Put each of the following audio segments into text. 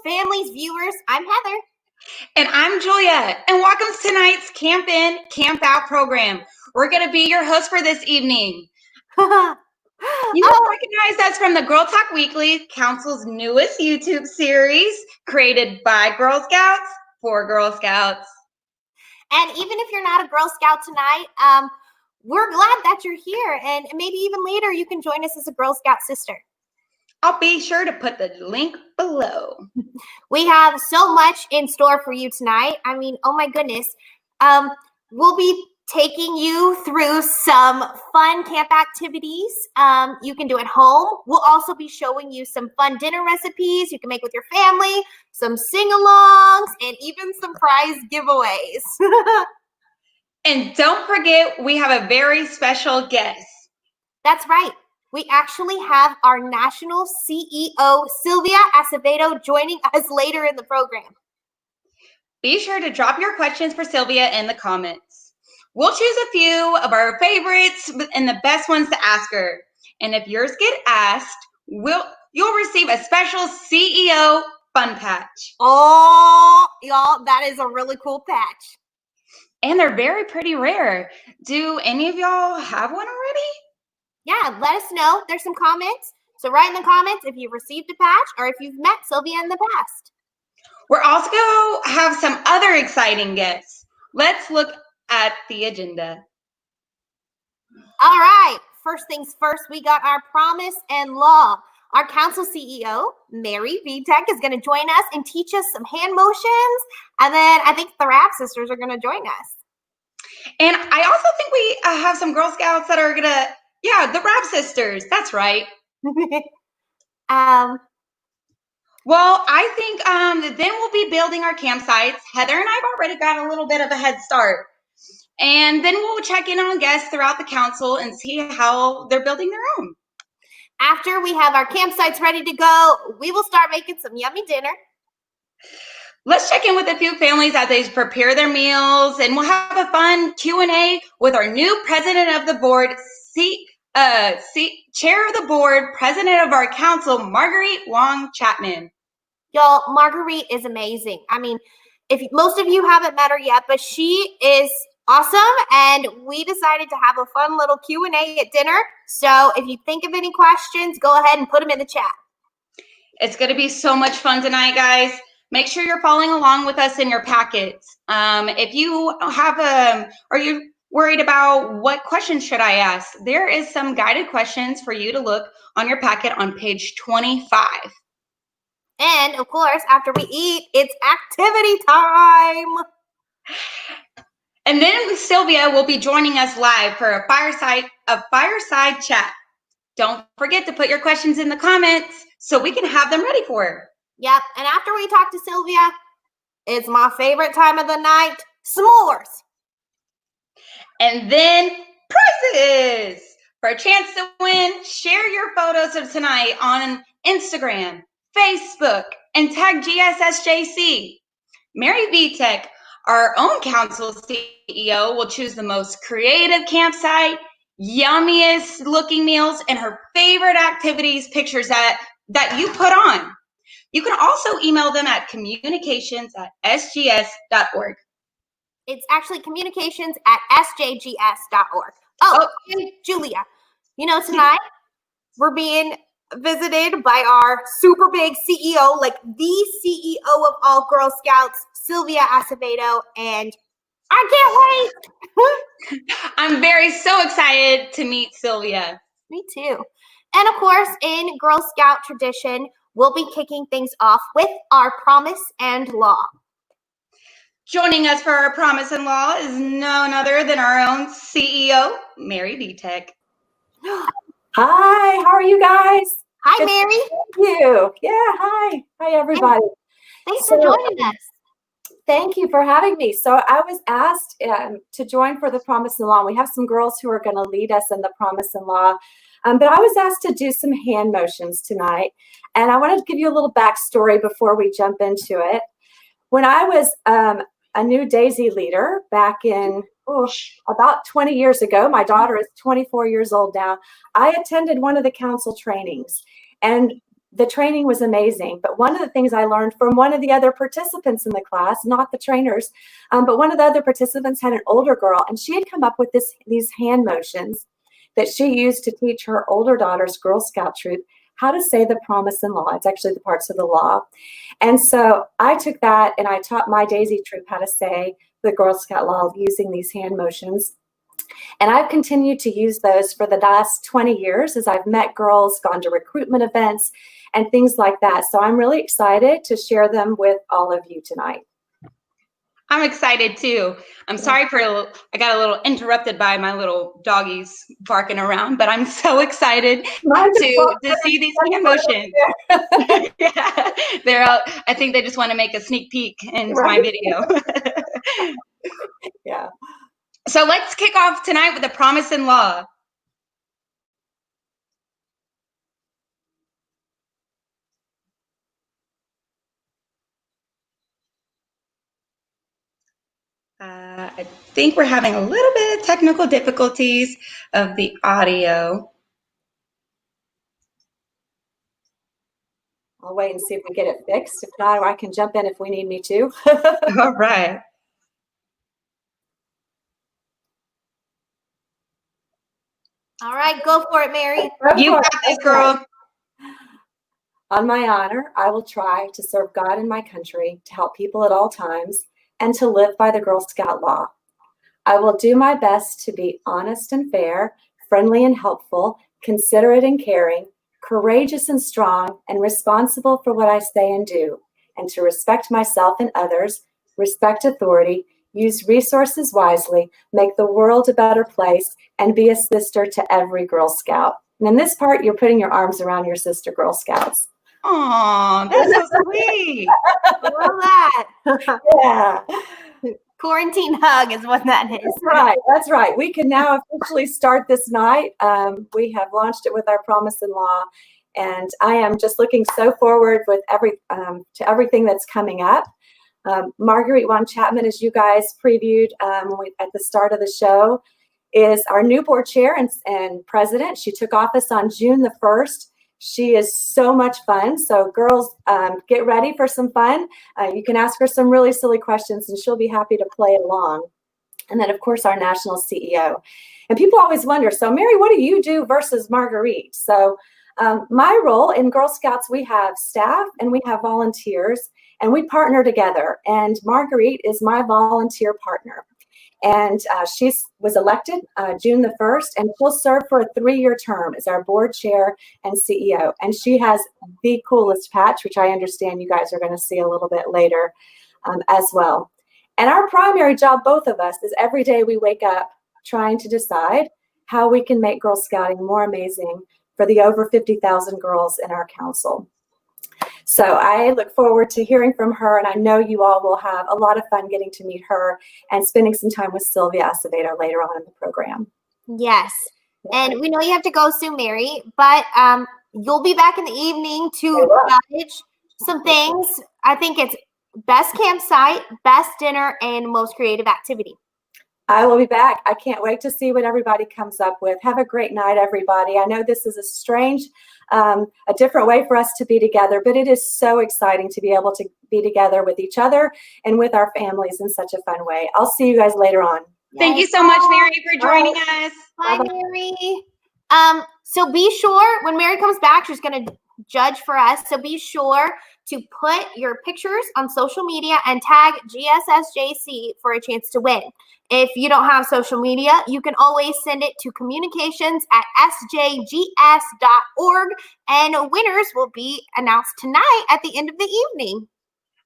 families, viewers. I'm Heather. And I'm Julia, and welcome to tonight's Camp In, Camp Out program. We're going to be your host for this evening. You recognize us from the Girl Talk Weekly, Council's newest YouTube series, created by Girl Scouts for Girl Scouts. And even if you're not a Girl Scout tonight, we're glad that you're here. And maybe even later, you can join us as a Girl Scout sister. I'll be sure to put the link below. We have so much in store for you tonight. I mean, oh my goodness. We'll be taking you through some fun camp activities you can do at home. We'll also be showing you some fun dinner recipes you can make with your family, some sing-alongs, and even some prize giveaways. And don't forget, we have a very special guest. That's right. We actually have our national CEO, Sylvia Acevedo, joining us later in the program. Be sure to drop your questions for Sylvia in the comments. We'll choose a few of our favorites and the best ones to ask her. And if yours get asked, you'll receive a special CEO fun patch. Oh, y'all, that is a really cool patch. And they're very pretty rare. Do any of y'all have one already? Yeah, let us know. There's some comments. So write in the comments if you've received a patch or if you've met Sylvia in the past. We're also going to have some other exciting guests. Let's look at the agenda. All right. First things first, we got our promise and law. Our council CEO, Mary Vitek, is going to join us and teach us some hand motions. And then I think the Rap Sisters are going to join us. And I also think we have some Girl Scouts that are going to, the Rap Sisters. That's right. Well, I think then we'll be building our campsites. Heather and I've already got a little bit of a head start. And then we'll check in on guests throughout the council and see how they're building their own. After we have our campsites ready to go, we will start making some yummy dinner. Let's check in with a few families as they prepare their meals, and we'll have a fun Q&A with our new president of the board, chair of the board, president of our council, Marguerite Wong Chapman. Y'all, Marguerite is amazing. I mean, if most of you haven't met her yet, but she is awesome, and we decided to have a fun little Q&A at dinner. So if you think of any questions, go ahead and put them in the chat. It's going to be so much fun tonight, guys. Make sure you're following along with us in your packets. If you have are you worried about what questions should I ask? There is some guided questions for you to look on your packet on page 25. And of course, after we eat, it's activity time. And then Sylvia will be joining us live for a fireside chat. Don't forget to put your questions in the comments so we can have them ready for her. Yep, and after we talk to Sylvia, it's my favorite time of the night, s'mores. And then prizes. For a chance to win, share your photos of tonight on Instagram, Facebook, and tag GSUSA. Mary Vitek, our own council CEO, will choose the most creative campsite, yummiest looking meals, and her favorite activities pictures that you put on. You can also email them at communications@sgs.org. It's actually communications@sjgs.org. Oh, and Julia, you know, tonight we're being visited by our super big CEO, like the CEO of all Girl Scouts, Sylvia Acevedo, and I can't wait. I'm so excited to meet Sylvia. Me too. And of course, in Girl Scout tradition, we'll be kicking things off with our promise and law. Joining us for our promise and law is none other than our own CEO, Mary Vitek. Hi, how are you guys? Hi, Mary. Thank you. Yeah, hi. Hi, everybody. Thanks for joining us. Thank you for having me. So I was asked to join for the promise and law. We have some girls who are going to lead us in the promise and law. But I was asked to do some hand motions tonight. And I wanted to give you a little backstory before we jump into it. When I was a new Daisy leader back in about 20 years ago, my daughter is 24 years old now, I attended one of the council trainings. And the training was amazing. But one of the things I learned from one of the other participants in the class, not the trainers, but one of the other participants had an older girl, and she had come up with these hand motions that she used to teach her older daughter's Girl Scout troop how to say the promise and law. It's actually the parts of the law. And so I took that and I taught my Daisy troop how to say the Girl Scout law using these hand motions. And I've continued to use those for the last 20 years as I've met girls, gone to recruitment events, and things like that. So I'm really excited to share them with all of you tonight. I'm excited too. I'm sorry I got a little interrupted by my little doggies barking around, but I'm so excited to see these hand motions. Yeah, they're out. I think they just want to make a sneak peek into my video. Yeah. So let's kick off tonight with the promise and law. I think we're having a little bit of technical difficulties of the audio. I'll wait and see if we get it fixed. If not, I can jump in if we need me to. All right. All right, go for it, Mary. You got this, girl. On my honor, I will try to serve God and my country, to help people at all times, and to live by the Girl Scout law. I will do my best to be honest and fair, friendly and helpful, considerate and caring, courageous and strong, and responsible for what I say and do, and to respect myself and others, respect authority, use resources wisely, make the world a better place, and be a sister to every Girl Scout. And in this part, you're putting your arms around your sister Girl Scouts. Aw, that's so sweet. I love that. Yeah. Quarantine hug is what that is. That's right. We can now officially start this night. We have launched it with our promise and law, and I am just looking so forward with to everything that's coming up. Marguerite Wong Chapman, as you guys previewed at the start of the show, is our new board chair and president. She took office on June the 1st. She is so much fun. So girls, get ready for some fun. You can ask her some really silly questions and she'll be happy to play along. And then of course, our national CEO. And people always wonder, so Mary, what do you do versus Marguerite? So my role in Girl Scouts, we have staff and we have volunteers and we partner together. And Marguerite is my volunteer partner. And she was elected June the 1st, and she'll serve for a 3-year term as our board chair and CEO. And she has the coolest patch, which I understand you guys are going to see a little bit later as well. And our primary job, both of us, is every day we wake up trying to decide how we can make Girl Scouting more amazing for the over 50,000 girls in our council. So I look forward to hearing from her, and I know you all will have a lot of fun getting to meet her and spending some time with Sylvia Acevedo later on in the program. Yes, and we know you have to go soon, Mary, but you'll be back in the evening to judge some things. I think it's best campsite, best dinner, and most creative activity. I will be back. I can't wait to see what everybody comes up with. Have a great night, everybody. I know this is a strange, a different way for us to be together, but it is so exciting to be able to be together with each other and with our families in such a fun way. I'll see you guys later on. Thank you so much, Mary, for joining us. Bye, Mary. So be sure when Mary comes back, she's going to judge for us. So be sure to put your pictures on social media and tag GSSJC for a chance to win. If you don't have social media, you can always send it to communications@sjgs.org, and winners will be announced tonight at the end of the evening.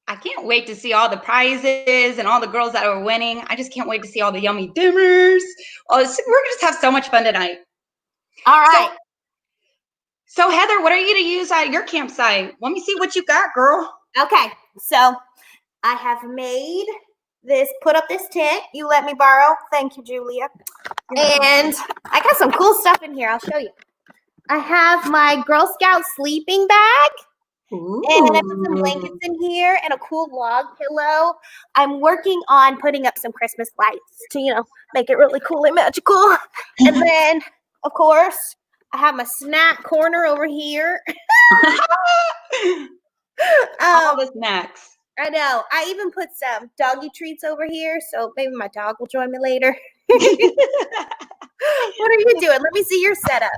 I can't wait to see all the prizes and all the girls that are winning. I just can't wait to see all the yummy dinners. We're going to just have so much fun tonight. All right. So Heather, what are you to use at your campsite? Let me see what you got, girl. Okay, so I have made put up this tent you let me borrow. Thank you, Julia. And I got some cool stuff in here. I'll show you. I have my Girl Scout sleeping bag. Ooh. And I put some blankets in here and a cool log pillow. I'm working on putting up some Christmas lights to, make it really cool and magical. And then, of course, I have my snack corner over here. All the snacks. I know. I even put some doggy treats over here, so maybe my dog will join me later. What are you doing? Let me see your setup.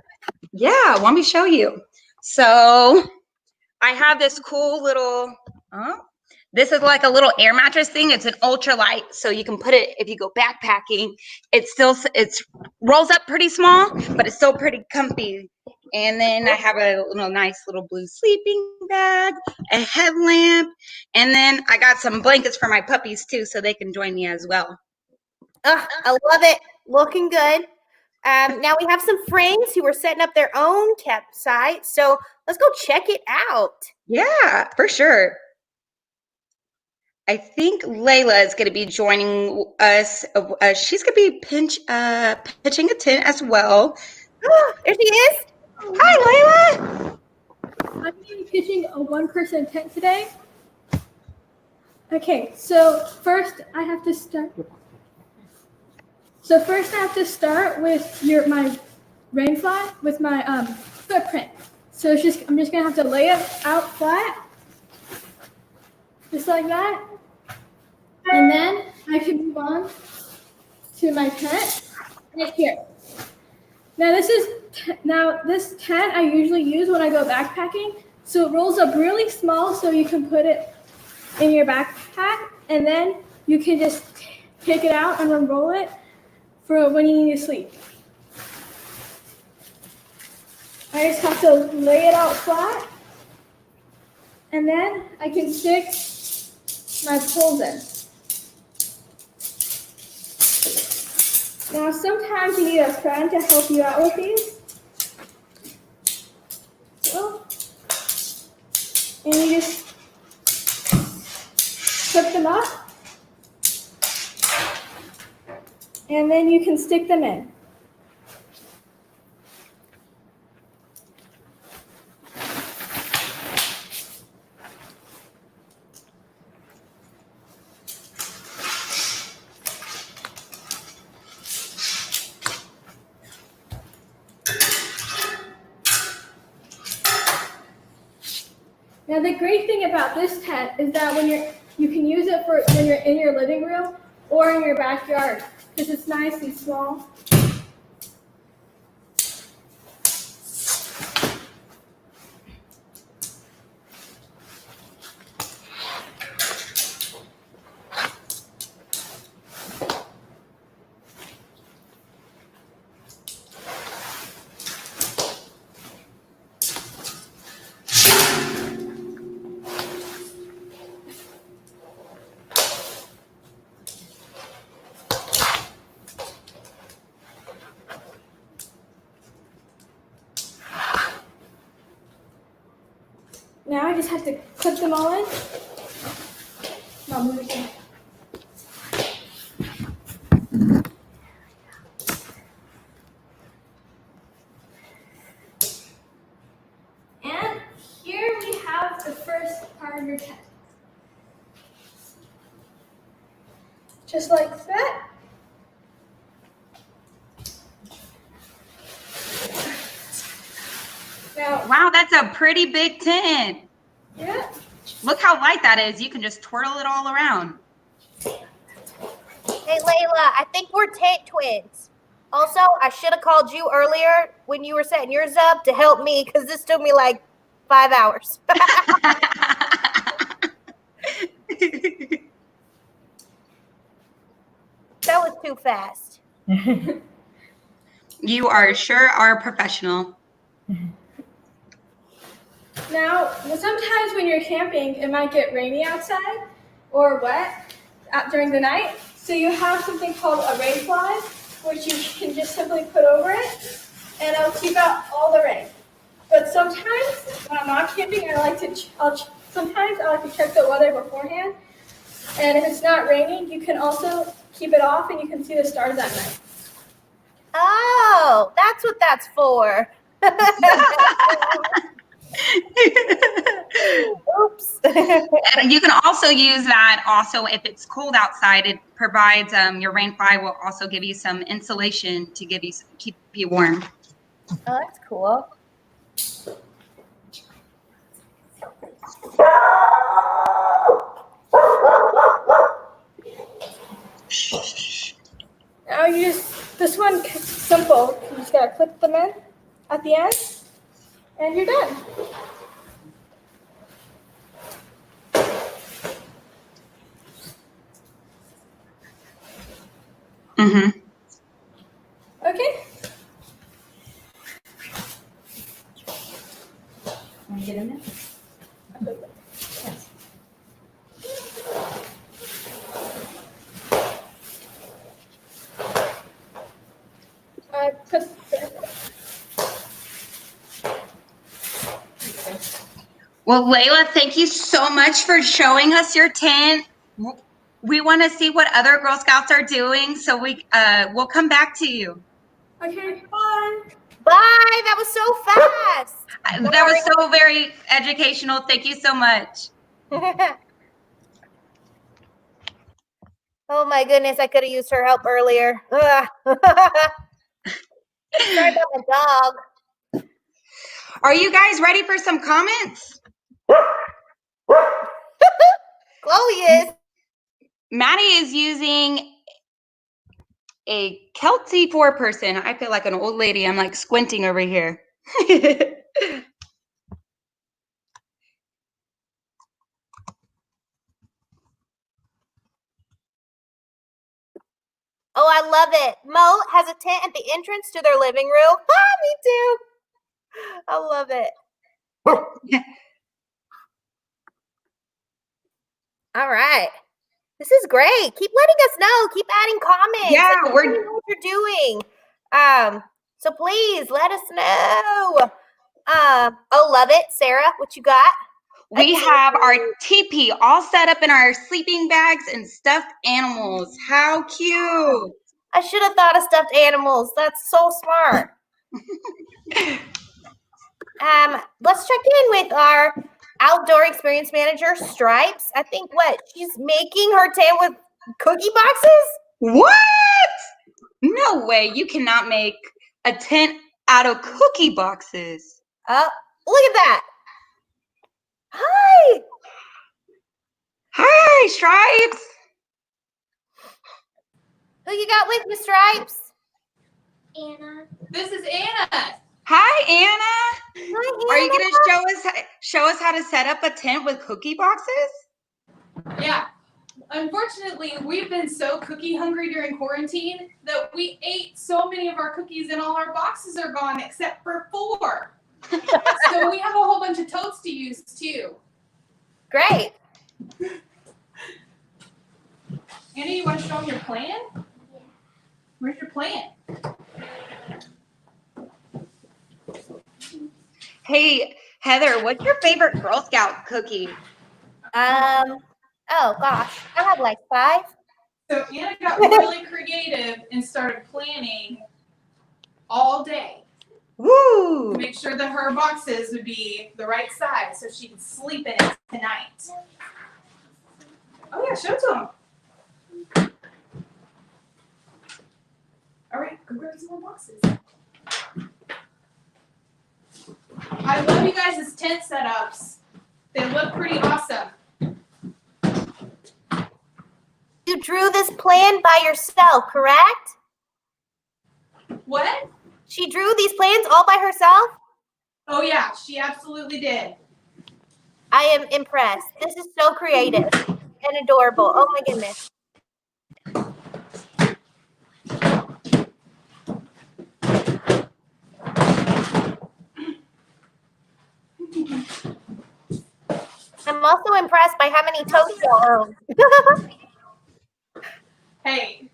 Yeah, want me to show you? So I have this cool little, this is like a little air mattress thing. It's an ultralight, so you can put it if you go backpacking. It's rolls up pretty small, but it's still pretty comfy. And then I have a little nice little blue sleeping bag, a headlamp, and then I got some blankets for my puppies too, so they can join me as well. I love it. Looking good. Now we have some friends who are setting up their own campsite, so let's go check it out. Yeah, for sure. I think Layla is going to be joining us. She's going to be pitching a tent as well. There she is. Hi, Layla. I'm going to be pitching a one-person tent today. Okay, so first I have to start. With my rainfly with my footprint. So I'm just gonna have to lay it out flat, just like that, and then I can move on to my tent right here. Now this tent I usually use when I go backpacking. So it rolls up really small, so you can put it in your backpack, and then you can just take it out and unroll it for when you need to sleep. I just have to lay it out flat, and then I can stick my poles in. Now sometimes you need a friend to help you out with these. And you just flip them up, and then you can stick them in. Now the great thing about this tent is that you can use it for when you're in your living room or in your backyard because it's nice and small. Now I just have to clip them all in. And here we have the first part of your tent. Just like that. Now, wow, that's a pretty big tent. Yeah. Look how light that is. You can just twirl it all around. Hey, Layla, I think we're tent twins. Also, I should have called you earlier when you were setting yours up to help me because this took me like 5 hours. That was too fast. You are sure are a professional. Now, sometimes when you're camping, it might get rainy outside or wet during the night. So you have something called a rain fly, which you can just simply put over it, and it'll keep out all the rain. But sometimes when I'm not camping, I like to check the weather beforehand. And if it's not raining, you can also keep it off, and you can see the stars at night. Oh, that's what that's for. Oops. And you can also use that also if it's cold outside. It provides your rain fly will also give you some insulation to keep you warm. Oh, that's cool. Now you just, this one's simple. You just gotta clip them in at the end, and you're done. Mm-hmm. Okay. Want to get in there? Put Well, Layla, thank you so much for showing us your tent. We want to see what other Girl Scouts are doing, so we'll come back to you. Okay, bye. Bye. That was so fast. That was so very educational. Thank you so much. Oh my goodness, I could have used her help earlier. Ugh. Sorry about the dog. Are you guys ready for some comments? Chloe is. Maddie is using a Kelty 4-person. I feel like an old lady. I'm like squinting over here. Oh, I love it. Mo has a tent at the entrance to their living room. Ah, me too. I love it. All right. This is great. Keep letting us know. Keep adding comments. Yeah, let me know what you're doing. So please let us know. Oh, love it. Sarah, what you got? We have our teepee all set up in our sleeping bags and stuffed animals. How cute. I should have thought of stuffed animals. That's so smart. Let's check in with our outdoor experience manager, Stripes. I think she's making her tent with cookie boxes? What? No way. You cannot make a tent out of cookie boxes. Oh, look at that. Hi. Hi, Stripes. Who you got with you, Stripes? Anna. This is Anna. Hi, Anna. Hi, Are you Anna. going to show us how to set up a tent with cookie boxes? Yeah. Unfortunately, we've been so cookie hungry during quarantine that we ate so many of our cookies and all our boxes are gone except for 4. So we have a whole bunch of totes to use too. Great. Anna, you want to show them your plan? Where's your plan? Hey, Heather, what's your favorite Girl Scout cookie? Oh gosh, I have like 5. So Anna got really creative and started planning all day Woo! to make sure that her boxes would be the right size so she could sleep in it tonight. Oh yeah, show it to them. All right, go grab some more boxes. I love you guys' tent setups. They look pretty awesome. You drew this plan by yourself, correct? What? She drew these plans all by herself? Oh yeah, she absolutely did. I am impressed. This is so creative and adorable. Oh my goodness. I'm also impressed by how many totes you own. Hey,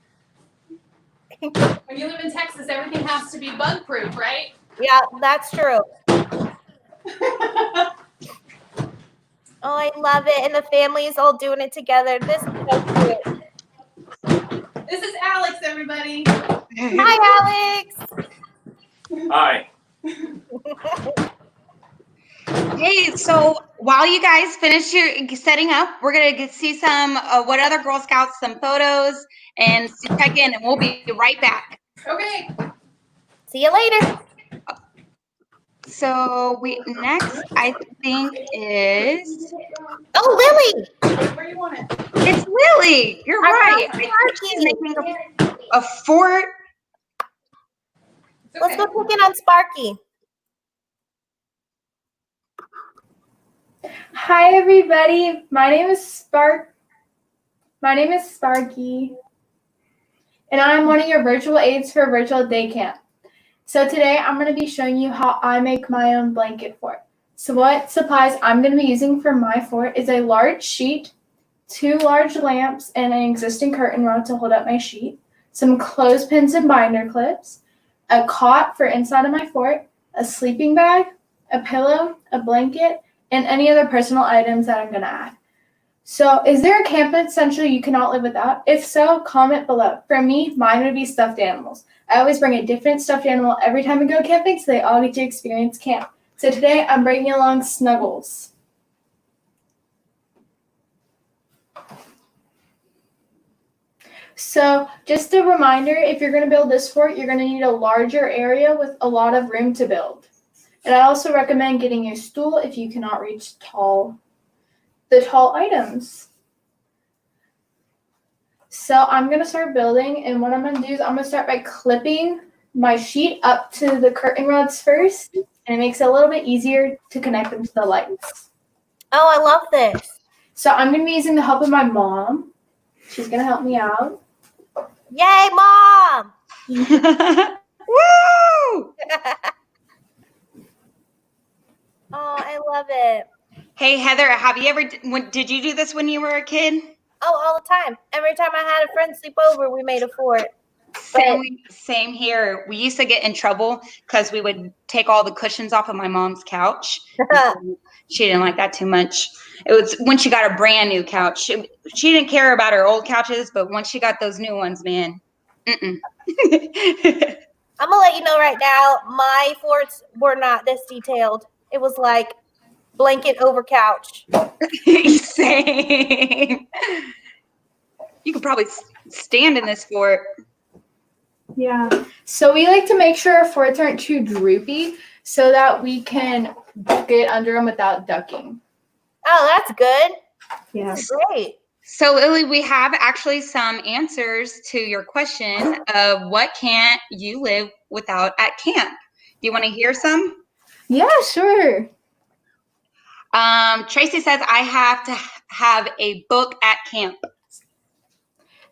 when you live in Texas, everything has to be bug proof, right? Yeah, that's true. Oh, I love it. And the family is all doing it together. This is so cute. This is Alex, everybody. Hi, Alex. Hi. Hey, so while you guys finish your setting up, we're going to see some what other Girl Scouts, some photos, and check in, and we'll be right back. Okay. See you later. So next I think is Oh, Lily. Where do you want it? it's Lily. You're right. Our I girl think she's Sparky. making a fort. It's Let's okay. go check in on Sparky. Hi everybody. My name is Sparky. And I'm one of your virtual aides for virtual day camp. So today I'm going to be showing you how I make my own blanket fort. So what supplies I'm going to be using for my fort is a large sheet, 2 large lamps, and an existing curtain rod to hold up my sheet, some clothespins and binder clips, a cot for inside of my fort, a sleeping bag, a pillow, a blanket, and any other personal items that I'm going to add. So is there a camp essential you cannot live without? If so, comment below. For me, mine would be stuffed animals. I always bring a different stuffed animal every time I go camping so they all get to experience camp. So today I'm bringing along Snuggles. So just a reminder, if you're going to build this fort, you're going to need a larger area with a lot of room to build. And I also recommend getting a stool if you cannot reach the tall items. So I'm going to start building, and what I'm going to do is I'm going to start by clipping my sheet up to the curtain rods first, and it makes it a little bit easier to connect them to the lights. Oh, I love this. So I'm going to be using the help of my mom. She's going to help me out. Yay, Mom! Woo! Oh, I love it. Hey Heather, did you do this when you were a kid? Oh, all the time. Every time I had a friend sleep over, we made a fort. Same here. We used to get in trouble because we would take all the cushions off of my mom's couch. She didn't like that too much. It was when she got a brand new couch. She didn't care about her old couches, but once she got those new ones, man. I'm gonna let you know right now, my forts were not this detailed. It was like blanket over couch. Same. You could probably stand in this fort. Yeah. So we like to make sure our forts aren't too droopy so that we can get under them without ducking. Oh, that's good. Yeah. Great. So Lily, we have actually some answers to your question of what can't you live without at camp. Do you want to hear some? Yeah, sure. Tracy says, I have to have a book at camp.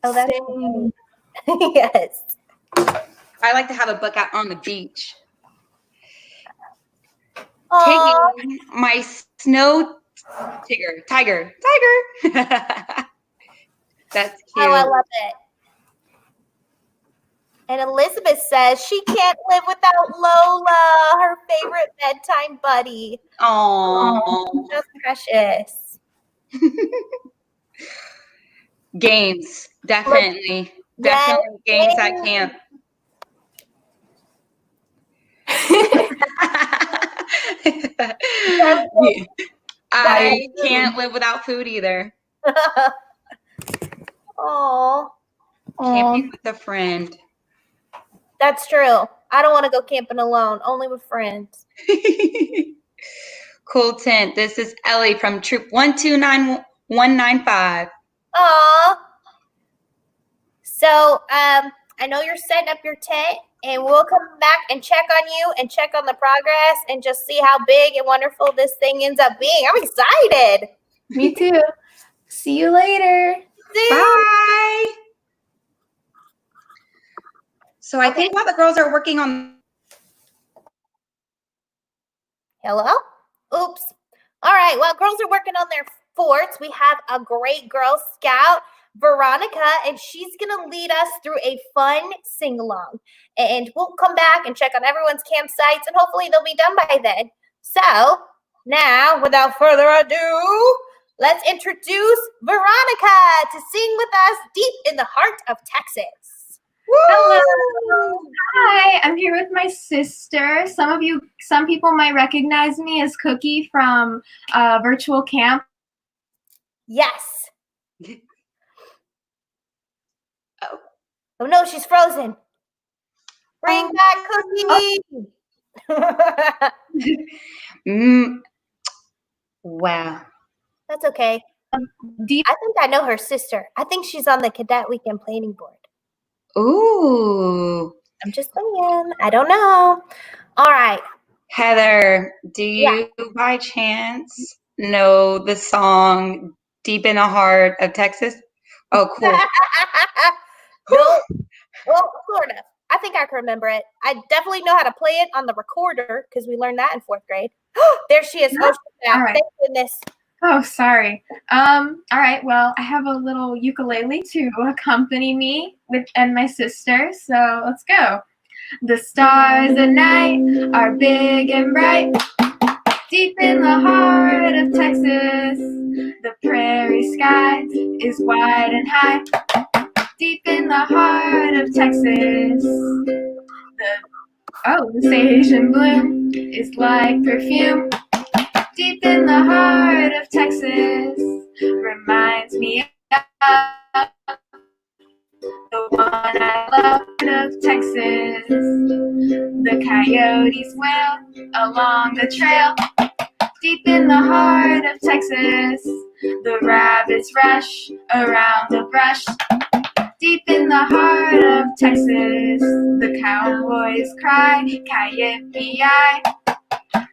Oh, that's Same. yes. I like to have a book out on the beach. Aw. Taking my snow tiger. That's cute. Oh, I love it. And Elizabeth says she can't live without Lola, her favorite bedtime buddy. Aww. That's precious. Games, definitely. Definitely games at camp. I can't live without food either. Oh, Camping with a friend. that's true. I don't want to go camping alone, only with friends. Cool tent. This is Ellie from Troop 129195. Aw. So, I know you're setting up your tent, and we'll come back and check on you and check on the progress and just see how big and wonderful this thing ends up being. I'm excited. Me too. See you later. Bye. So I think while the girls are working on. Hello? Oops. All right. While girls are working on their forts, we have a great Girl Scout, Veronica, and she's going to lead us through a fun sing-along. And we'll come back and check on everyone's campsites, and hopefully they'll be done by then. So now, without further ado, let's introduce Veronica to sing with us deep in the heart of Texas. Hello. Hi, I'm here with my sister. Some people might recognize me as Cookie from virtual camp. Yes. Oh no, she's frozen. Bring back Cookie. Wow. That's okay. Do I think I know her sister. I think she's on the Cadet Weekend Planning Board. Ooh. I'm just saying. I don't know. All right. Heather, do you by chance know the song Deep in the Heart of Texas? Oh, cool. No. Well, sort of. I think I can remember it. I definitely know how to play it on the recorder because we learned that in 4th grade. There she is. Oh, she's back. All right. Thank goodness. Oh, sorry. All right. Well, I have a little ukulele to accompany me and my sister. So let's go. The stars at night are big and bright. Deep in the heart of Texas, the prairie sky is wide and high. Deep in the heart of Texas, the sage in bloom is like perfume. Deep in the heart of Texas, reminds me of the one I love of Texas. The coyotes wail along the trail. Deep in the heart of Texas, the rabbits rush around the brush. Deep in the heart of Texas, the cowboys cry, Ki-Yi.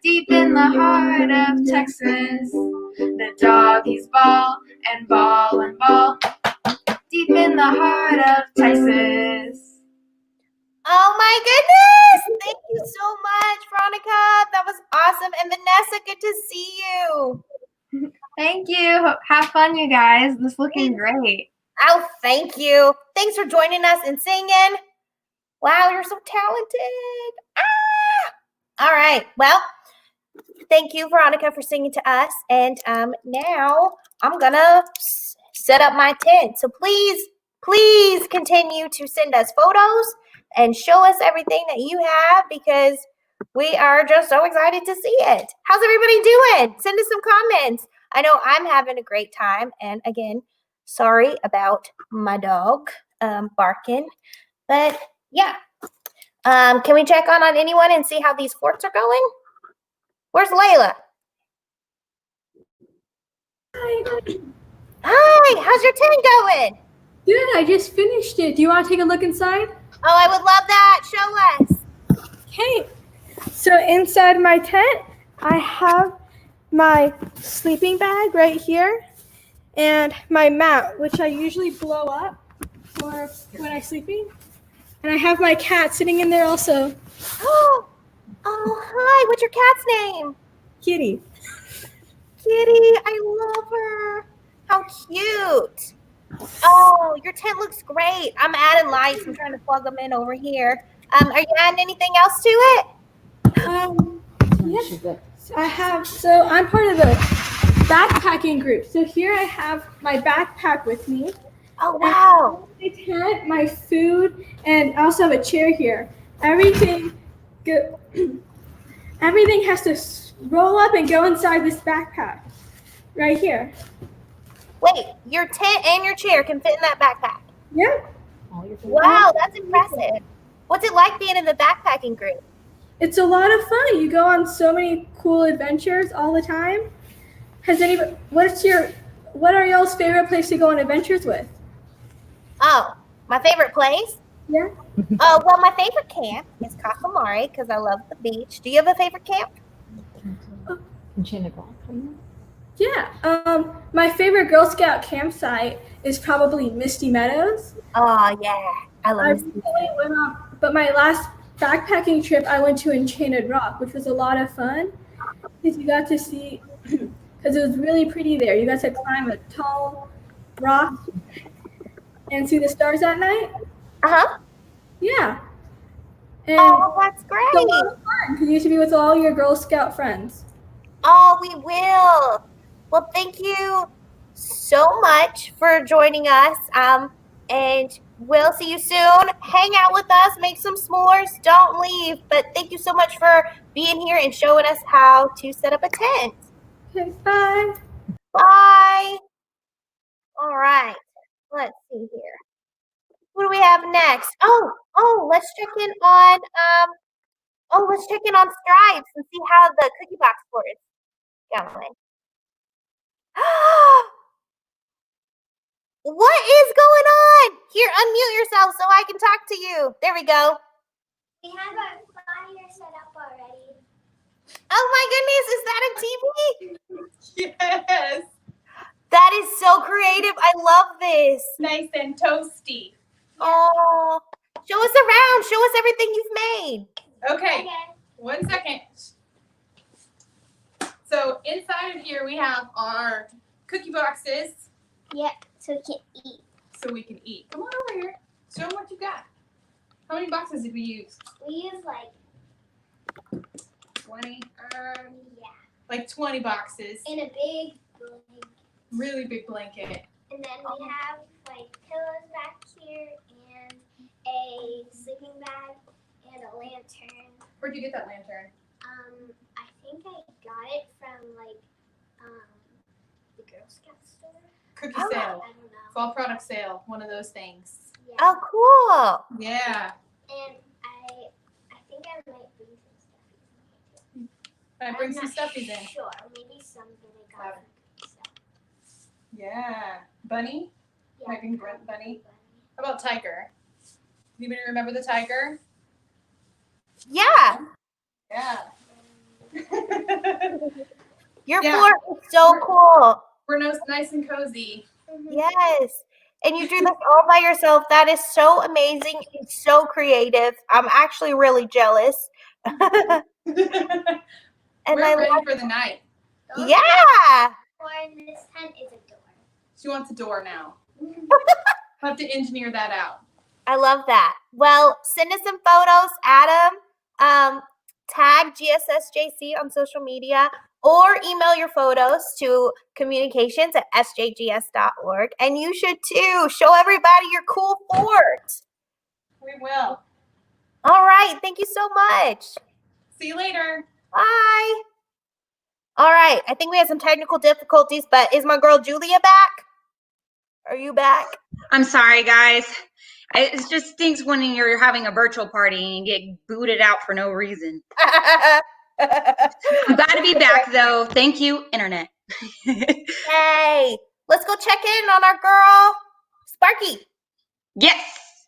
Deep in the heart of Texas, the doggies bawl and bawl and bawl. Deep in the heart of Texas. Oh my goodness! Thank you so much, Veronica. That was awesome. And Vanessa, good to see you. Thank you. Have fun, you guys. This is looking great. Oh, thank you. Thanks for joining us and singing. Wow, you're so talented. Ah! All right. Well, thank you, Veronica, for singing to us. And now I'm going to set up my tent. So please continue to send us photos and show us everything that you have because we are just so excited to see it. How's everybody doing? Send us some comments. I know I'm having a great time. And again, sorry about my dog barking. But yeah. Can we check on anyone and see how these forts are going? Where's Layla? Hi, how's your tent going? Good, I just finished it. Do you want to take a look inside? Oh, I would love that. Show us. Okay. So inside my tent, I have my sleeping bag right here and my mat, which I usually blow up for when I'm sleeping. And I have my cat sitting in there also. Oh, hi. What's your cat's name? Kitty. Kitty, I love her. How cute. Oh, your tent looks great. I'm adding lights. I'm trying to plug them in over here. Are you adding anything else to it? Yes. So I'm part of the backpacking group. So here I have my backpack with me. Oh, wow. My tent, my food, and I also have a chair here. Everything has to roll up and go inside this backpack right here. Wait, your tent and your chair can fit in that backpack? Yeah. Wow, that's impressive. What's it like being in the backpacking group? It's a lot of fun. You go on so many cool adventures all the time. What are y'all's favorite place to go on adventures with? Oh, my favorite place? Yeah. Well, my favorite camp is Kakamari because I love the beach. Do you have a favorite camp? Yeah. My favorite Girl Scout campsite is probably Misty Meadows. Oh, yeah. I love it. But my last backpacking trip I went to Enchanted Rock, which was a lot of fun because you got to see, because it was really pretty there. You got to climb a tall rock and see the stars at night. Uh-huh. Yeah. And oh, that's great. It's a lot of fun because you get to be with all your Girl Scout friends. Oh, we will. Well, thank you so much for joining us. And we'll see you soon. Hang out with us, make some s'mores, don't leave. But thank you so much for being here and showing us how to set up a tent. Okay, bye. Bye. All right. Let's see here. What do we have next? Oh, let's check in on Oh, let's check in on Stripes and see how the cookie box score is going. What is going on? Here, unmute yourself so I can talk to you. There we go. We have our flyer set up already. Oh my goodness, is that a TV? Yes. That is so creative. I love this. Nice and toasty. Oh, show us around. Show us everything you've made. Okay. 1 second. So inside of here we have our cookie boxes Yep, so we can eat. so we can eat. Come on over here. Show them what you got. How many boxes did we use? We use like, 20. yeah, Like 20 boxes. in a big blanket. Really big blanket. And then we have like pillows back here and a sleeping bag and a lantern. Where'd you get that lantern? I think I got it from like the Girl Scout store. Cookie Oh. sale. I don't know. Fall product sale. One of those things. Yeah. Oh, cool. Yeah. And I think I might bring some stuff in. Can I bring some stuffies in? Sure, maybe some that I got from Cookie Scout. Yeah. Bunny? Yeah, Might bring probably Bunny. How about tiger? Anybody remember the tiger? Yeah. Yeah. Your Yeah. floor is so cool. We're nice and cozy. Yes. And you do this all by yourself. That is so amazing. It's so creative. I'm actually really jealous. And We're I ready love, for the night. yeah. Or in this tent is a door. She wants a door now. Have to engineer that out. I love that. Well, send us some photos, Adam. Tag GSSJC on social media or email your photos to communications@sjgs.org. And you should too. Show everybody your cool fort. We will. All right. Thank you so much. See you later. Bye. All right. I think we had some technical difficulties, but is my girl Julia back? Are you back? I'm sorry, guys. It just stinks when you're having a virtual party and you get booted out for no reason. I'm glad to be back, though. Thank you, Internet. Hey, let's go check in on our girl, Sparky. Yes.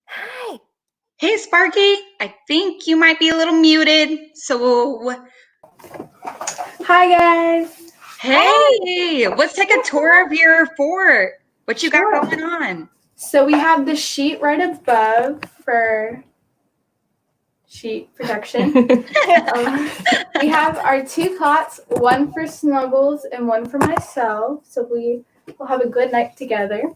Hi. Hey, Sparky. I think you might be a little muted. So, Hi guys. hey, let's take a tour of your fort. What you got going on? So we have the sheet right above for sheet protection. We have our 2 cots, one for Snuggles and one for myself. So we will have a good night together.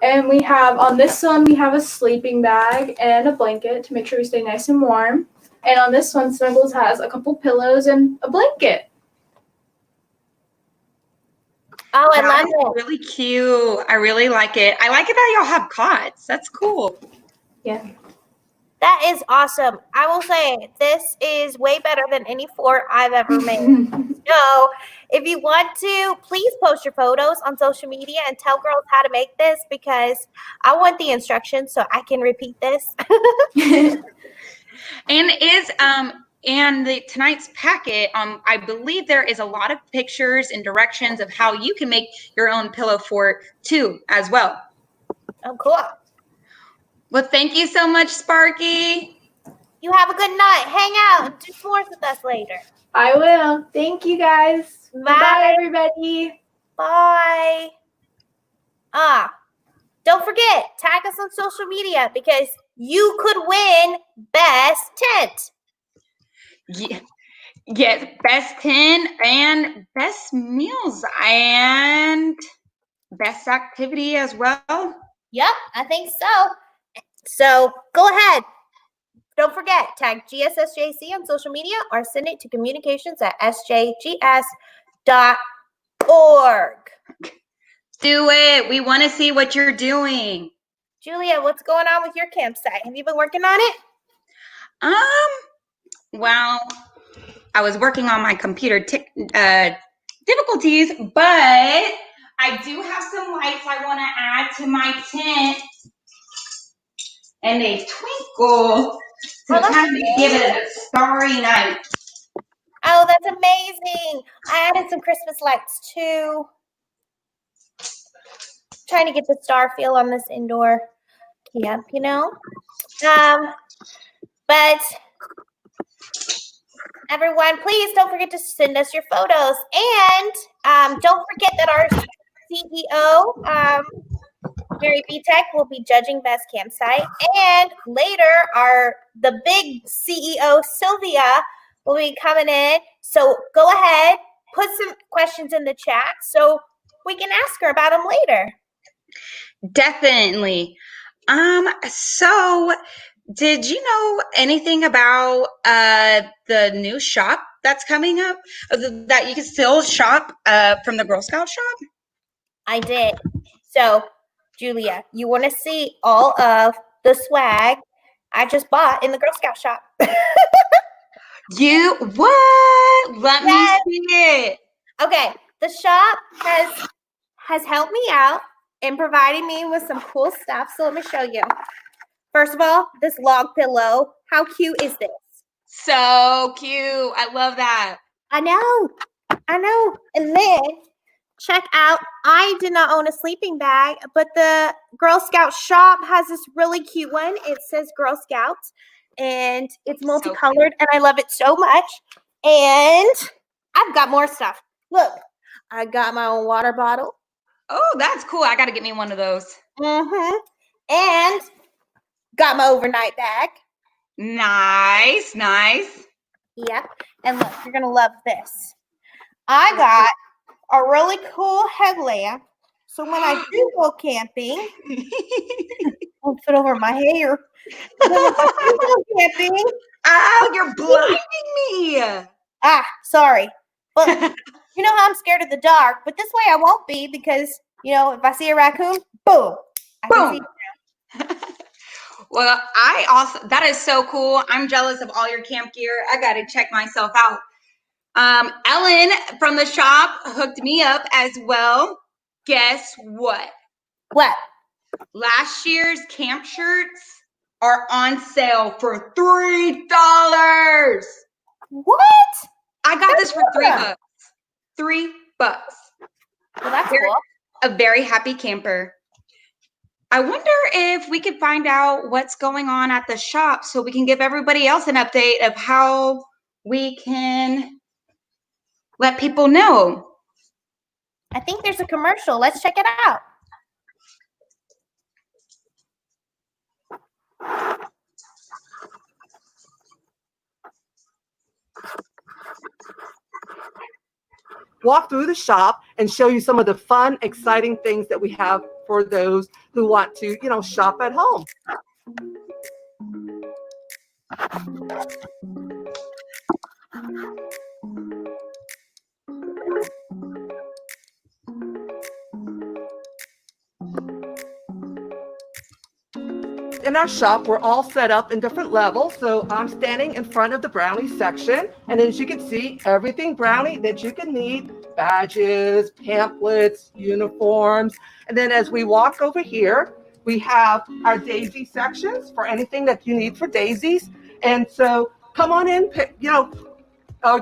And we have, on this one, we have a sleeping bag and a blanket to make sure we stay nice and warm. And on this one, Snuggles has a couple pillows and a blanket. Oh, I That love is it. really cute. I really like it. I like it that y'all have cots. That's cool. Yeah. That is awesome. I will say this is way better than any fort I've ever made. So if you want to, please post your photos on social media and tell girls how to make this because I want the instructions so I can repeat this. And tonight's packet, I believe there is a lot of pictures and directions of how you can make your own pillow fort too, as well. Oh, cool. Well, thank you so much, Sparky. You have a good night. Hang out and do s'mores with us later. I will. Thank you guys. Bye. Bye everybody. Bye. Don't forget, tag us on social media because you could win Best Tent. Yeah. Yes, best 10 and best meals and best activity as well. Yep, I think so. So go ahead. Don't forget, tag GSSJC on social media or send it to communications@sjgs.org. Do it. We want to see what you're doing. Julia, what's going on with your campsite? Have you been working on it? Well, I was working on my computer difficulties, but I do have some lights I want to add to my tent. and a twinkle to that's kind of give it a starry night. Oh, that's amazing. I added some Christmas lights too. Trying to get the star feel on this indoor camp, you know? But everyone, please don't forget to send us your photos. And don't forget that our CEO, Mary Vitek, will be judging best campsite. And later, the big CEO, Sylvia, will be coming in. So go ahead, put some questions in the chat so we can ask her about them later. Definitely. So did you know anything about the new shop that's coming up that you can still shop from the Girl Scout shop? I did. So, Julia, you want to see all of the swag I just bought in the Girl Scout shop? You what? Let me see it. Okay, the shop has helped me out and provided me with some cool stuff. So let me show you. First of all, this log pillow. How cute is this? So cute. I love that. I know. And then check out, I did not own a sleeping bag, but the Girl Scout shop has this really cute one. It says Girl Scouts and it's multicolored and I love it so much. And I've got more stuff. Look, I got my own water bottle. Oh, that's cool. I got to get me one of those. And got my overnight bag. Nice. Yep. And look, you're going to love this. I got a really cool headlamp. So when I do go camping, I'll fit over my hair. When I do go camping. Oh, you're blinding me. Sorry. But you know how I'm scared of the dark, but this way I won't be because, you know, if I see a raccoon, boom. I can see it. Well, that is so cool. I'm jealous of all your camp gear. I got to check myself out. Ellen from the shop hooked me up as well. Guess what? What? Last year's camp shirts are on sale for $3. What? I got this for $3. $3. Well, that's cool. A very happy camper. I wonder if we could find out what's going on at the shop so we can give everybody else an update of how we can let people know. I think there's a commercial. Let's check it out. Walk through the shop and show you some of the fun, exciting things that we have for those who want to, shop at home. In our shop, we're all set up in different levels. So I'm standing in front of the brownie section. And as you can see, everything brownie that you can need, badges, pamphlets, uniforms. And then as we walk over here, we have our daisy sections for anything that you need for daisies. And so come on in,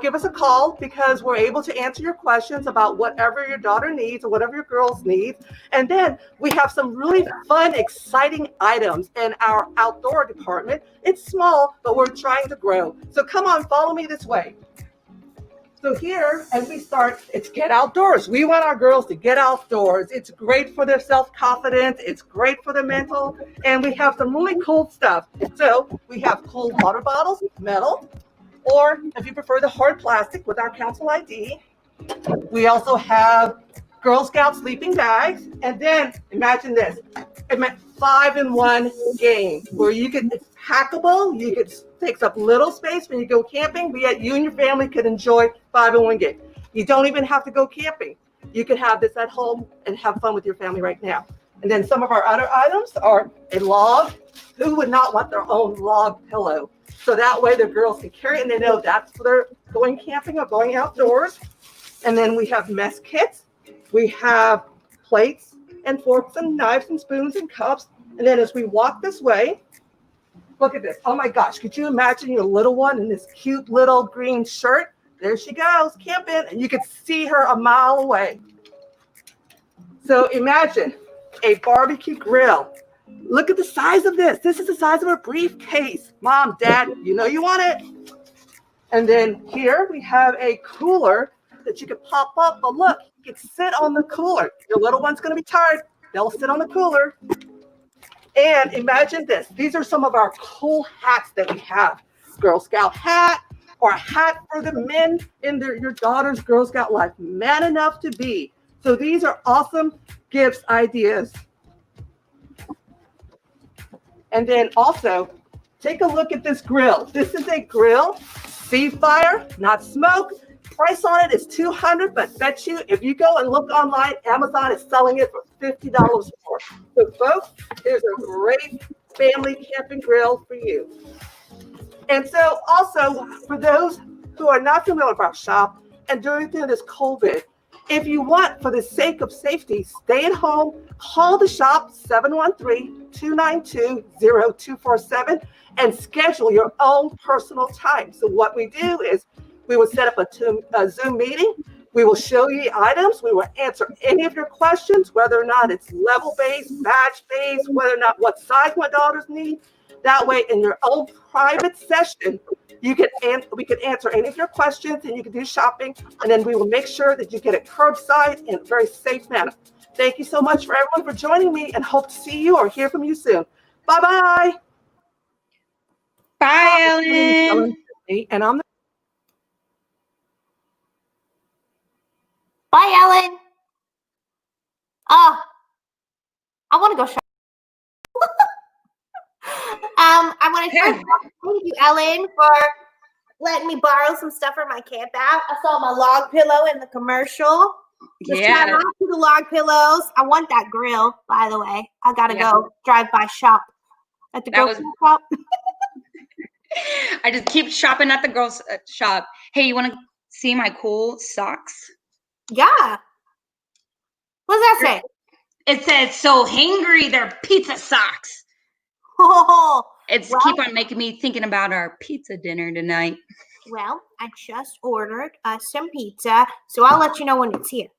give us a call because we're able to answer your questions about whatever your daughter needs or whatever your girls need. And then we have some really fun, exciting items in our outdoor department. It's small, but we're trying to grow. So come on, follow me this way. So here, as we start, it's get outdoors. We want our girls to get outdoors. It's great for their self-confidence. It's great for their mental. And we have some really cool stuff. So we have cool water bottles, metal, or if you prefer the hard plastic with our council ID. We also have Girl Scout sleeping bags. And then imagine this, it meant 5-in-1 game where it's hackable, takes up little space when you go camping, but yet you and your family can enjoy 5-in-1 game. You don't even have to go camping. You can have this at home and have fun with your family right now. And then some of our other items are a log. Who would not want their own log pillow? So that way the girls can carry it and they know that's for their going camping or going outdoors. And then we have mess kits. We have plates and forks and knives and spoons and cups. And then as we walk this way, Look at this. Oh my gosh. Could you imagine your little one in this cute little green shirt? There she goes, camping, and you could see her a mile away. So imagine a barbecue grill. Look at the size of this. This is the size of a briefcase. Mom, Dad, you know you want it. And then here we have a cooler that you can pop up. But look, you can sit on the cooler. Your little one's going to be tired. They'll sit on the cooler. And imagine this. These are some of our cool hats that we have. Girl Scout hat, or a hat for the men in your daughter's Girl Scout life. Man enough to be. So these are awesome gifts ideas. And then also, take a look at this grill. This is a grill, sea fire, not smoke. Price on it is $200, but bet you if you go and look online, Amazon is selling it for $50 more. So folks, here's a great family camping grill for you. And so also, for those who are not familiar with our shop and during this COVID, if you want, for the sake of safety, stay at home, call the shop 713-292-0247 and schedule your own personal time. So what we do is we will set up a Zoom meeting. We will show you items. We will answer any of your questions, whether or not it's level-based, badge-based, whether or not what size my daughters need. That way, in your own private session, we can answer any of your questions and you can do shopping. And then we will make sure that you get it curbside in a very safe manner. Thank you so much for everyone for joining me and hope to see you or hear from you soon. Bye-bye. Bye, Ellen. And I'm Bye, Ellen. I want to go shopping. I want to thank you, Ellen, for letting me borrow some stuff for my camp out. I saw my log pillow in the commercial. Shout out to the log pillows. I want that grill, by the way. I gotta go drive by shop at the girls' shop. I just keep shopping at the girls' shop. Hey, you want to see my cool socks? Yeah. What does that say? It says, "So hangry, they're pizza socks." Oh, It's keep on making me thinking about our pizza dinner tonight. Well, I just ordered some pizza, so I'll let you know when it's here.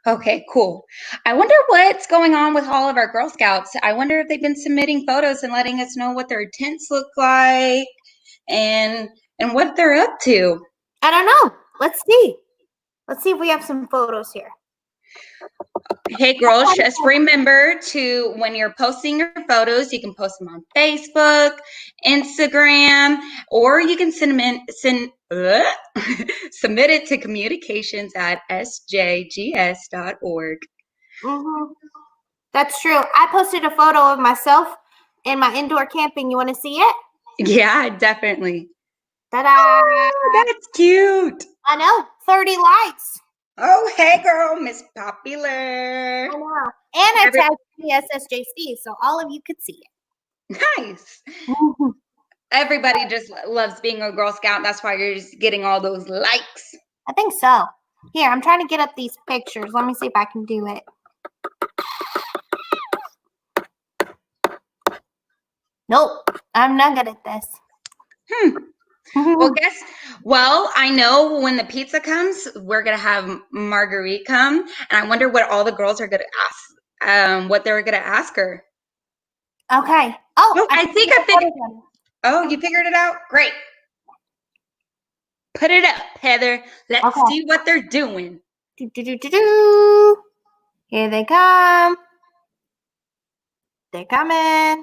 Okay, cool. I wonder what's going on with all of our Girl Scouts. I wonder if they've been submitting photos and letting us know what their tents look like and what they're up to. I don't know. Let's see. Let's see if we have some photos here. Hey girls, just remember to, when you're posting your photos, you can post them on Facebook, Instagram, or you can submit it to communications@sjgs.org. Mm-hmm. That's true. I posted a photo of myself in my indoor camping. You want to see it? Yeah, definitely. Ta-da! Oh, that's cute. I know. 30 likes. Oh, hey girl, Miss Popular. I know. And I tagged GSUSJC, so all of you could see it. Nice. Everybody just loves being a Girl Scout. That's why you're just getting all those likes. I think so. Here, I'm trying to get up these pictures. Let me see if I can do it. Nope, I'm not good at this. Well, I know when the pizza comes, we're going to have Marguerite come. And I wonder what all the girls are going to ask, what they're going to ask her. Okay. Oh, I think I figured it out. Oh, you figured it out? Great. Put it up, Heather. Let's see what they're doing. Here they come. They're coming.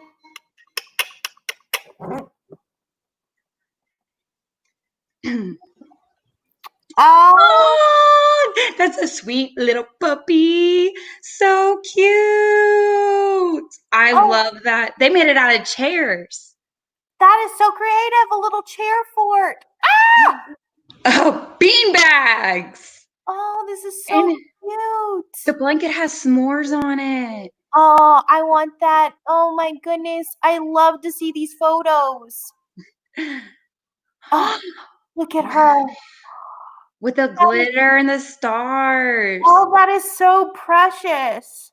Oh, that's a sweet little puppy. So cute. I love that. They made it out of chairs. That is so creative. A little chair fort. Ah! Oh, bean bags. Oh, this is so cute. The blanket has s'mores on it. Oh, I want that. Oh my goodness. I love to see these photos. Oh, look at her. With the glitter and the stars. Oh, that is so precious.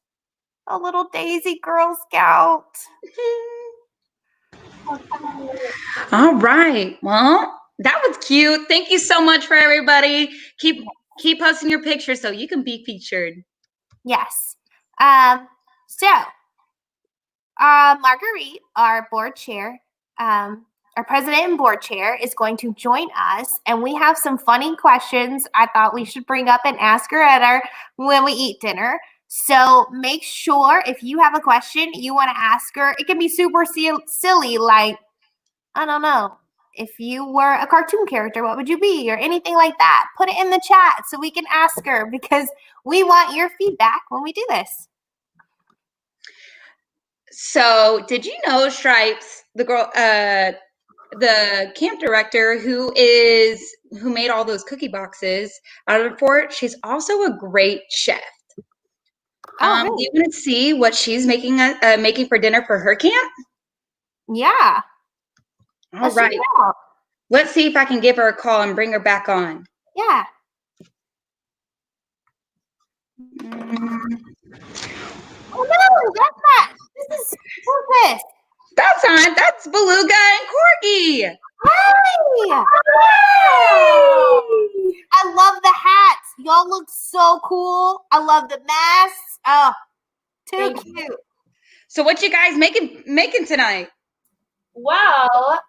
A little Daisy Girl Scout. All right. Well, that was cute. Thank you so much for everybody. Keep posting your pictures so you can be featured. Yes. So Marguerite, our board chair, our president and board chair, is going to join us, and we have some funny questions I thought we should bring up and ask her when we eat dinner. So make sure if you have a question you want to ask her, it can be super silly, like, I don't know, if you were a cartoon character, what would you be, or anything like that. Put it in the chat so we can ask her, because we want your feedback when we do this. So, did you know Stripes, the girl, the camp director who made all those cookie boxes out of the fort? She's also a great chef. Oh, Do you want to see what she's making for dinner for her camp? Yeah. All right. Let's see if I can give her a call and bring her back on. Yeah. Oh no, that's not. This is Corpus. That's Beluga and Corgi. Hey! I love the hats. Y'all look so cool. I love the masks. Oh, too cute. So what you guys making tonight? Well,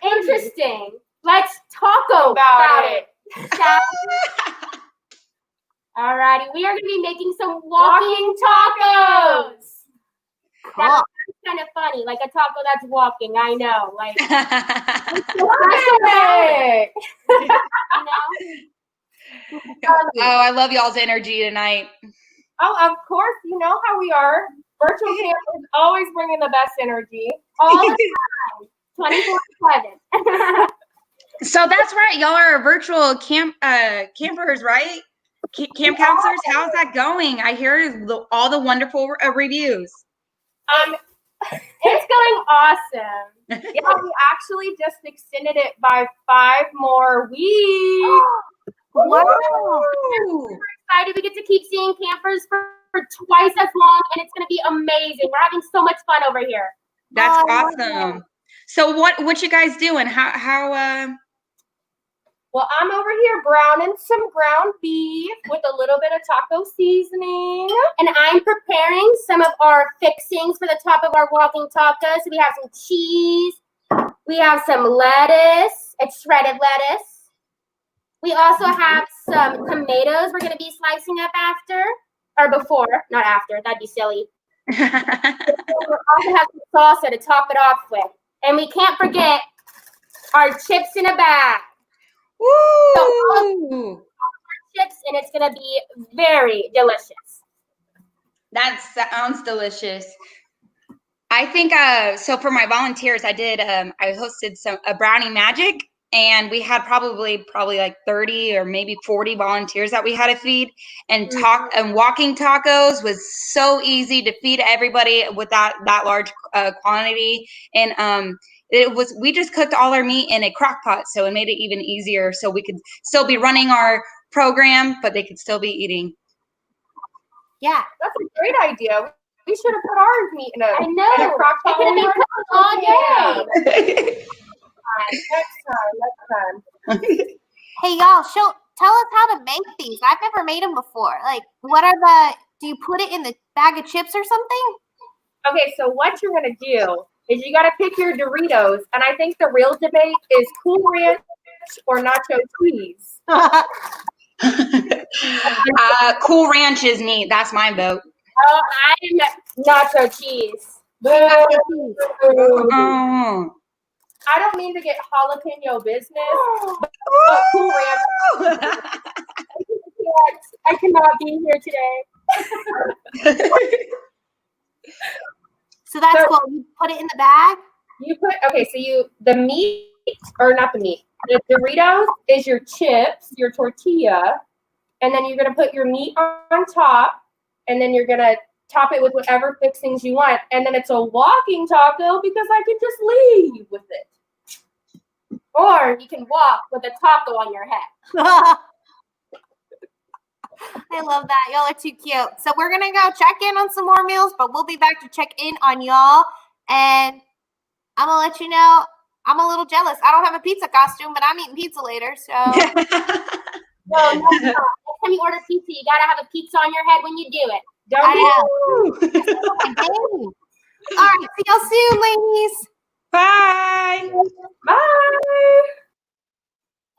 interesting. Let's talk about it. Alrighty, we are going to be making some walking tacos. Cool. That's kind of funny, like a taco that's walking. I know, like. Oh, I love y'all's energy tonight. Oh, of course, you know how we are. Virtual camp is always bringing the best energy all the time, 24/7. So that's right, y'all are virtual campers, right? Camp counselors. How's that going? I hear all the wonderful reviews. It's going awesome. Yeah, we actually just extended it by 5 more weeks. Wow. We're excited. We get to keep seeing campers for twice as long, and it's going to be amazing. We're having so much fun over here. That's awesome. So what you guys doing? How Well, I'm over here browning some ground beef with a little bit of taco seasoning. And I'm preparing some of our fixings for the top of our walking tacos. So we have some cheese. We have some lettuce. It's shredded lettuce. We also have some tomatoes we're going to be slicing up after. Or before, not after. That'd be silly. We also have some salsa to top it off with. And we can't forget our chips in a bag. Woo! So chips, and it's gonna be very delicious. That sounds delicious. I think so for my volunteers, I hosted a brownie magic, and we had probably like 30 or maybe 40 volunteers that we had to feed. And walking tacos was so easy to feed everybody with that large quantity. And we just cooked all our meat in a crock pot, so it made it even easier, so we could still be running our program, but they could still be eating. Yeah, that's a great idea. We should have put our meat in a crock pot. It could have been cooked all day. Next time. Hey y'all, tell us how to make these. I've never made them before. Like, do you put it in the bag of chips or something? Okay, so what you're gonna do is you gotta pick your Doritos, and I think the real debate is Cool Ranch or nacho cheese. Cool Ranch is neat. That's my vote. Oh, I'm nacho cheese. Oh. I don't mean to get jalapeno business, but Cool Ranch. I cannot be here today. So that's cool. You put it in the bag? The meat, or not the meat, the Doritos is your chips, your tortilla, and then you're going to put your meat on top, and then you're going to top it with whatever fixings you want, and then it's a walking taco because I can just leave with it. Or you can walk with a taco on your head. I love that. Y'all are too cute. So we're going to go check in on some more meals, but we'll be back to check in on y'all. And I'm gonna let you know I'm a little jealous. I don't have a pizza costume, but I'm eating pizza later, so. No, next time you order pizza, you gotta have a pizza on your head when you do it. Don't All right, see y'all soon, ladies. Bye. Bye.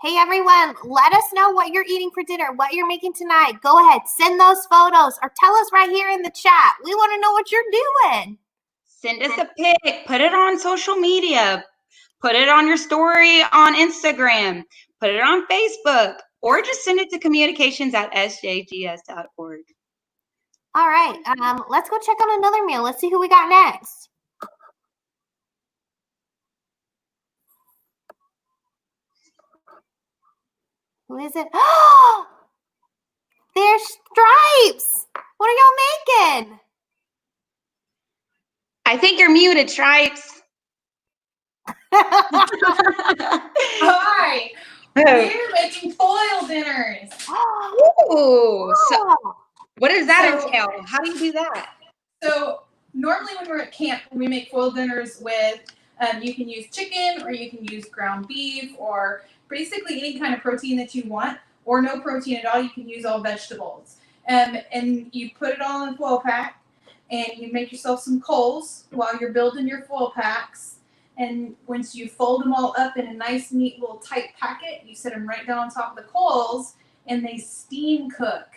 Hey everyone, let us know what you're eating for dinner, what you're making tonight. Go ahead, send those photos or tell us right here in the chat. We want to know what you're doing. Send us a pic. Put it on social media. Put it on your story on Instagram. Put it on Facebook. Or just send it to communications@sjgs.org. All right, let's go check on another meal. Let's see who we got next. Who is it? Oh, there's Stripes. What are y'all making? I think you're muted, Stripes. Hi. We're making foil dinners. Ooh, so what does that entail? How do you do that? So normally when we're at camp, we make foil dinners with, you can use chicken or you can use ground beef or basically any kind of protein that you want, or no protein at all. You can use all vegetables. And you put it all in a foil pack, and you make yourself some coals while you're building your foil packs. And once you fold them all up in a nice, neat little tight packet, you set them right down on top of the coals, and they steam cook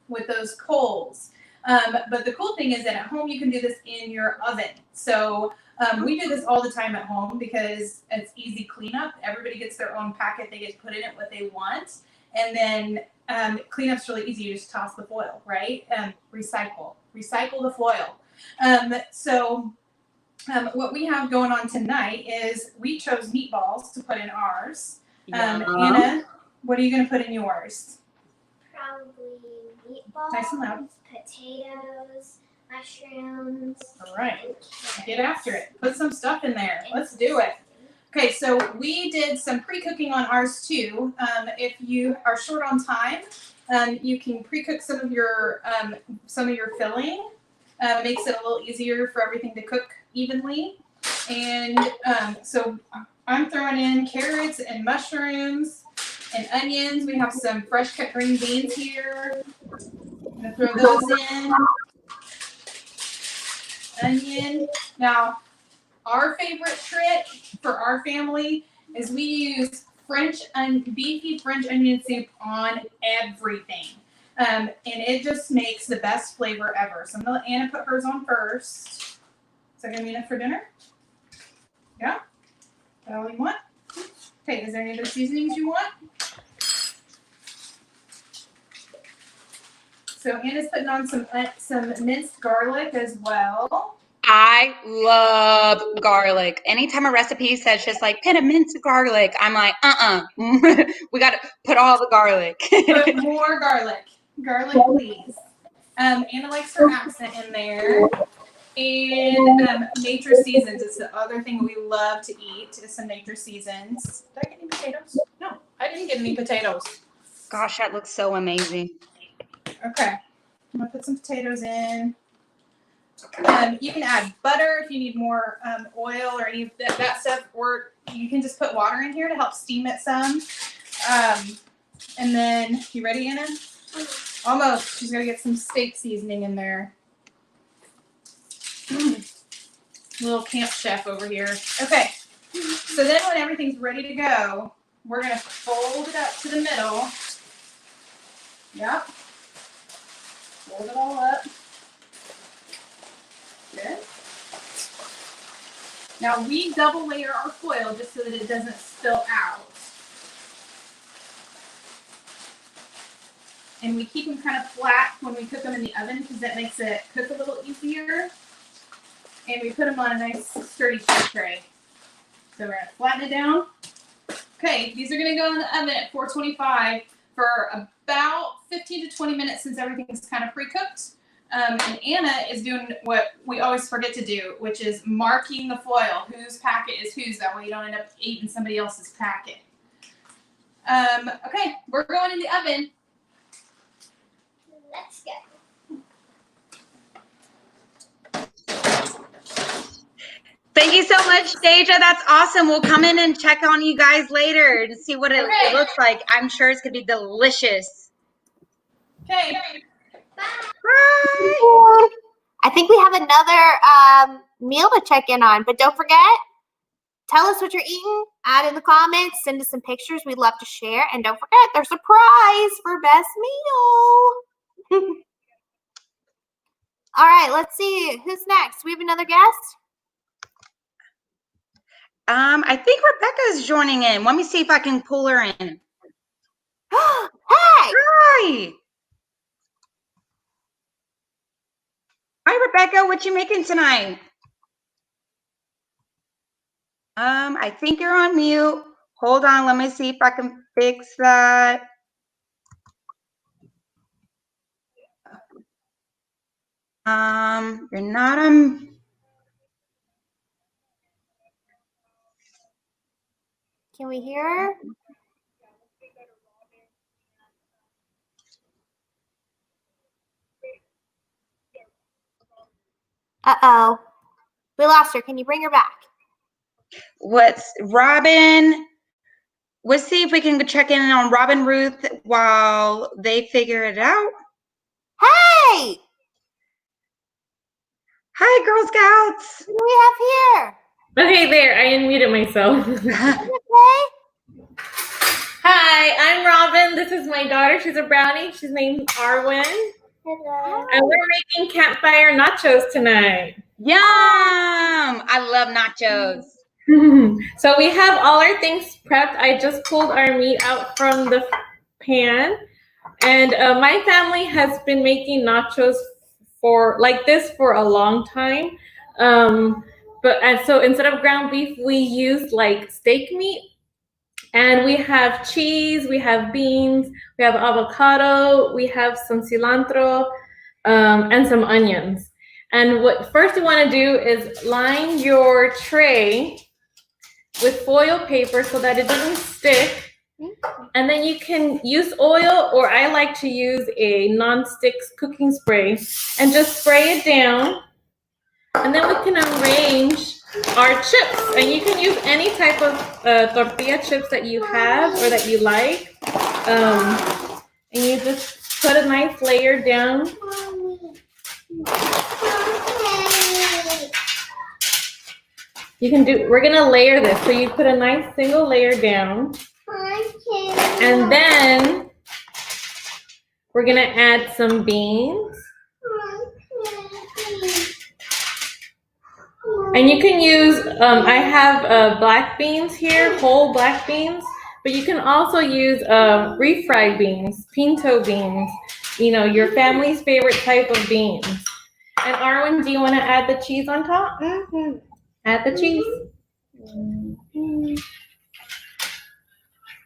with those coals. But the cool thing is that at home you can do this in your oven. So we do this all the time at home because it's easy cleanup. Everybody gets their own packet. They get to put in it what they want. And then cleanup's really easy. You just toss the foil, right? Recycle the foil. What we have going on tonight is we chose meatballs to put in ours. Anna, what are you going to put in yours? Probably meatballs, Nice and loud. potatoes, mushrooms. All right, get after it. Put some stuff in there. Let's do it. Okay, so we did some pre-cooking on ours too. If you are short on time, you can pre-cook some of your filling. It makes it a little easier for everything to cook evenly. And so I'm throwing in carrots and mushrooms and onions. We have some fresh cut green beans here. I'm gonna throw those in. Onion. Now, our favorite trick for our family is we use beefy French onion soup on everything. And it just makes the best flavor ever. So I'm gonna let Anna put hers on first. Is that gonna be enough for dinner? Yeah? Is that all you want? Okay, is there any other seasonings you want? So Anna's putting on some minced garlic as well. I love garlic. Anytime a recipe says just like put a mince of garlic, I'm like, we got to put all the garlic. Put more garlic. Garlic, please. Anna likes her accent in there. And nature seasons is the other thing we love to eat is some nature seasons. Did I get any potatoes? No, I didn't get any potatoes. Gosh, that looks so amazing. Okay, I'm gonna put some potatoes in. You can add butter if you need more oil or any of that stuff, or you can just put water in here to help steam it some. And then, you ready, Anna? Almost. She's gonna get some steak seasoning in there. Little camp chef over here. Okay, so then when everything's ready to go, we're gonna fold it up to the middle. Yep. Fold it all up. Good. Now we double layer our foil just so that it doesn't spill out. And we keep them kind of flat when we cook them in the oven because that makes it cook a little easier. And we put them on a nice sturdy sheet tray. So we're gonna flatten it down. Okay, these are gonna go in the oven at 425 for about 15 to 20 minutes since everything's kind of pre-cooked. And Anna is doing what we always forget to do, which is marking the foil. Whose packet is whose, that way you don't end up eating somebody else's packet. Okay, we're going in the oven. Let's go. Thank you so much, Deja. That's awesome. We'll come in and check on you guys later and see what it looks like. I'm sure it's going to be delicious. Okay. Bye. I think we have another meal to check in on, but don't forget, tell us what you're eating, add in the comments, send us some pictures. We'd love to share. And don't forget, there's a prize for best meal. All right, let's see. Who's next? We have another guest? I think Rebecca's joining in. Let me see if I can pull her in. Hey! Hi. Hi, Rebecca. What you making tonight? I think you're on mute. Hold on. Let me see if I can fix that. You're not on. Can we hear her? Uh-oh. We lost her. Can you bring her back? What's Robin? Let's see if we can check in on Robin Ruth while they figure it out. Hey! Hi, Girl Scouts. What do we have here? Okay, there. I unmuted myself. Okay. Hi, I'm Robin. This is my daughter. She's a brownie. She's named Arwen. Hello. And we're making campfire nachos tonight. Yum! I love nachos. So we have all our things prepped. I just pulled our meat out from the pan. And my family has been making nachos like this for a long time. So instead of ground beef, we use like steak meat. And we have cheese, we have beans, we have avocado, we have some cilantro, and some onions. And what first you want to do is line your tray with foil paper so that it doesn't stick. And then you can use oil, or I like to use a non-stick cooking spray, and just spray it down. And then we can arrange our chips. And you can use any type of tortilla chips that you have or that you like. And you just put a nice layer down. We're gonna layer this. So you put a nice single layer down. And then we're gonna add some beans. And you can use, I have black beans here, whole black beans, but you can also use refried beans, pinto beans, your family's favorite type of beans. And Arwen, do you want to add the cheese on top? Mm-hmm. Add the cheese. Mm-hmm.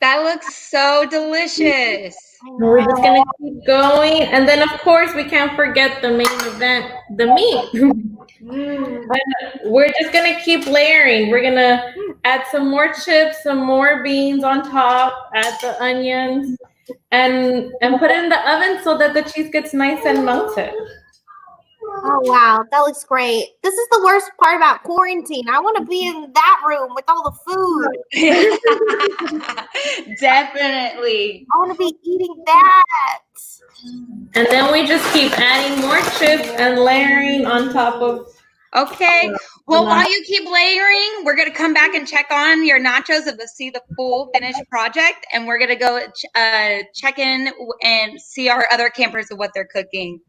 That looks so delicious. We're just going to keep going. And then, of course, we can't forget the main event, the meat. We're just going to keep layering. We're going to add some more chips, some more beans on top, add the onions, and put it in the oven so that the cheese gets nice and melted. Oh, wow. That looks great. This is the worst part about quarantine. I want to be in that room with all the food. Definitely. I want to be eating that. And then we just keep adding more chips and layering on top of. Okay. Well, while you keep layering, we're going to come back and check on your nachos to see the full finished project. And we're going to go check in and see our other campers and what they're cooking.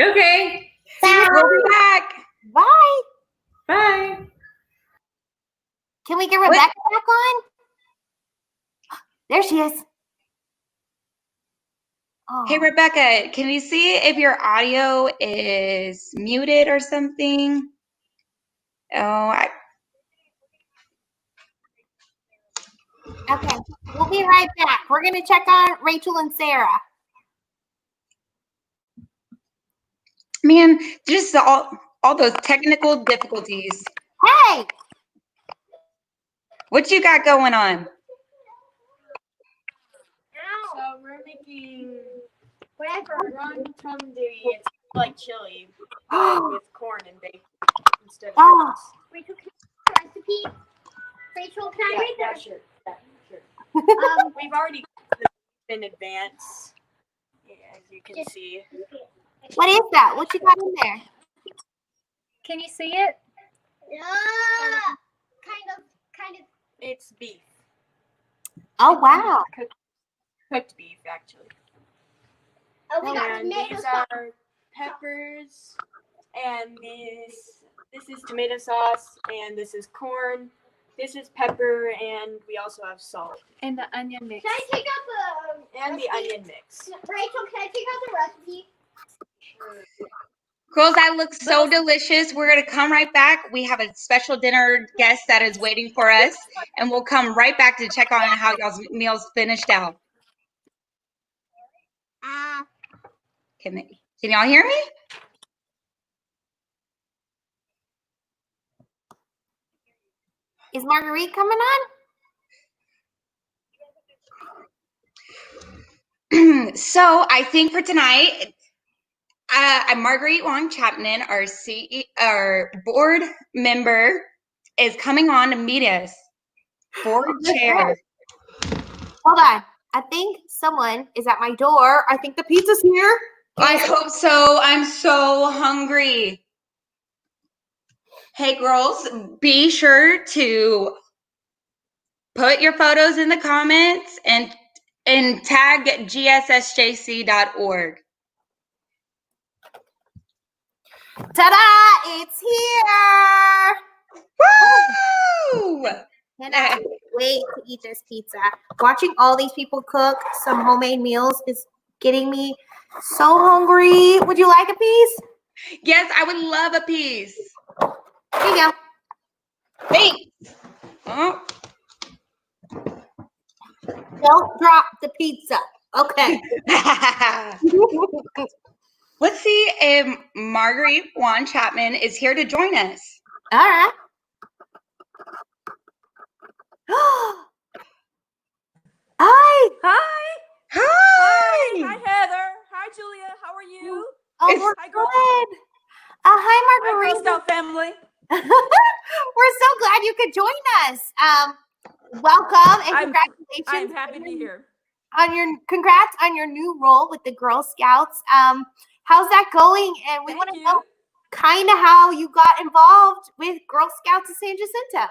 Okay. We'll be back. Bye. Bye. Can we get Rebecca back on? There she is. Oh. Hey, Rebecca, can you see if your audio is muted or something? Okay, we'll be right back. We're going to check on Rachel and Sarah. Man, just all those technical difficulties. Hey! What you got going on? So we're making run tum dooey. It's like chili, but with corn and bacon instead of rice. We took rice to recipe? Rachel, can I read the Sure. We've already in advance, as you can see. What is that? What you got in there? Can you see it? Kind of. It's beef. Oh, wow. Cooked beef, actually. Oh, we got And tomato these sauce. are peppers, and this is tomato sauce, and this is corn. This is pepper, and we also have salt. And the onion mix. Can I take out the And the recipe? onion mix. Rachel, can I take out the recipe? Girls, that looks so delicious. We're going to come right back. We have a special dinner guest that is waiting for us, and we'll come right back to check on how y'all's meals finished out. Can y'all hear me? Is Marguerite coming on? So I think for tonight, Marguerite Wong Chapman, our board member, is coming on to meet us. Board chair. Hold on. I think someone is at my door. I think the pizza's here. I hope so. I'm so hungry. Hey, girls, be sure to put your photos in the comments and tag GSSJC.org. Ta-da! It's here! Woo! Cannot wait to eat this pizza. Watching all these people cook some homemade meals is getting me so hungry. Would you like a piece? Yes, I would love a piece. Here you go. Thanks. Oh. Don't drop the pizza. Okay. Let's see if Marguerite Wong Chapman is here to join us. All right. Hi. Hi. Hi. Hi, Heather. Hi, Julia. How are you? Oh, we're good. Hi, Marguerite. Hi, Girl Scout family. We're so glad you could join us. Welcome and congratulations. I'm happy to be here. Congrats on your new role with the Girl Scouts. How's that going? And we want to know kind of how you got involved with Girl Scouts of San Jacinto.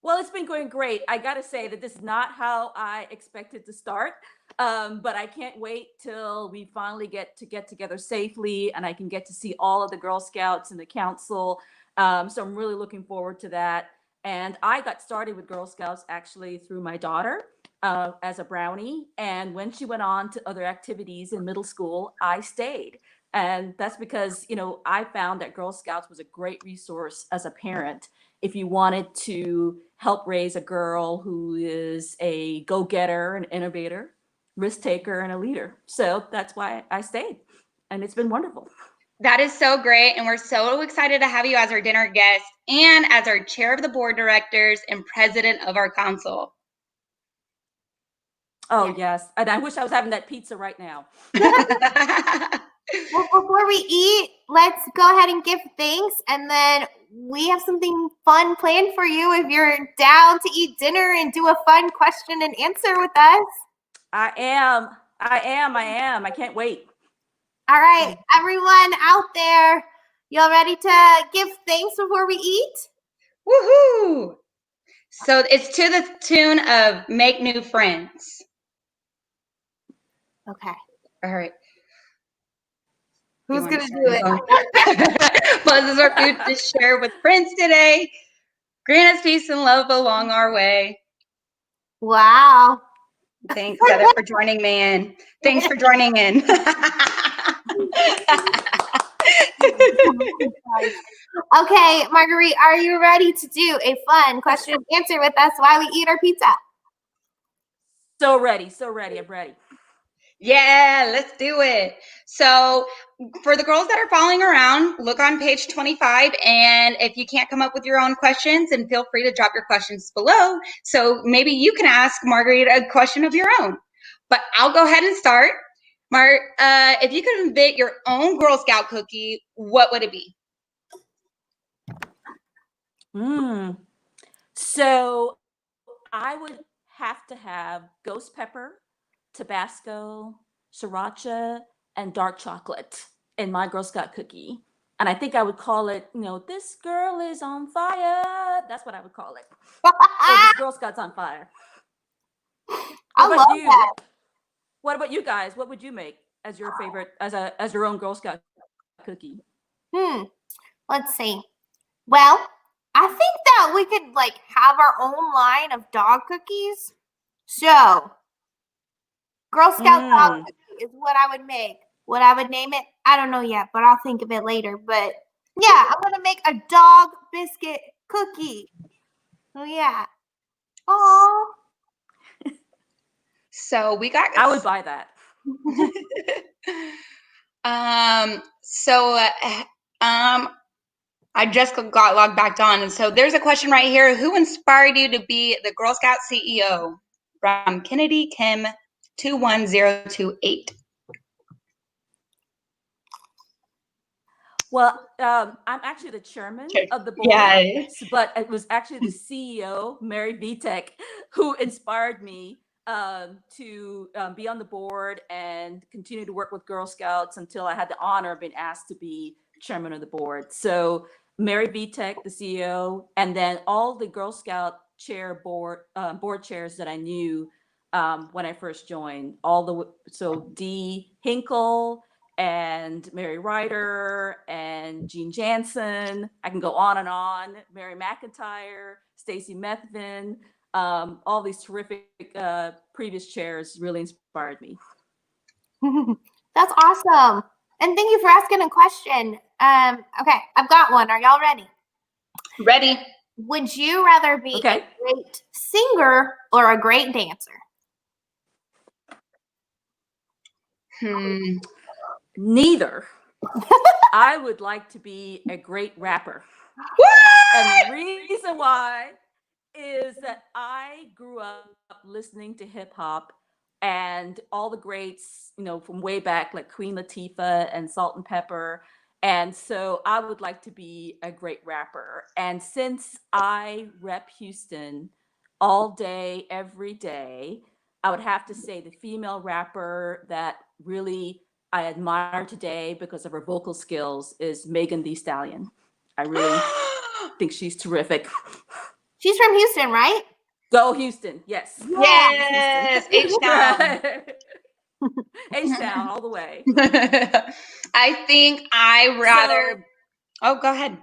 Well, it's been going great. I got to say that this is not how I expected to start, but I can't wait till we finally get together safely and I can get to see all of the Girl Scouts and the council. So I'm really looking forward to that. And I got started with Girl Scouts actually through my daughter as a brownie. And when she went on to other activities in middle school, I stayed. And that's because, I found that Girl Scouts was a great resource as a parent if you wanted to help raise a girl who is a go-getter, an innovator, risk taker, and a leader. So that's why I stayed. And it's been wonderful. That is so great. And we're so excited to have you as our dinner guest and as our chair of the board directors and president of our council. Oh, yes. And I wish I was having that pizza right now. Well, before we eat, let's go ahead and give thanks. And then we have something fun planned for you if you're down to eat dinner and do a fun question and answer with us. I am. I can't wait. All right, everyone out there, y'all ready to give thanks before we eat? Woohoo! So it's to the tune of Make New Friends. Okay. All right. Who's going to do it? Blesses our food to share with friends today. Grant us peace and love along our way. Wow. Thanks, Heather, for joining me in. Thanks for joining in. Okay, Marguerite, are you ready to do a fun question and answer with us while we eat our pizza? So ready. I'm ready. Yeah, let's do it. So for the girls that are following around, look on page 25. And if you can't come up with your own questions, then feel free to drop your questions below. So maybe you can ask Marguerite a question of your own. But I'll go ahead and start. If you could invent your own Girl Scout cookie, what would it be? So I would have to have ghost pepper, Tabasco, sriracha, and dark chocolate in my Girl Scout cookie. And I think I would call it, this girl is on fire. That's what I would call it. Or this Girl Scout's on fire. I love that. What about you guys? What would you make as your favorite, as your own Girl Scout cookie? Let's see. Well, I think that we could have our own line of dog cookies. So, Girl Scout dog cookie is what I would make. What I would name it, I don't know yet, but I'll think of it later. But yeah, I'm gonna make a dog biscuit cookie. Oh yeah. Oh. So we got. I would buy that. I just got logged back on, and so there's a question right here. Who inspired you to be the Girl Scout CEO? From Kennedy Kim 21028. Well, I'm actually the chairman of the board, but it was actually the CEO, Mary Vitek, who inspired me to be on the board and continue to work with Girl Scouts until I had the honor of being asked to be chairman of the board. So Mary Vitek, the CEO, and then all the Girl Scout board chairs that I knew when I first joined. So Dee Hinkle and Mary Ryder and Jean Jansen. I can go on and on. Mary McIntyre, Stacy Methvin. All these terrific previous chairs really inspired me. That's awesome. And thank you for asking a question. Okay, I've got one. Are y'all ready? Ready. Would you rather be a great singer or a great dancer? Neither. I would like to be a great rapper. And the reason why is that I grew up listening to hip hop and all the greats, from way back, like Queen Latifah and Salt and Pepper. And so I would like to be a great rapper. And since I rep Houston all day, every day, I would have to say the female rapper that really I admire today because of her vocal skills is Megan Thee Stallion. I really think she's terrific. She's from Houston, right? Go Houston, yes. Yes, H-Town. H-Town all the way. I think I rather. Go ahead.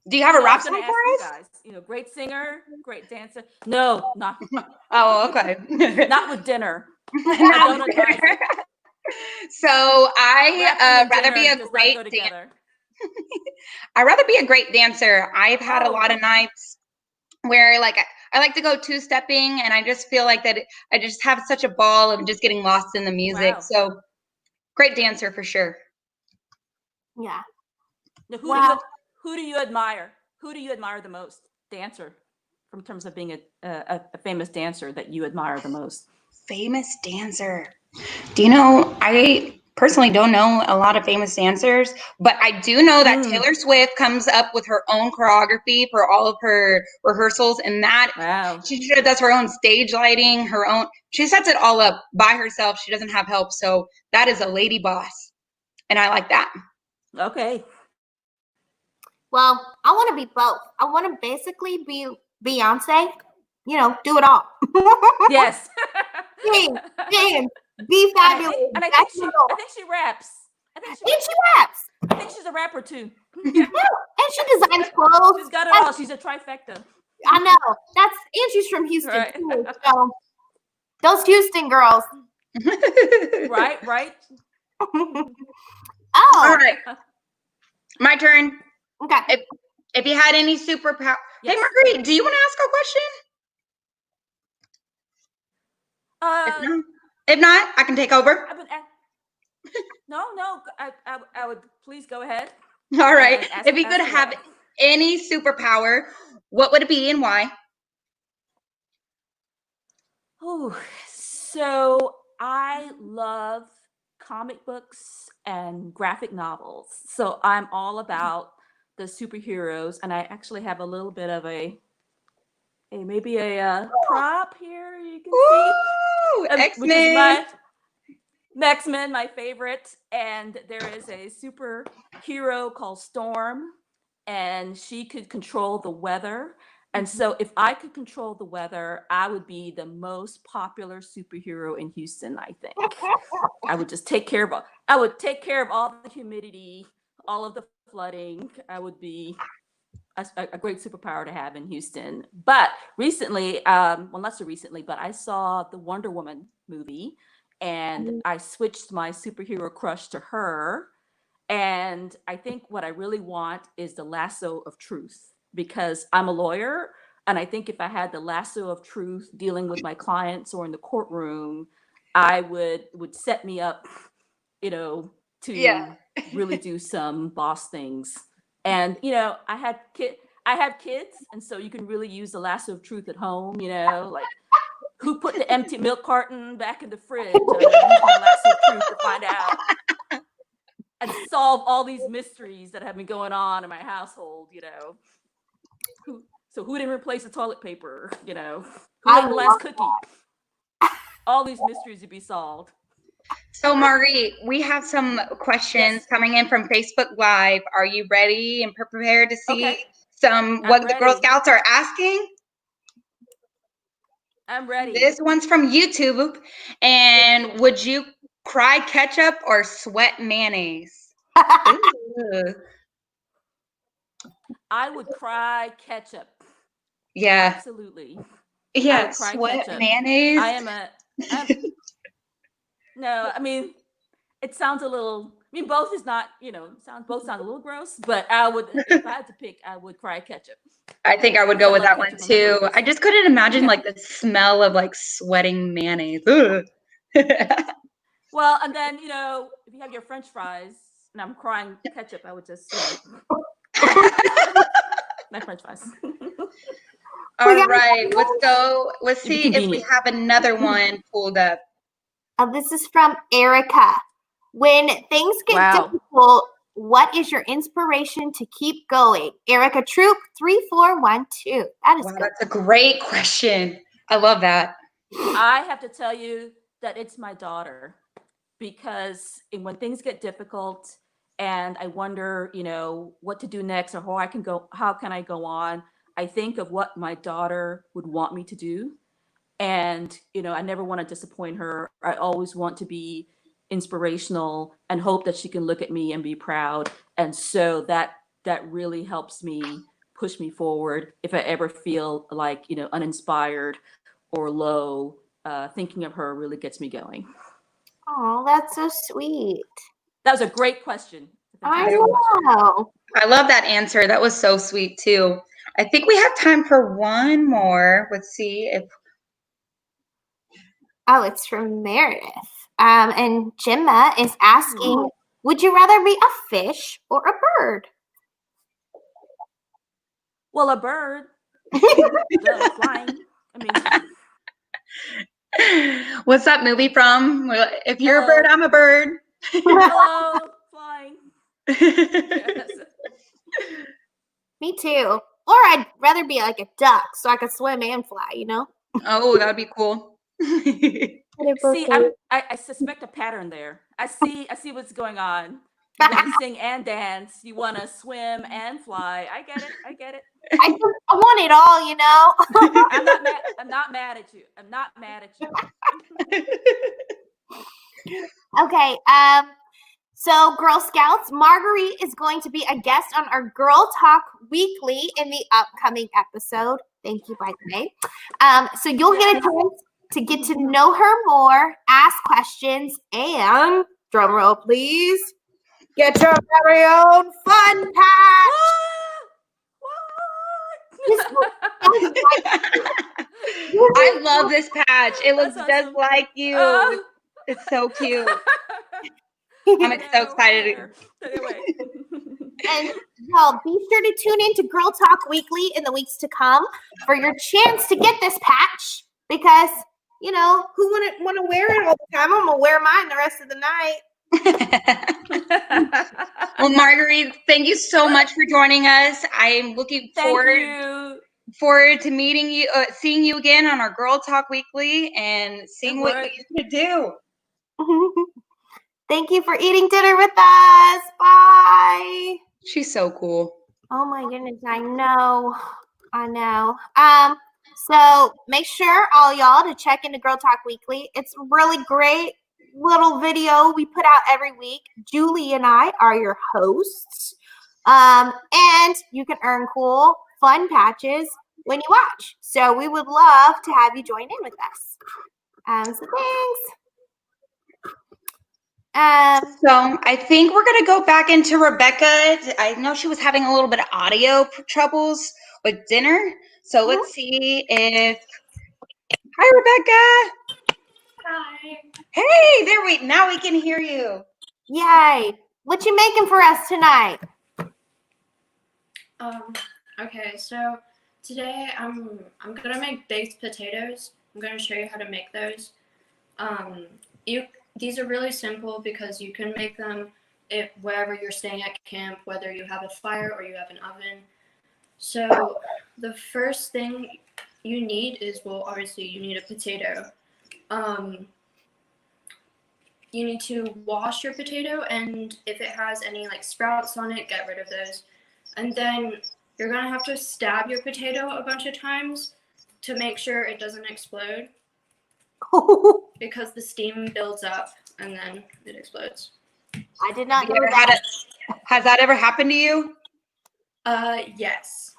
Do you have a rap song for us? Guys, great singer, great dancer. No, not. Oh, okay. Not with dinner. Not with dinner. So I rather be a great dancer. I'd rather be a great dancer. I've had a lot of nights where I like to go two-stepping, and I just feel like that I just have such a ball of just getting lost in the music. Wow. So great dancer for sure. Yeah. Now, who do you admire? Who do you admire the most? Dancer, in terms of being a famous dancer that you admire the most. Famous dancer. Do you know, I personally don't know a lot of famous dancers, but I do know that Taylor Swift comes up with her own choreography for all of her rehearsals, and that she does her own stage lighting, she sets it all up by herself. She doesn't have help. So that is a lady boss. And I like that. Okay. Well, I want to be both. I want to basically be Beyonce, do it all. Yes. Sing, be fabulous. And I think she raps. And she raps. I think she's a rapper too. Yeah. And she designs clothes. She's got it all. She's a trifecta. I know. And she's from Houston too. So those Houston girls. Right. All right. My turn. Okay. If you had any superpower. Yes. Hey, Marguerite, do you want to ask a question? If not, I can take over. No. I would please go ahead. All right. If you could have any superpower, what would it be and why? Oh, so I love comic books and graphic novels. So I'm all about the superheroes, and I actually have a little bit of maybe a prop here you can see, which is my X-Men, my favorite. And there is a superhero called Storm, and she could control the weather. And so if I could control the weather, I would be the most popular superhero in Houston, I think. I would just take care of all the humidity, all of the flooding. I would be a great superpower to have in Houston. But recently, well, not so recently, but I saw the Wonder Woman movie, and I switched my superhero crush to her. And I think what I really want is the lasso of truth, because I'm a lawyer. And I think if I had the lasso of truth dealing with my clients or in the courtroom, I would set me up, to really do some boss things. And, I have kids. And so you can really use the lasso of truth at home, like who put the empty milk carton back in the fridge. Use my lasso of truth to find out and solve all these mysteries that have been going on in my household, So who didn't replace the toilet paper, Who ate the last cookie? All these mysteries to be solved. So Marguerite, we have some questions coming in from Facebook Live. Are you ready and prepared to see what the Girl Scouts are asking? I'm ready. This one's from YouTube. And would you cry ketchup or sweat mayonnaise? I would cry ketchup. Yeah. Absolutely. Yeah, sweat mayonnaise. No, I mean, it sounds a little, both is not, both sound a little gross, but if I had to pick, I would cry ketchup. I think I would go with that one too. I just couldn't imagine like the smell of like sweating mayonnaise. Well, and then, if you have your French fries and I'm crying ketchup, I would just, my French fries. All right, let's go. Let's see if we have another one pulled up. This is from Erica. When things get difficult, what is your inspiration to keep going? Erica Troop 3412. That is good. That's a great question. I love that. I have to tell you that it's my daughter, because when things get difficult and I wonder, what to do next or how can I go on? I think of what my daughter would want me to do. And, I never want to disappoint her. I always want to be inspirational and hope that she can look at me and be proud. And so that really helps me push me forward. If I ever feel like, uninspired or low, thinking of her really gets me going. Oh, that's so sweet. That was a great question. I know. I love that answer. That was so sweet too. I think we have time for one more. Let's see if. Oh, it's from Meredith. And Gemma is asking, would you rather be a fish or a bird? Well, a bird. Flying. What's that movie from? If you're a bird, I'm a bird. Hello, flying. Yes. Me too. Or I'd rather be like a duck so I could swim and fly, Oh, that'd be cool. See, I suspect a pattern there. I see what's going on. You want to sing and dance. You want to swim and fly. I get it. I want it all, I'm not mad at you. Okay. So Girl Scouts, Marguerite is going to be a guest on our Girl Talk Weekly in the upcoming episode. Thank you, by the way. So you'll get a chance to get to know her more, ask questions, and drum roll, please. Get your very own fun patch. I love this patch. It looks just like you. It's so cute. I'm so excited. And y'all, be sure to tune in to Girl Talk Weekly in the weeks to come for your chance to get this patch, because, who wouldn't want to wear it all the time? I'm going to wear mine the rest of the night. Well, Marguerite, thank you so much for joining us. I'm looking forward to meeting you, seeing you again on our Girl Talk Weekly and seeing what you're gonna do. Thank you for eating dinner with us. Bye. She's so cool. Oh my goodness, I know. So make sure all y'all to check into Girl Talk Weekly. It's a really great little video we put out every week. Julie and I are your hosts. And you can earn cool, fun patches when you watch. So we would love to have you join in with us. So thanks. So I think we're gonna go back into Rebecca. I know she was having a little bit of audio troubles with dinner. So let's see if. Hi, Rebecca. Hi. Hey, now we can hear you. Yay! What you making for us tonight? Okay, so today I'm gonna make baked potatoes. I'm gonna show you how to make those. These are really simple because you can make them wherever you're staying at camp, whether you have a fire or you have an oven. So the first thing you need is, well, obviously you need a potato. You need to wash your potato, and if it has any like sprouts on it, get rid of those. And then you're gonna have to stab your potato a bunch of times to make sure it doesn't explode. Because the steam builds up and then it explodes. I did not know that. Has that ever happened to you? Yes.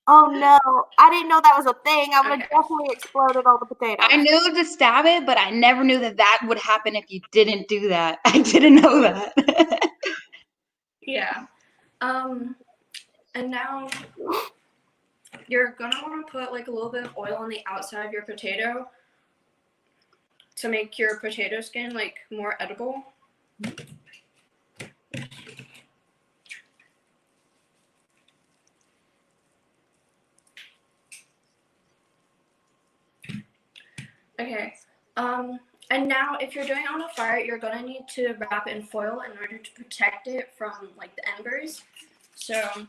Oh no, I didn't know that was a thing. I would have definitely exploded all the potatoes. I knew to stab it, but I never knew that would happen if you didn't do that. I didn't know that. Yeah. And now you're gonna want to put like a little bit of oil on the outside of your potato to make your potato skin like more edible. Okay. And now if you're doing it on a fire, you're gonna need to wrap it in foil in order to protect it from like the embers. So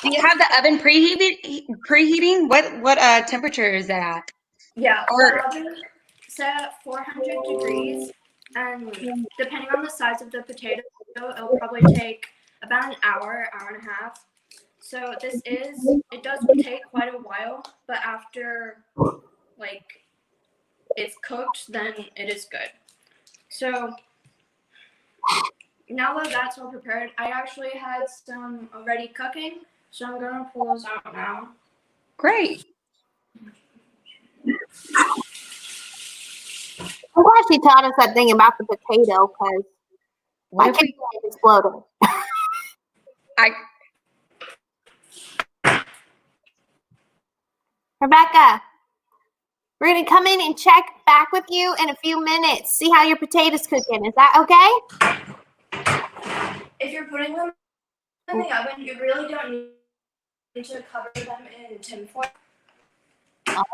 Do you have the oven preheating? What temperature is that at? yeah, the oven set at 400 degrees, and depending on the size of the potato, it'll probably take about an hour, hour and a half. So it does take quite a while, but after like it's cooked, then it is good. So now that that's all prepared, I actually had some already cooking, so I'm gonna pull those out now. Great. I'm glad she taught us that thing about the potato because I can't exploded. Rebecca, we're gonna come in and check back with you in a few minutes. See how your potatoes cooking. Is that okay? If you're putting them in the oven, you really don't need to cover them in tin foil. Oh.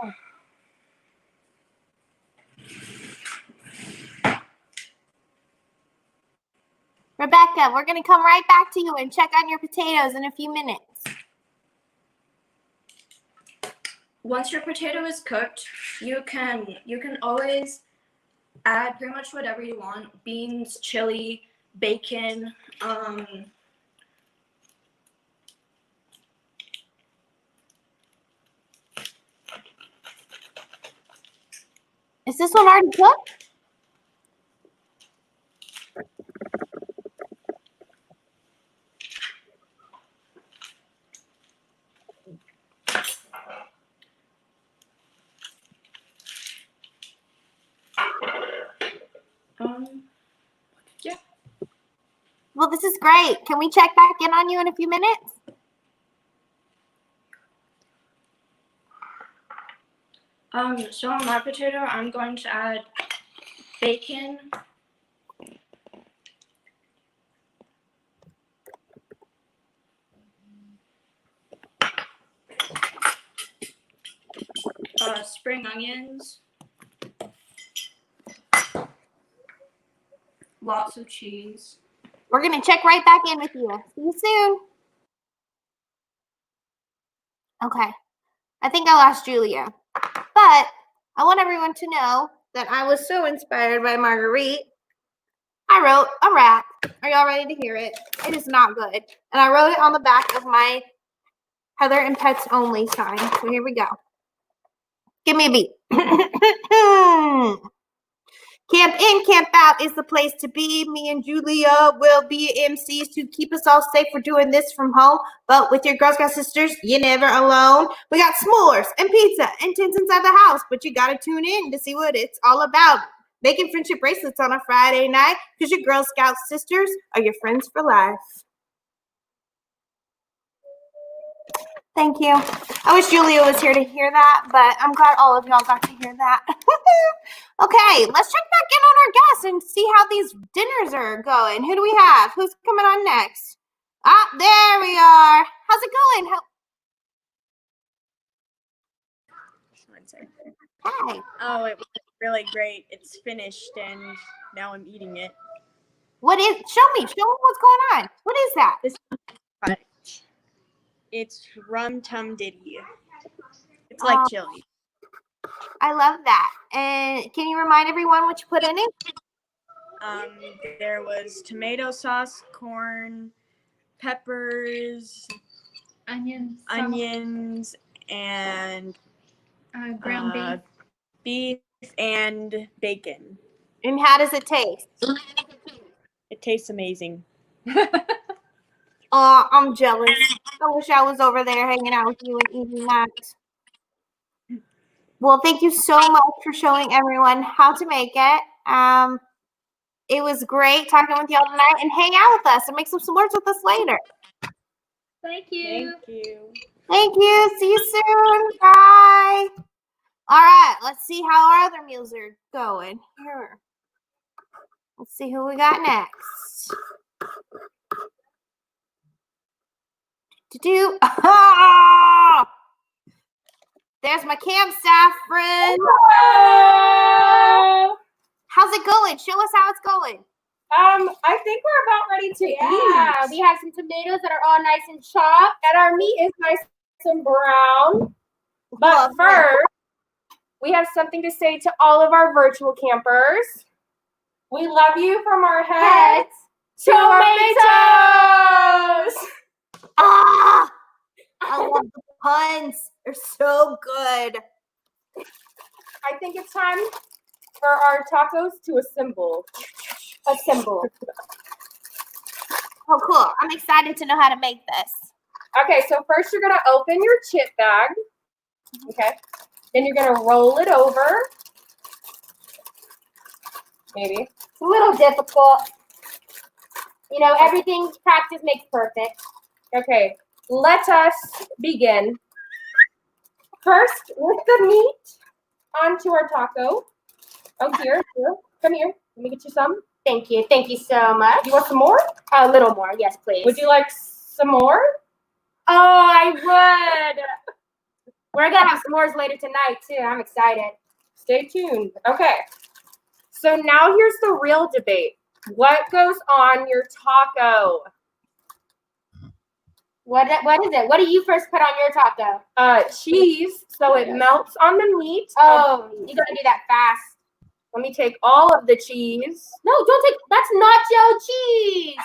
Rebecca, we're gonna come right back to you and check on your potatoes in a few minutes. Once your potato is cooked, you can always add pretty much whatever you want: beans, chili, bacon. Is this one already cooked? Yeah. Well, this is great. Can we check back in on you in a few minutes? So on my potato, I'm going to add bacon, spring onions, lots of cheese. We're gonna check right back in with you. See you soon. Okay, I think I lost Julia, but I want everyone to know that I was so inspired by Marguerite. I wrote a rap. Are y'all ready to hear it? It is not good. And I wrote it on the back of my Heather and Pets Only sign. So here we go. Give me a beat. Camp in, camp out is the place to be. Me and Julia will be MCs to keep us all safe. We're doing this from home, but with your Girl Scout sisters, you're never alone. We got s'mores and pizza and tents inside the house, but you gotta tune in to see what it's all about. Making friendship bracelets on a Friday night, because your Girl Scout sisters are your friends for life. Thank you. I wish Julia was here to hear that, but I'm glad all of y'all got to hear that. Okay, let's check back in on our guests and see how these dinners are going. Who do we have? Who's coming on next? Ah, there we are. How's it going? Hi. Oh, it was really great. It's finished and now I'm eating it. What is, show me what's going on. What is that? It's rum tum diddy. It's like chili. I love that. And can you remind everyone what you put in it? There was tomato sauce, corn, peppers, onions, and ground beef and bacon. And how does it taste? It tastes amazing. Oh, I'm jealous. I wish I was over there hanging out with you and eating that. Well, thank you so much for showing everyone how to make it. It was great talking with y'all tonight, and hang out with us and make some s'mores with us later. Thank you. Thank you. Thank you. See you soon. Bye. All right, let's see how our other meals are going. Here. Let's see who we got next. There's my camp staff friend. Hello. How's it going? Show us how it's going. I think we're about ready to eat. We have some tomatoes that are all nice and chopped. And our meat is nice and brown. But first, we have something to say to all of our virtual campers. We love you from our heads to our toes. Ah! I love the puns. They're so good. I think it's time for our tacos to assemble. Assemble. Oh, cool. I'm excited to know how to make this. Okay, so first you're going to open your chip bag. Okay. Then you're going to roll it over. Maybe. It's a little difficult. You know, everything, practice makes perfect. Okay, let us begin. First, with the meat onto our taco. Oh, here. Come here. Let me get you some. Thank you. Thank you so much. You want some more? A little more. Yes, please. Would you like some more? Oh, I would. We're going to have s'mores later tonight, too. I'm excited. Stay tuned. Okay. So now here's the real debate. What goes on your taco? What is it? What do you first put on your taco? Cheese, so it melts on the meat. Oh, you gotta do that fast. Let me take all of the cheese. No, don't take, that's nacho cheese.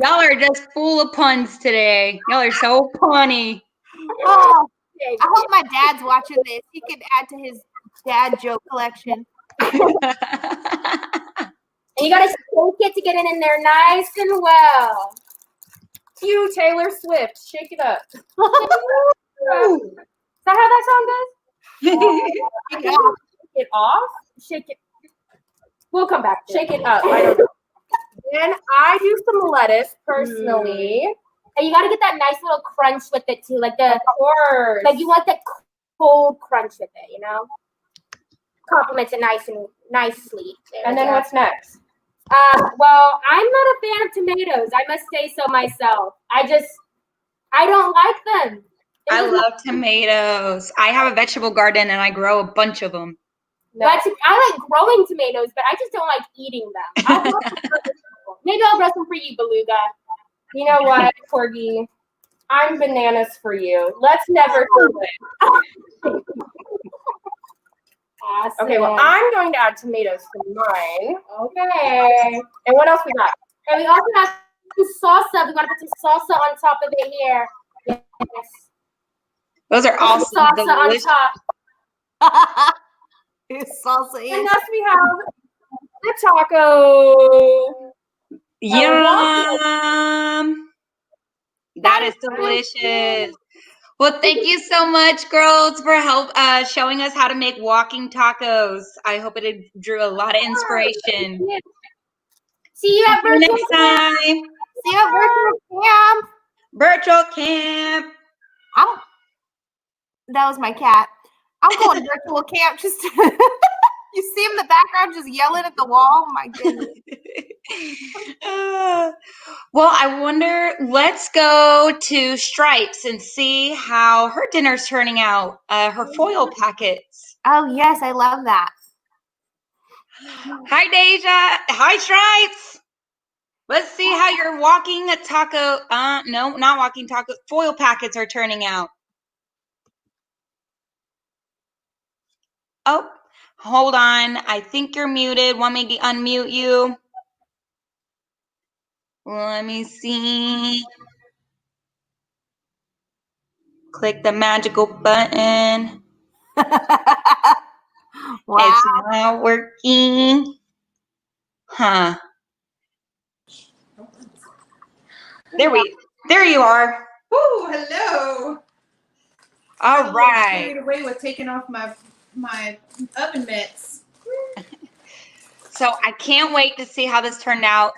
Y'all are just full of puns today. Y'all are so punny. Oh, I hope my dad's watching this. He can add to his dad joke collection. And you gotta shake it to get it in there nice and well. Cue Taylor Swift. Shake it up. Is that how that song goes? Shake it off. Shake it. We'll come back. Shake it up. I don't know. Then I do some lettuce personally. And you gotta get that nice little crunch with it too, like the, of course. like you want that cold crunch with it, you know? Compliments it nicely. There And then what's next? Well, I'm not a fan of tomatoes. I must say so myself. I don't like them. I love tomatoes. I have a vegetable garden and I grow a bunch of them. That's, I like growing tomatoes, but I just don't like eating them. I'll grow some for other people. Maybe I'll grow some for you, Beluga. You know what, Corgi? I'm bananas for you. Let's never do it. Awesome. Okay, well, I'm going to add tomatoes to mine. Okay. And what else we got? And we also have some salsa. We want to put some salsa on top of it here. Yes. Those are awesome. Salsa Delicious. on top. Salsa. And next we have the taco. Yum. That is delicious. Well, thank you so much, girls, for showing us how to make walking tacos. I hope it drew a lot of inspiration. See you at virtual next time. See you at virtual camp. Virtual camp. That was my cat. I'm going to virtual camp just to, you see him in the background just yelling at the wall. My goodness. Well, I wonder, let's go to Stripes and see how her dinner's turning out, her foil packets. Oh, yes, I love that. Hi, Deja. Hi, Stripes. Let's see how your walking taco, no, not walking taco, foil packets are turning out. Oh, hold on. I think you're muted. Want me to unmute you? Let me see. Click the magical button. Wow. It's not working. Huh. There you are. Woo, hello. All right. Carried away with taking off my oven mitts. So I can't wait to see how this turned out.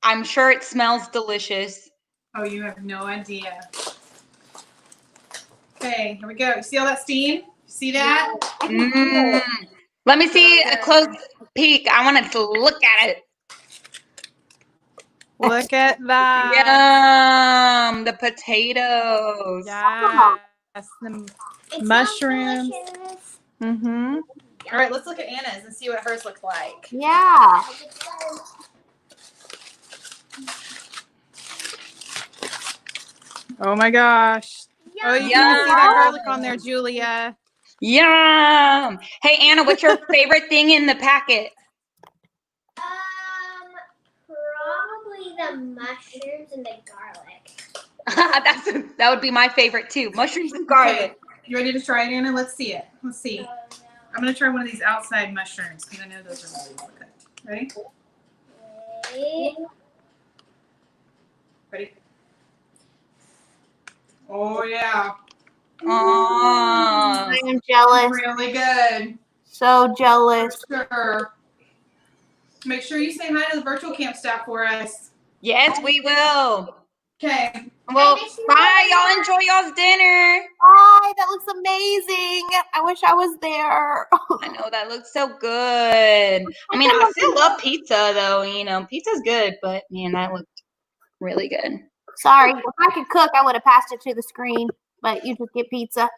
I'm sure it smells delicious. Oh, you have no idea. Okay, here we go. You see all that steam? You see that? Let me see a close peek. I want to look at it. Look at that. Yum! The potatoes. Yes. The mushrooms. Mm-hmm. All right, let's look at Anna's and see what hers looks like. Yeah. Oh my gosh. Oh, you can see that garlic on there, Julia. Yum! Hey, Anna, what's your favorite thing in the packet? Probably the mushrooms and the garlic. That would be my favorite too. Mushrooms and garlic. Okay. You ready to try it, Anna? Let's see it. Let's see. No. I'm going to try one of these outside mushrooms because I know those are really well cooked. Ready? Ready? Oh, yeah. Aww. I am jealous. Really good. So jealous. For sure. Make sure you say hi to the virtual camp staff for us. Yes, we will. Okay. Well, bye. Y'all enjoy y'all's dinner. Bye. That looks amazing. I wish I was there. I know that looks so good. I mean, I still love pizza though. You know, pizza's good, but man, that looked really good. Sorry. If I could cook, I would have passed it to the screen, but you just get pizza.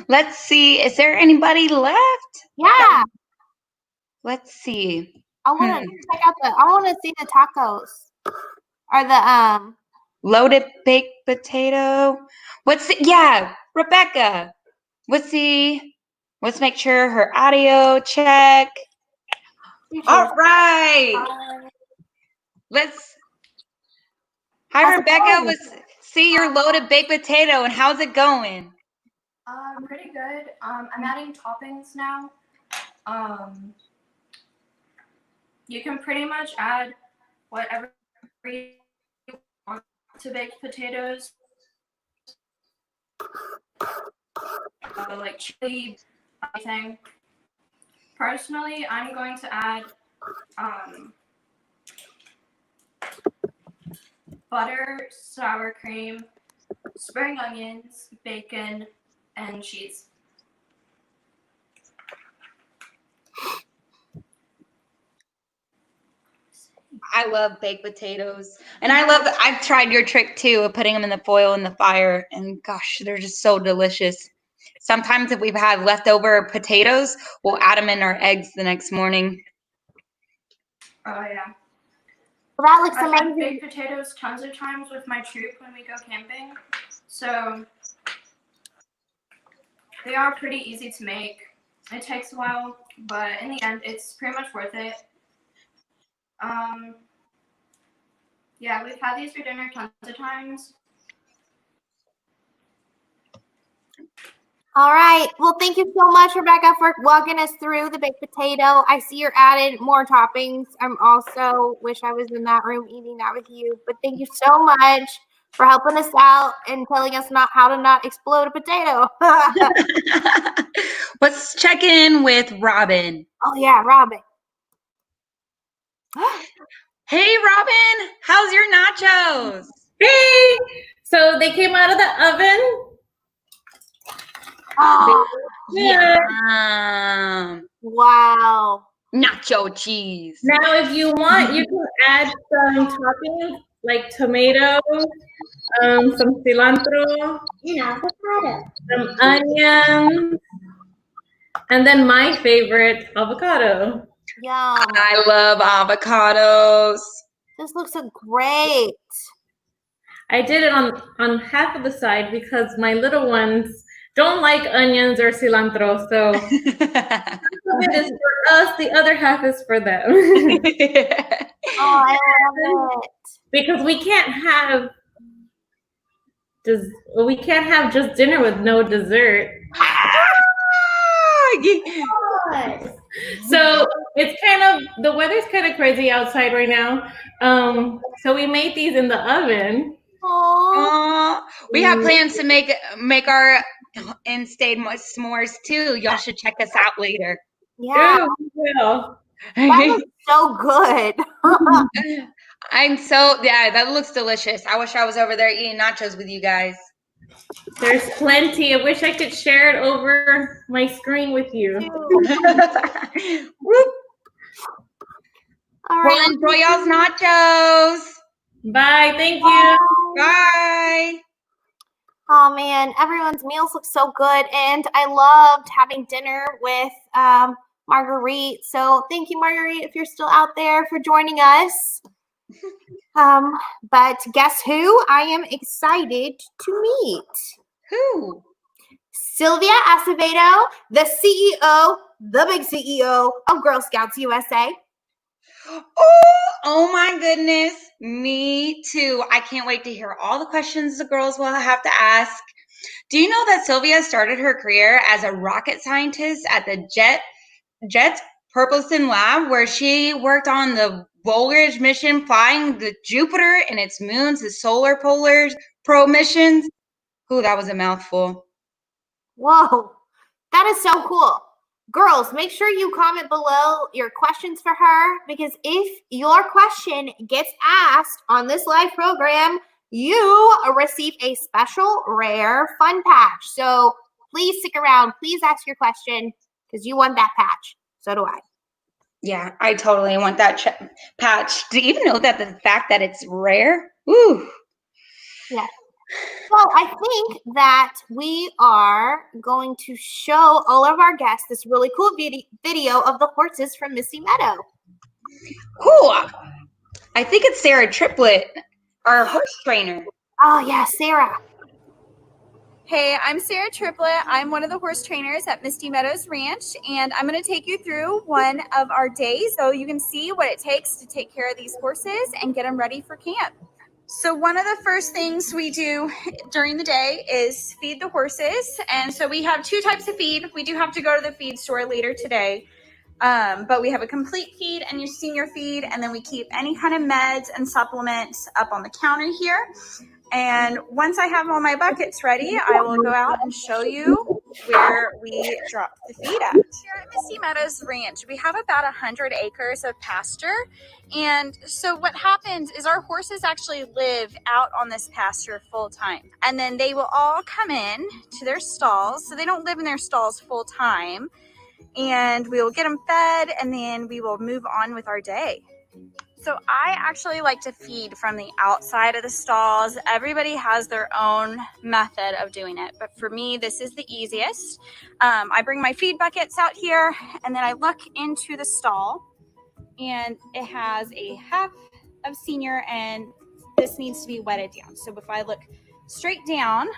Let's see. Is there anybody left? Yeah. Let's see. I want to check out I want to see the tacos. Or the loaded baked potato. Rebecca. Let's make sure her audio check. All right. Hi, Rebecca. Let's see your loaded baked potato and how's it going? Pretty good. I'm adding toppings now. You can pretty much add whatever you want to baked potatoes. Like chili, anything. Personally, I'm going to add butter, sour cream, spring onions, bacon, and cheese. I love baked potatoes. And I've tried your trick too of putting them in the foil in the fire. And gosh, they're just so delicious. Sometimes if we've had leftover potatoes, we'll add them in our eggs the next morning. Oh, yeah. Well, that looks I've had amazing. baked potatoes tons of times with my troop when we go camping. So they are pretty easy to make. It takes a while, but in the end, it's pretty much worth it. Yeah, we've had these for dinner tons of times. All right. Well, thank you so much, Rebecca, for walking us through the baked potato. I see you're added more toppings. I'm also wish I was in that room eating that with you. But thank you so much for helping us out and telling us how to not explode a potato. Let's check in with Robin. Oh, yeah, Robin. Hey, Robin, how's your nachos? Hey! So they came out of the oven. Oh, yeah. Wow. Nacho cheese. Now, if you want, you can add some toppings like tomatoes, some cilantro, some onions, and then my favorite, avocado. Yum. I love avocados. This looks so great. I did it on half of the side because my little ones don't like onions or cilantro, so half of it is for us, the other half is for them. Oh, I love it. Because we can't have just dinner with no dessert. So it's the weather's kind of crazy outside right now. So we made these in the oven. Aww. We have plans to make our in-state s'mores too. Y'all should check us out later. Yeah. That looks so good. That looks delicious. I wish I was over there eating nachos with you guys. There's plenty. I wish I could share it over my screen with you. All right. Well, enjoy y'all's nachos. Bye. Thank you. Bye. Oh man, everyone's meals look so good, and I loved having dinner with Marguerite. So thank you, Marguerite, if you're still out there, for joining us. But guess who I am excited to meet? Who? Sylvia Acevedo, the CEO, the big CEO of Girl Scouts USA. Oh my goodness. Me too. I can't wait to hear all the questions the girls will have to ask. Do you know that Sylvia started her career as a rocket scientist at the Jet Propulsion Lab, where she worked on the Voyage mission, flying the Jupiter and its moons, the solar probe missions? Ooh, that was a mouthful. Whoa, that is so cool. Girls, make sure you comment below your questions for her, because if your question gets asked on this live program, you receive a special rare fun patch. So please stick around. Please ask your question because you want that patch. So do I. Yeah, I totally want that patch. Do you even know that the fact that it's rare? Ooh. Yeah. So I think that we are going to show all of our guests this really cool video of the horses from Misty Meadow. Cool. I think it's Sarah Triplett, our horse trainer. Oh, yeah, Sarah. Hey, I'm Sarah Triplett. I'm one of the horse trainers at Misty Meadows Ranch, and I'm going to take you through one of our days so you can see what it takes to take care of these horses and get them ready for camp. So one of the first things we do during the day is feed the horses. And so we have two types of feed. We do have to go to the feed store later today. But we have a complete feed and your senior feed. And then we keep any kind of meds and supplements up on the counter here. And once I have all my buckets ready, I will go out and show you where we drop the feed at. Here at Misty Meadows Ranch, we have about 100 acres of pasture. And so what happens is our horses actually live out on this pasture full time. And then they will all come in to their stalls. So they don't live in their stalls full time. And we will get them fed, and then we will move on with our day. So I actually like to feed from the outside of the stalls. Everybody has their own method of doing it, but for me, this is the easiest. I bring my feed buckets out here, and then I look into the stall, and it has a half of senior, and this needs to be wetted down. So if I look straight down,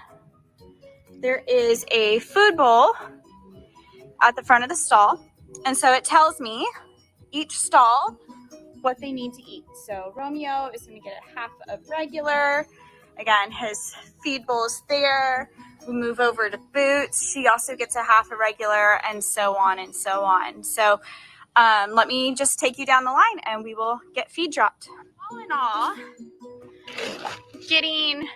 there is a food bowl at the front of the stall, and so it tells me each stall what they need to eat. So Romeo is going to get a half of regular. Again, his feed bowl is there. We move over to Boots. She also gets a half of regular, and so on and so on. So let me just take you down the line and we will get feed dropped. All in all, getting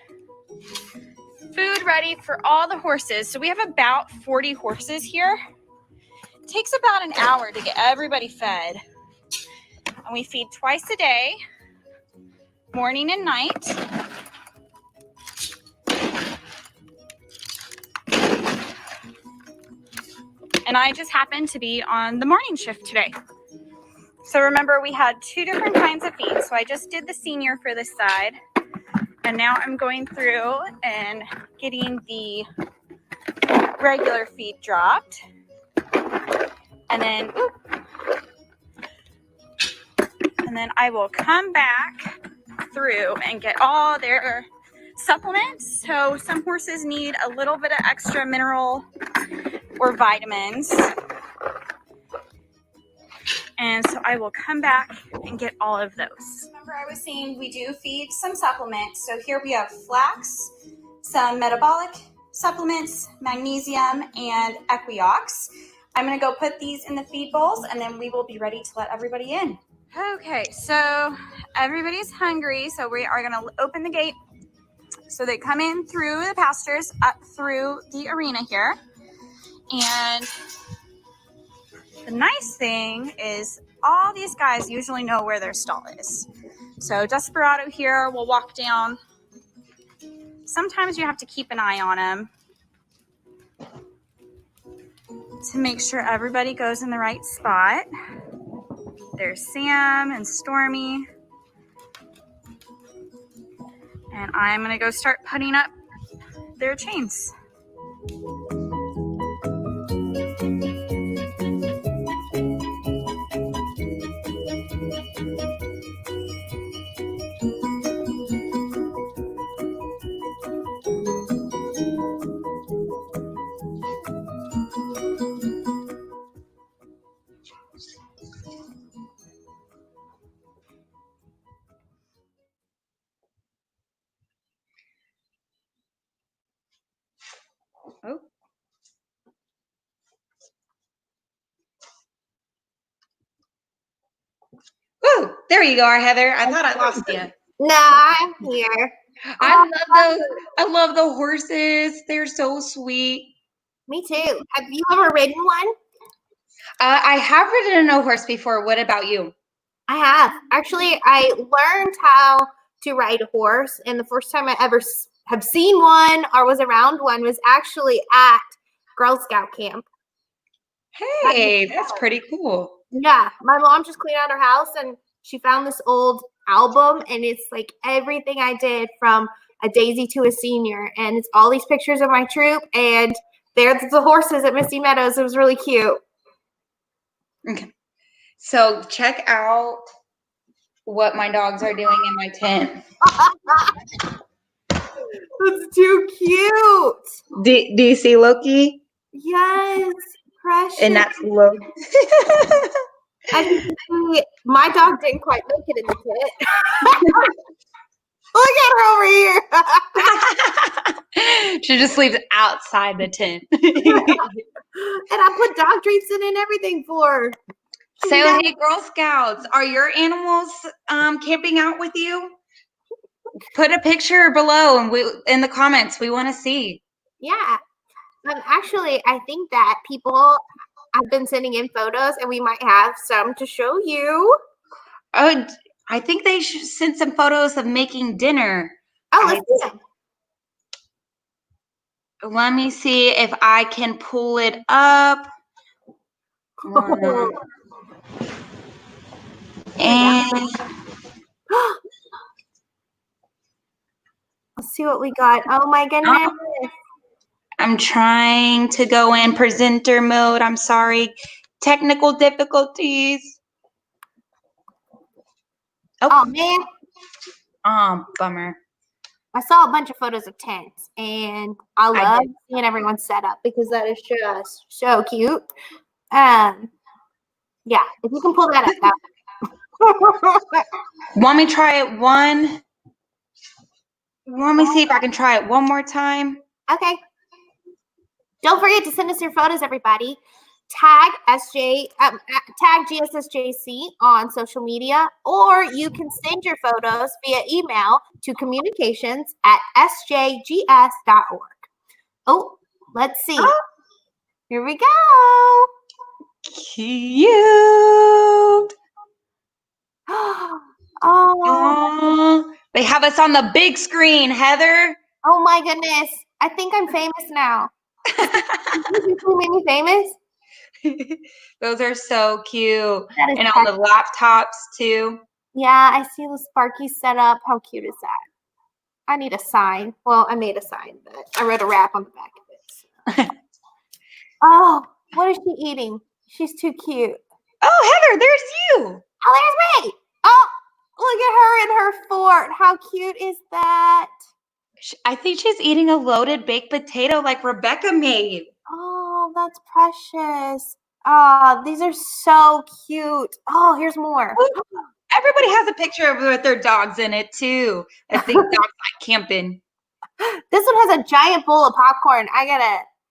food ready for all the horses. So we have about 40 horses here. It takes about an hour to get everybody fed. And we feed twice a day, morning and night. And I just happened to be on the morning shift today. So remember, we had 2 different kinds of feed. So I just did the senior for this side. And now I'm going through and getting the regular feed dropped. And then, I will come back through and get all their supplements. So some horses need a little bit of extra mineral or vitamins. And so I will come back and get all of those. Remember, I was saying we do feed some supplements. So here we have flax, some metabolic supplements, magnesium, and Equiox. I'm going to go put these in the feed bowls, and then we will be ready to let everybody in. Okay, so everybody's hungry, so we are going to open the gate. So they come in through the pastures up through the arena here. And the nice thing is all these guys usually know where their stall is. So Desperado here will walk down. Sometimes you have to keep an eye on him to make sure everybody goes in the right spot. There's Sam and Stormy. And I'm gonna go start putting up their chains. Oh. Woo! There you are, Heather. I thought I lost you. No, I'm here. I love the horses. They're so sweet. Me too. Have you ever ridden one? I have ridden a horse before. What about you? I have. Actually, I learned how to ride a horse, and the first time I ever have seen one or was around one was actually at Girl Scout camp. Hey, that's pretty cool. Yeah, my mom just cleaned out her house, and she found this old album, and it's like everything I did from a daisy to a senior, and it's all these pictures of my troop, and there's the horses at Misty Meadows. It was really cute. Okay. So check out what my dogs are doing in my tent. That's too cute. Do you see Loki? Yes, precious. And that's Loki. My dog didn't quite make it in the tent. Look at her over here. She just sleeps outside the tent. And I put dog treats in and everything for her. So, hey, Girl Scouts, are your animals camping out with you? Put a picture below and in the comments. We want to see. Yeah. Actually, I think that people have been sending in photos, and we might have some to show you. Oh, I think they should send some photos of making dinner. Oh, let's see them. Let me see if I can pull it up. And Let's see what we got. Oh my goodness. I'm trying to go in presenter mode. I'm sorry. Technical difficulties. Oh man. Bummer. I saw a bunch of photos of tents, and I love seeing everyone set up because that is just so cute. Yeah, if you can pull that up. Want me to try it one? Let me see if I can try it one more time. Okay. Don't forget to send us your photos, everybody. Tag GSSJC on social media, or you can send your photos via email to communications@sjgs.org. Oh, let's see. Here we go. Cute. Oh, they have us on the big screen, Heather. Oh my goodness. I think I'm famous now. You made me famous? Those are so cute. And on the laptops too. Yeah, I see the Sparky set up. How cute is that? I need a sign. Well, I made a sign, but I wrote a rap on the back of it. So. Oh, what is she eating? She's too cute. Oh, Heather, there's you. Oh, there's me. Oh, look at her in her fort. How cute is that? I think she's eating a loaded baked potato like Rebecca made. Oh, that's precious. Oh, these are so cute. Oh, here's more. Everybody has a picture of with their dogs in it too. I think dogs like camping. This one has a giant bowl of popcorn. I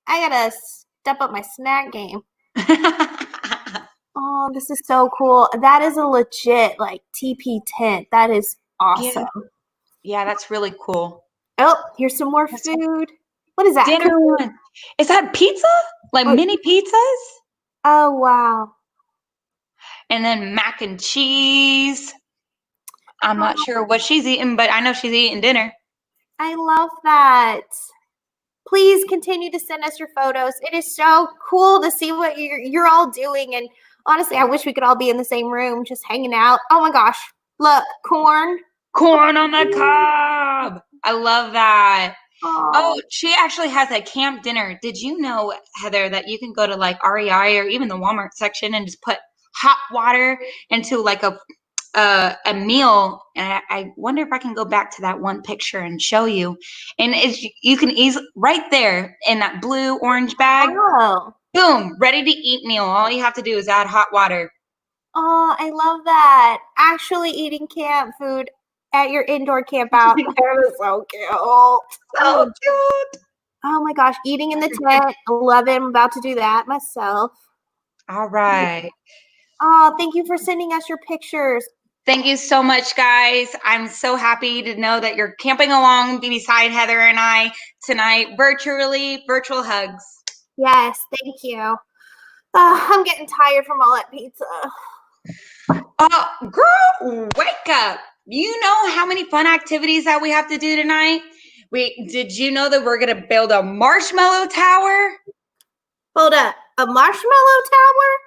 gotta step up my snack game. Oh, this is so cool. That is a legit like TP tent. That is awesome. Yeah, that's really cool. Oh, here's some more food. What is that? Dinner one. Is that pizza? Like mini pizzas? Oh, wow. And then mac and cheese. I'm not sure what she's eating, but I know she's eating dinner. I love that. Please continue to send us your photos. It is so cool to see what you're all doing. And honestly, I wish we could all be in the same room just hanging out. Oh my gosh. Look, corn. Corn on the cob. I love that. Oh, she actually has a camp dinner. Did you know, Heather, that you can go to like REI or even the Walmart section and just put hot water into like a meal? And I wonder if I can go back to that one picture and show you. And you can easily, right there in that blue orange bag, boom, ready to eat meal. All you have to do is add hot water. Oh, I love that. Actually eating camp food at your indoor camp out. That is so cute. So cute. Oh my gosh, eating in the tent. I love it. I'm about to do that myself. All right. Oh, thank you for sending us your pictures. Thank you so much, guys. I'm so happy to know that you're camping along beside Heather and I tonight, virtual hugs. Yes, thank you. I'm getting tired from all that pizza. Girl, wake up. You know how many fun activities that we have to do tonight? Did you know that we're going to build a marshmallow tower? Hold up. A marshmallow tower?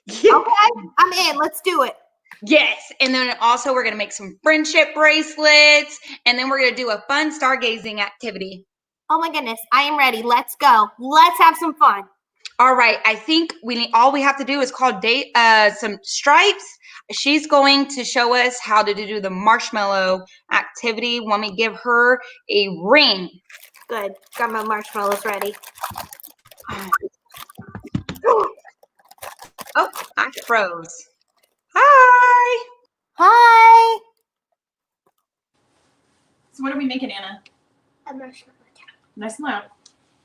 Yeah. Okay, I'm in. Let's do it. Yes. And then also we're going to make some friendship bracelets. And then we're going to do a fun stargazing activity. Oh my goodness. I am ready. Let's go. Let's have some fun. All right. I think all we have to do is call some stripes. She's going to show us how to do the marshmallow activity when we give her a ring. Good. Got my marshmallows ready. Oh, I froze. Hi. Hi. So what are we making, Anna? A marshmallow tower. Nice and loud.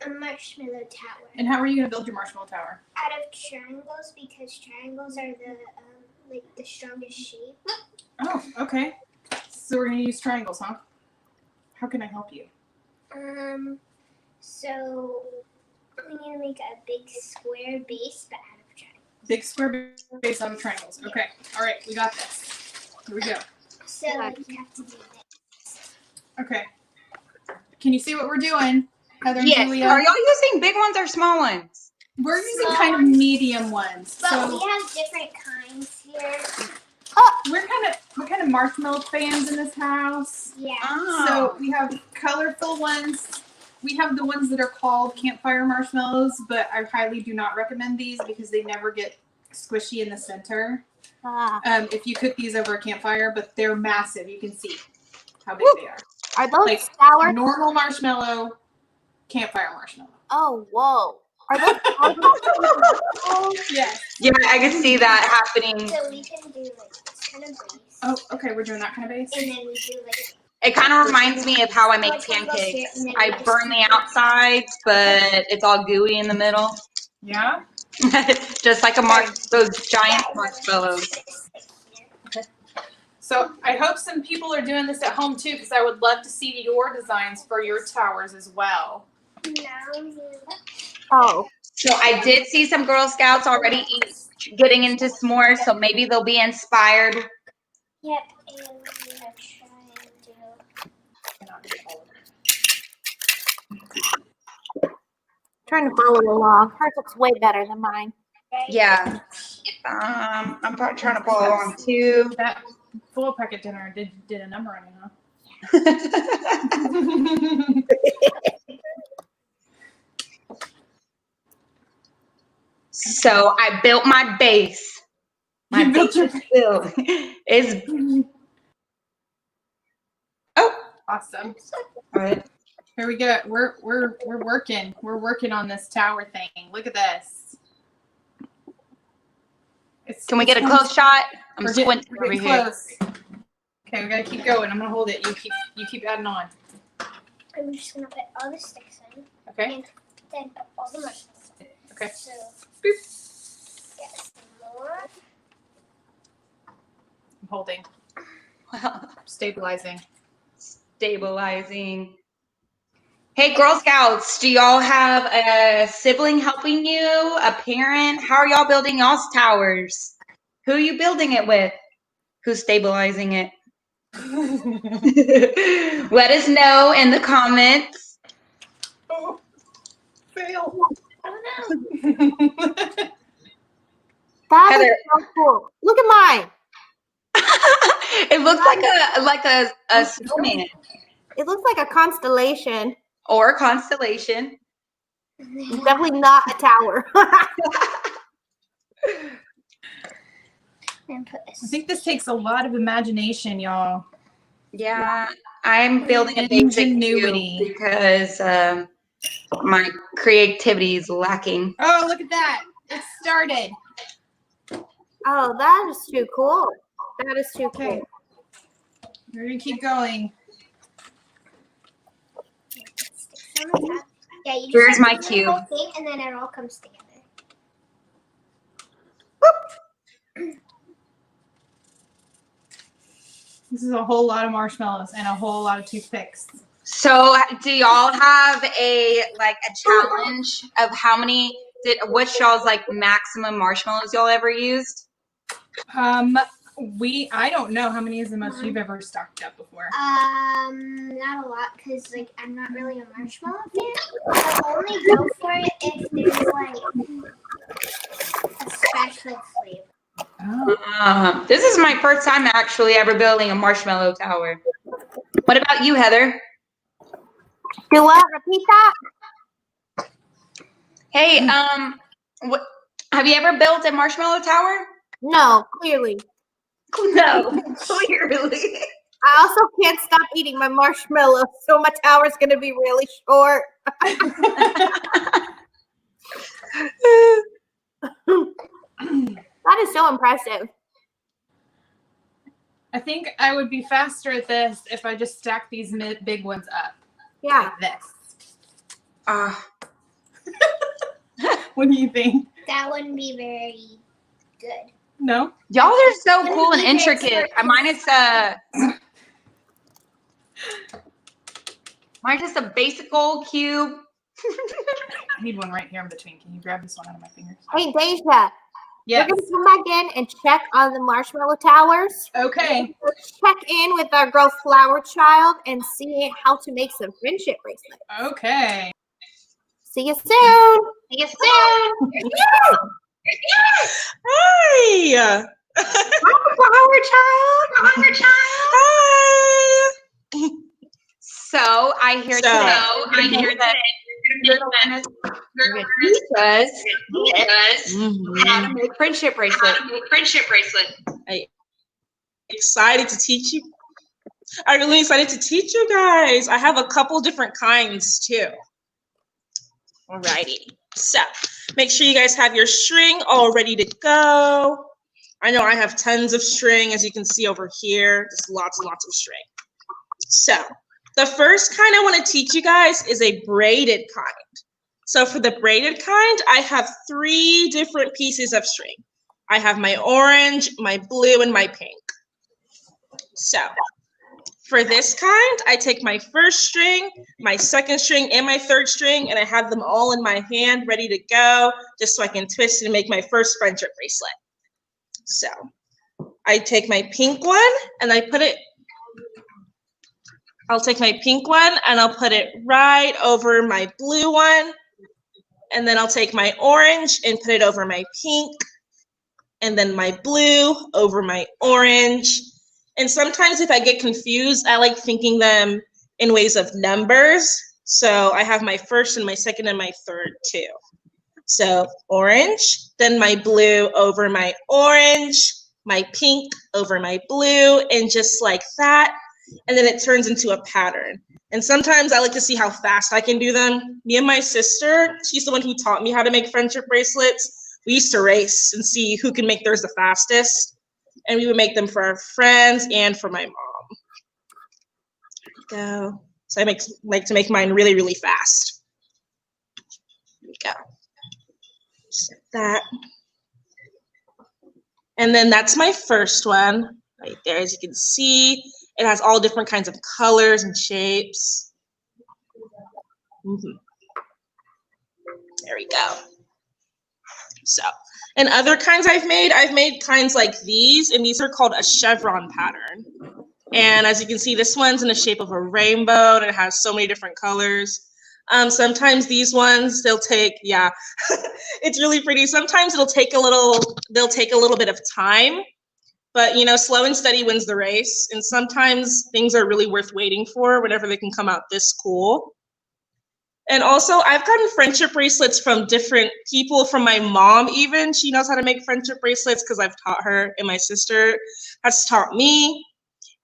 A marshmallow tower. And how are you going to build your marshmallow tower? Out of triangles, because triangles are the strongest shape. Oh, okay. So we're going to use triangles, huh? How can I help you? So we need to make a big square base, but out of triangles. Big square base out of triangles. Okay. All right. We got this. Here we go. So you have to do this. Okay. Can you see what we're doing, Heather and Yes. Julia? Are y'all using big ones or small ones? We're using kind of medium ones. But so we have different kinds here. we're kind of marshmallow fans in this house. Yeah. So we have colorful ones. We have the ones that are called campfire marshmallows, but I highly do not recommend these because they never get squishy in the center. If you cook these over a campfire, but they're massive. You can see how big they are. Are those like sour? Normal marshmallow, campfire marshmallow. Oh, whoa. Are those Yes. Yeah, I can see that happening. So we can do like this kind of base. Oh, okay. We're doing that kind of base. And then we do like. It kind of reminds me of how I make pancakes. I burn the outsides, but it's all gooey in the middle. Yeah. Just like those giant marshmallows. Okay. So I hope some people are doing this at home too, because I would love to see your designs for your towers as well. Oh. So I did see some Girl Scouts already getting into s'mores, so maybe they'll be inspired. Yep, and we're gonna try and do. Trying to follow along. Hers looks way better than mine. Yeah. I'm probably trying to follow along too. That full packet dinner did a number on you, huh? So I built my base. My base is built. Oh, awesome! All right, here we go. We're working. We're working on this tower thing. Look at this. Can we get a close shot? I'm squinting over here. Close. Okay, we gotta keep going. I'm gonna hold it. You keep adding on. I'm just gonna put all the sticks in. Okay. And then put all the marshmallows in. Okay. So boop. Get some more. I'm holding. Stabilizing. Stabilizing. Hey, Girl Scouts, do y'all have a sibling helping you? A parent? How are y'all building y'all's towers? Who are you building it with? Who's stabilizing it? Let us know in the comments. Oh, fail. Oh no. That Heather. is so cool. Look at mine. It looks like a snowman. It looks like a constellation. Or a constellation. Definitely not a tower. And put this. I think this takes a lot of imagination, y'all. Yeah, I'm building a basic Ingenuity. cube because my creativity is lacking. Oh, look at that. It started. Oh, that is too cool. That is too cool. We're going to keep going. Yeah, you just Here's have my to do the cube. whole thing, and then it all comes together. This is a whole lot of marshmallows and a whole lot of toothpicks. So, do y'all have a challenge of how many what's y'all's maximum marshmallows y'all ever used? I don't know how many is the most you've ever stocked up before. Not a lot, because I'm not really a marshmallow fan. I'll only go for it if there's a special flavor. Oh. This is my first time actually ever building a marshmallow tower. What about you, Heather? Do what? Repeat that? Hey, have you ever built a marshmallow tower? No, clearly. No, clearly. I also can't stop eating my marshmallows, so my tower's gonna be really short. That is so impressive. I think I would be faster at this if I just stacked these big ones up. Yeah. Like this. What do you think? That wouldn't be very good. No? Y'all are so cool and intricate. Mine is just a basic old cube. I need one right here in between. Can you grab this one out of my fingers? Hey, Deja. Yes. We're gonna come back in and check on the marshmallow towers. Okay. We'll check in with our girl Flower Child and see how to make some friendship bracelets. Okay. See you soon. See you soon. Hi. Flower child. Hi. So I hear today you're gonna teach us how to make friendship bracelets. I'm excited to teach you. I'm really excited to teach you guys. I have a couple different kinds too. Alrighty. So make sure you guys have your string all ready to go. I know I have tons of string, as you can see over here. Just lots and lots of string. So the first kind I want to teach you guys is a braided kind. So for the braided kind, I have 3 different pieces of string. I have my orange, my blue, and my pink. So for this kind, I take my first string, my second string, and my third string, and I have them all in my hand ready to go, just so I can twist and make my first friendship bracelet. So I take my pink one and I'll take my pink one and I'll put it right over my blue one. And then I'll take my orange and put it over my pink. And then my blue over my orange. And sometimes if I get confused, I like thinking them in ways of numbers. So I have my first and my second and my third too. So orange, then my blue over my orange, my pink over my blue, and just like that. And then it turns into a pattern. And sometimes I like to see how fast I can do them. Me and my sister, she's the one who taught me how to make friendship bracelets. We used to race and see who can make theirs the fastest. And we would make them for our friends and for my mom. There we go. So I like to make mine really, really fast. There we go. Just like that. And then that's my first one right there. As you can see, it has all different kinds of colors and shapes. There we go. So, and other kinds I've made kinds like these, and these are called a chevron pattern. And as you can see, this one's in the shape of a rainbow, and it has so many different colors. Sometimes these ones, they'll take, yeah, it's really pretty. Sometimes they'll take a little bit of time, but you know, slow and steady wins the race. And sometimes things are really worth waiting for whenever they can come out this cool. And also, I've gotten friendship bracelets from different people, from my mom even. She knows how to make friendship bracelets because I've taught her, and my sister has taught me.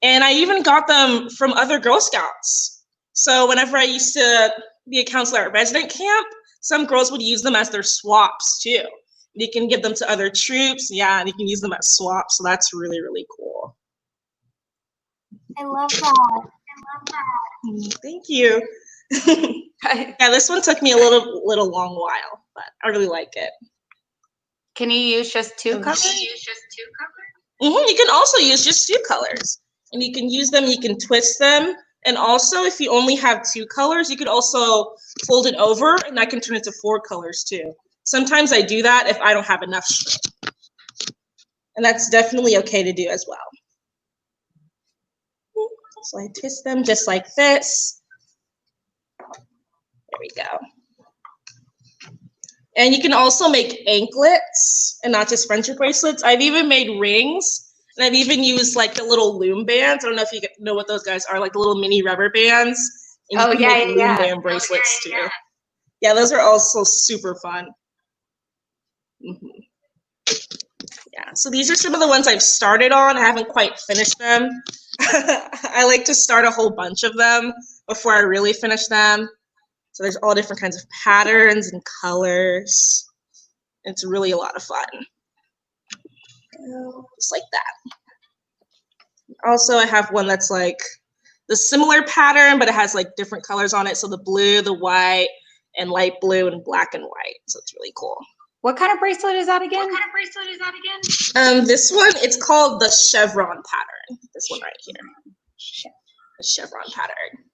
And I even got them from other Girl Scouts. So whenever I used to be a counselor at resident camp, some girls would use them as their swaps too. You can give them to other troops, yeah, and you can use them as swaps. So that's really, really cool. I love that. Thank you. Yeah, this one took me a little long while, but I really like it. Can you use just 2 colors? You can also use just 2 colors. And you can use them, you can twist them. And also, if you only have 2 colors, you could also fold it over, and that can turn into 4 colors too. Sometimes I do that if I don't have enough string. And that's definitely okay to do as well. So I twist them just like this. There we go. And you can also make anklets and not just friendship bracelets. I've even made rings. And I've even used like the little loom bands. I don't know if you know what those guys are, like the little mini rubber bands. And you can make loom band bracelets too. Yeah, those are also super fun. Yeah, so these are some of the ones I've started on. I haven't quite finished them. I like to start a whole bunch of them before I really finish them. So there's all different kinds of patterns and colors. It's really a lot of fun. Just like that. Also, I have one that's like the similar pattern, but it has like different colors on it. So the blue, the white, and light blue, and black and white. So it's really cool. What kind of bracelet is that again? This one, it's called the chevron pattern. This one right here. The chevron pattern.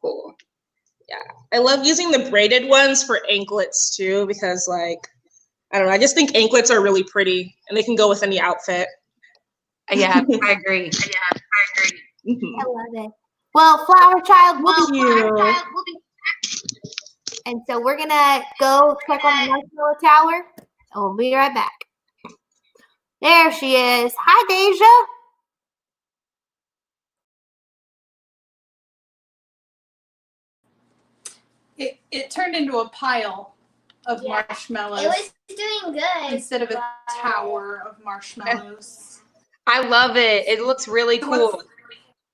Cool. Yeah. I love using the braided ones for anklets too, because like, I don't know, I just think anklets are really pretty and they can go with any outfit. Yeah, I agree. I love it. Well, Flower Child, we'll be and so we're gonna go check on the Marshmallow Tower, and we'll be right back. There she is. Hi, Deja. It turned into a pile of marshmallows. It was doing good. Instead of a tower of marshmallows. I love it. It looks really cool.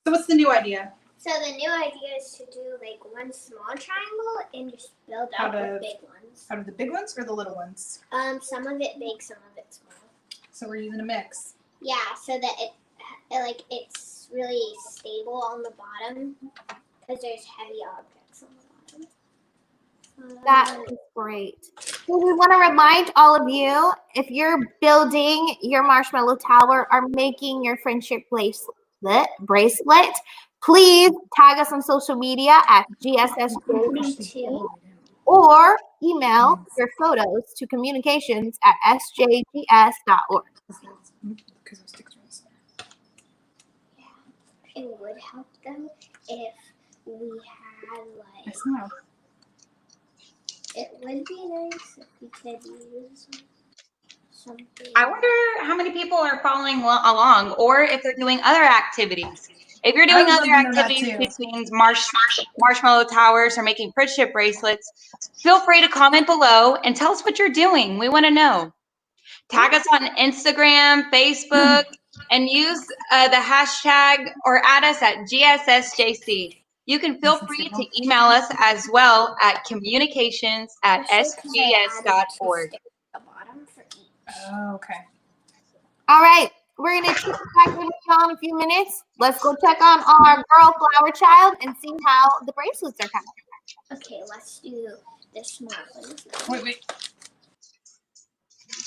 So what's the new idea? So the new idea is to do like one small triangle and just build up with big ones. Out of the big ones or the little ones? Some of it big, some of it small. So we're using a mix. Yeah, so that it's really stable on the bottom because there's heavy objects on the bottom. That is great. So we want to remind all of you, if you're building your marshmallow tower or making your friendship bracelet, please tag us on social media at GSSJC or email your photos to communications@sjgs.org. It would help them if we had like. It would be nice if we could use something. I wonder how many people are following along, or if they're doing other activities. If you're doing other activities between marshmallow towers or making friendship bracelets, feel free to comment below and tell us what you're doing. We want to know. Tag us on Instagram, Facebook, and use the hashtag or add us at GSSJC. You can feel free to email us as well at communications@sgs.org. Oh, okay. All right, we're going to check back with y'all in a few minutes. Let's go check on our girl flower child and see how the bracelets are coming. Okay, let's do the small ones. Wait.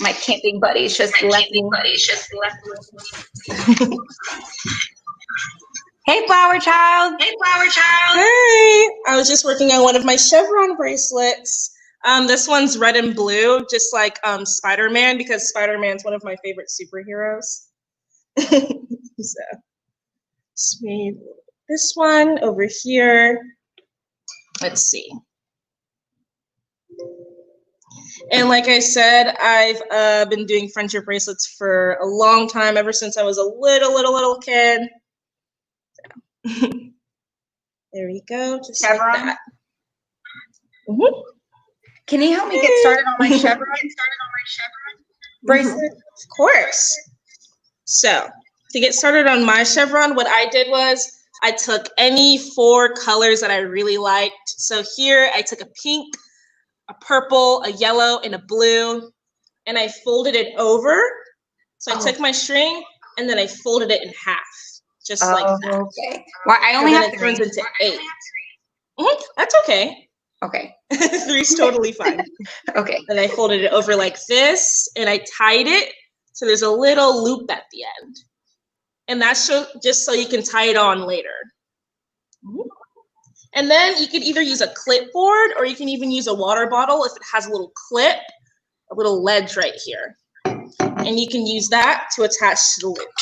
My camping buddies just left me. Hey, flower child. Hey, flower child. Hey. I was just working on one of my chevron bracelets. This one's red and blue, just like Spider-Man, because Spider-Man's one of my favorite superheroes. So, just made this one over here. Let's see. And like I said, I've been doing friendship bracelets for a long time, ever since I was a little kid. So. There we go, just like that. Can you help me get started on my chevron bracelet? Of course. So, to get started on my chevron, what I did was I took any 4 colors that I really liked. So here I took a pink, a purple, a yellow, and a blue, and I folded it over. So I took my string and then I folded it in half, just like that. Okay. Well, I only have 3. It turns into 8. That's okay. Okay. 3's totally fine. Okay. And I folded it over like this, and I tied it so there's a little loop at the end. And that's just so you can tie it on later. And then you could either use a clipboard or you can even use a water bottle if it has a little clip, a little ledge right here. And you can use that to attach to the loop.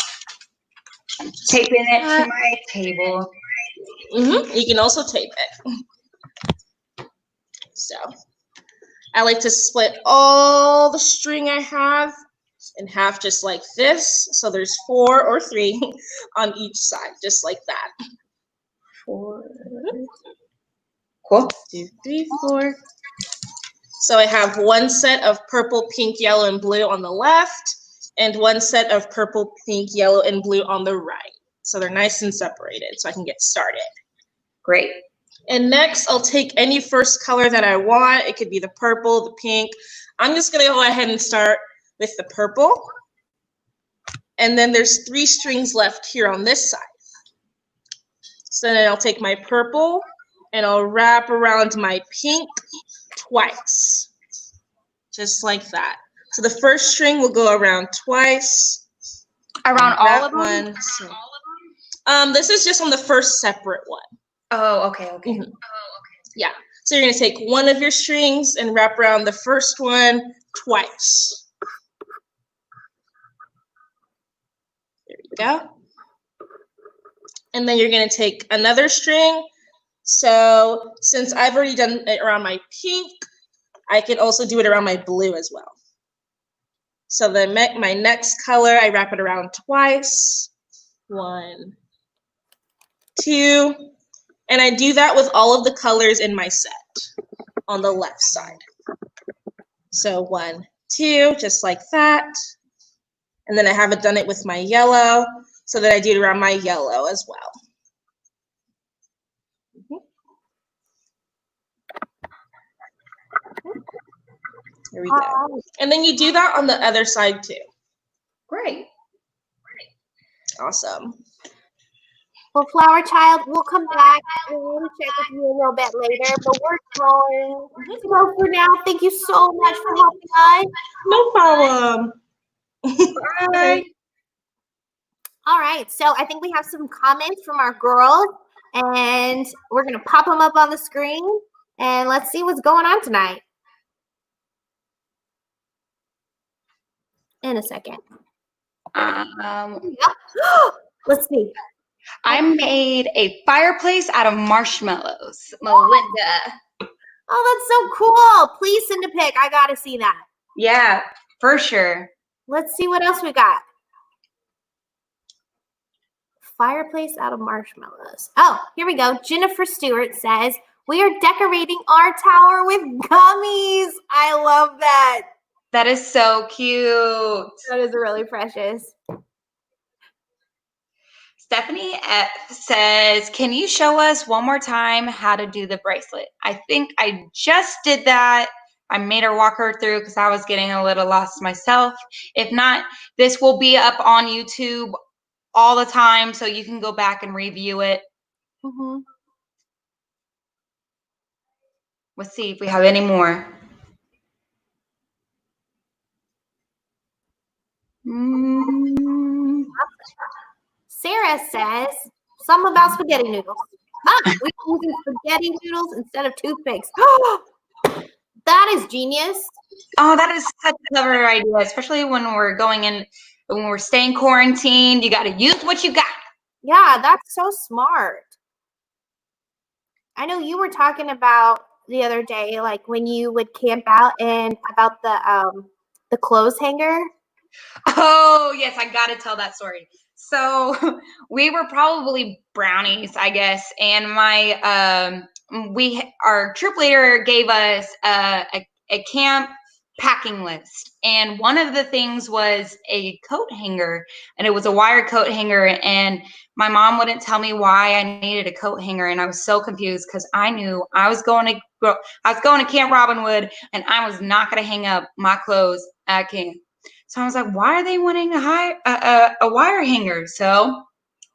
Taping it to my table. You can also tape it. So I like to split all the string I have in half, just like this. So there's 4 or 3 on each side, just like that. 4. Cool. 2, 3, 4. So I have one set of purple, pink, yellow, and blue on the left, and one set of purple, pink, yellow, and blue on the right. So they're nice and separated, so I can get started. Great. And next, I'll take any first color that I want. It could be the purple, the pink. I'm just going to go ahead and start with the purple. And then there's 3 strings left here on this side. So then I'll take my purple and I'll wrap around my pink twice, just like that. So the first string will go around twice. Around all of them? This is just on the first separate one. Oh, okay. Yeah. So you're going to take one of your strings and wrap around the first one twice. There you go. And then you're going to take another string. So since I've already done it around my pink, I can also do it around my blue as well. So then my next color, I wrap it around twice. 1, 2, and I do that with all of the colors in my set on the left side. So 1, 2, just like that. And then I haven't done it with my yellow, so then I do it around my yellow as well. There we go. And then you do that on the other side too. Great. Awesome. Well, Flower Child, we'll come back and we'll check with you a little bit later, but we're going to go for now. Thank you so much for helping us. No problem. Bye. All right, so I think we have some comments from our girls, and we're going to pop them up on the screen, and let's see what's going on tonight. In a second. Let's see. I made a fireplace out of marshmallows. Melinda. Oh, that's so cool. Please send a pic. I got to see that. Yeah, for sure. Let's see what else we got. Fireplace out of marshmallows. Oh, here we go. Jennifer Stewart says, we are decorating our tower with gummies. I love that. That is so cute. That is really precious. Stephanie F says, can you show us one more time how to do the bracelet? I think I just did that. I made her walk her through because I was getting a little lost myself. If not, this will be up on YouTube all the time, so you can go back and review it. Let's see if we have any more. Sarah says, something about spaghetti noodles. We're using spaghetti noodles instead of toothpicks. That is genius. Oh, that is such a clever idea, especially when we're going in, when we're staying quarantined. You got to use what you got. Yeah, that's so smart. I know you were talking about the other day, like when you would camp out, and about the clothes hanger. Oh, yes, I got to tell that story. So we were probably brownies, I guess, and our troop leader gave us a camp packing list, and one of the things was a coat hanger, and it was a wire coat hanger, and my mom wouldn't tell me why I needed a coat hanger, and I was so confused because I knew I was going to Camp Robin Hood, and I was not going to hang up my clothes at camp. So I was like, why are they wanting a wire hanger? So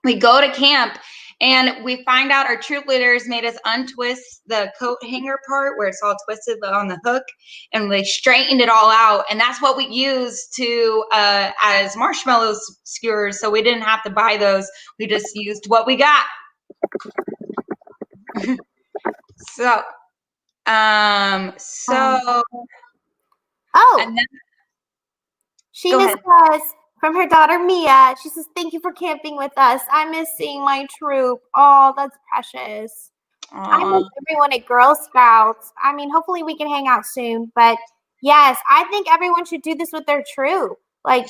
we go to camp, and we find out our troop leaders made us untwist the coat hanger part where it's all twisted on the hook, and they straightened it all out. And that's what we used to as marshmallow skewers. So we didn't have to buy those. We just used what we got. So. And then, Sheena says, from her daughter Mia, she says, thank you for camping with us. I miss seeing my troop. Oh, that's precious. I miss everyone at Girl Scouts. I mean, hopefully we can hang out soon. But yes, I think everyone should do this with their troop. Like,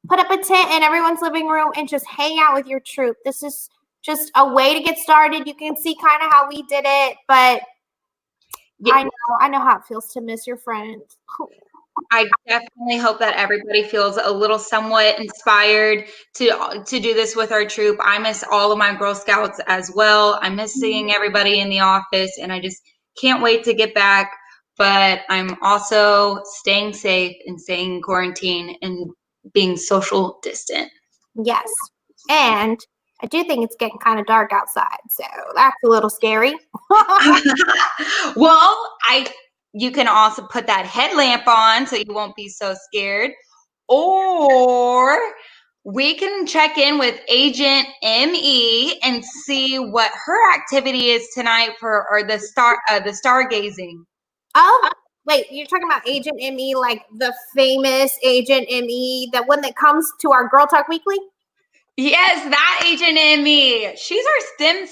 put up a tent in everyone's living room and just hang out with your troop. This is just a way to get started. You can see kind of how we did it, but yeah. I know how it feels to miss your friends. I definitely hope that everybody feels a little somewhat inspired to do this with our troop. I miss all of my Girl Scouts as well. I miss seeing everybody in the office, and I just can't wait to get back. But I'm also staying safe and staying in quarantine and being social distant. Yes. And I do think it's getting kind of dark outside, so that's a little scary. Well, you can also put that headlamp on so you won't be so scared. Or we can check in with Agent ME and see what her activity is tonight for the stargazing. Oh, wait, you're talking about Agent ME, like the famous Agent ME, the one that comes to our Girl Talk Weekly? Yes, that Agent ME. She's our STEM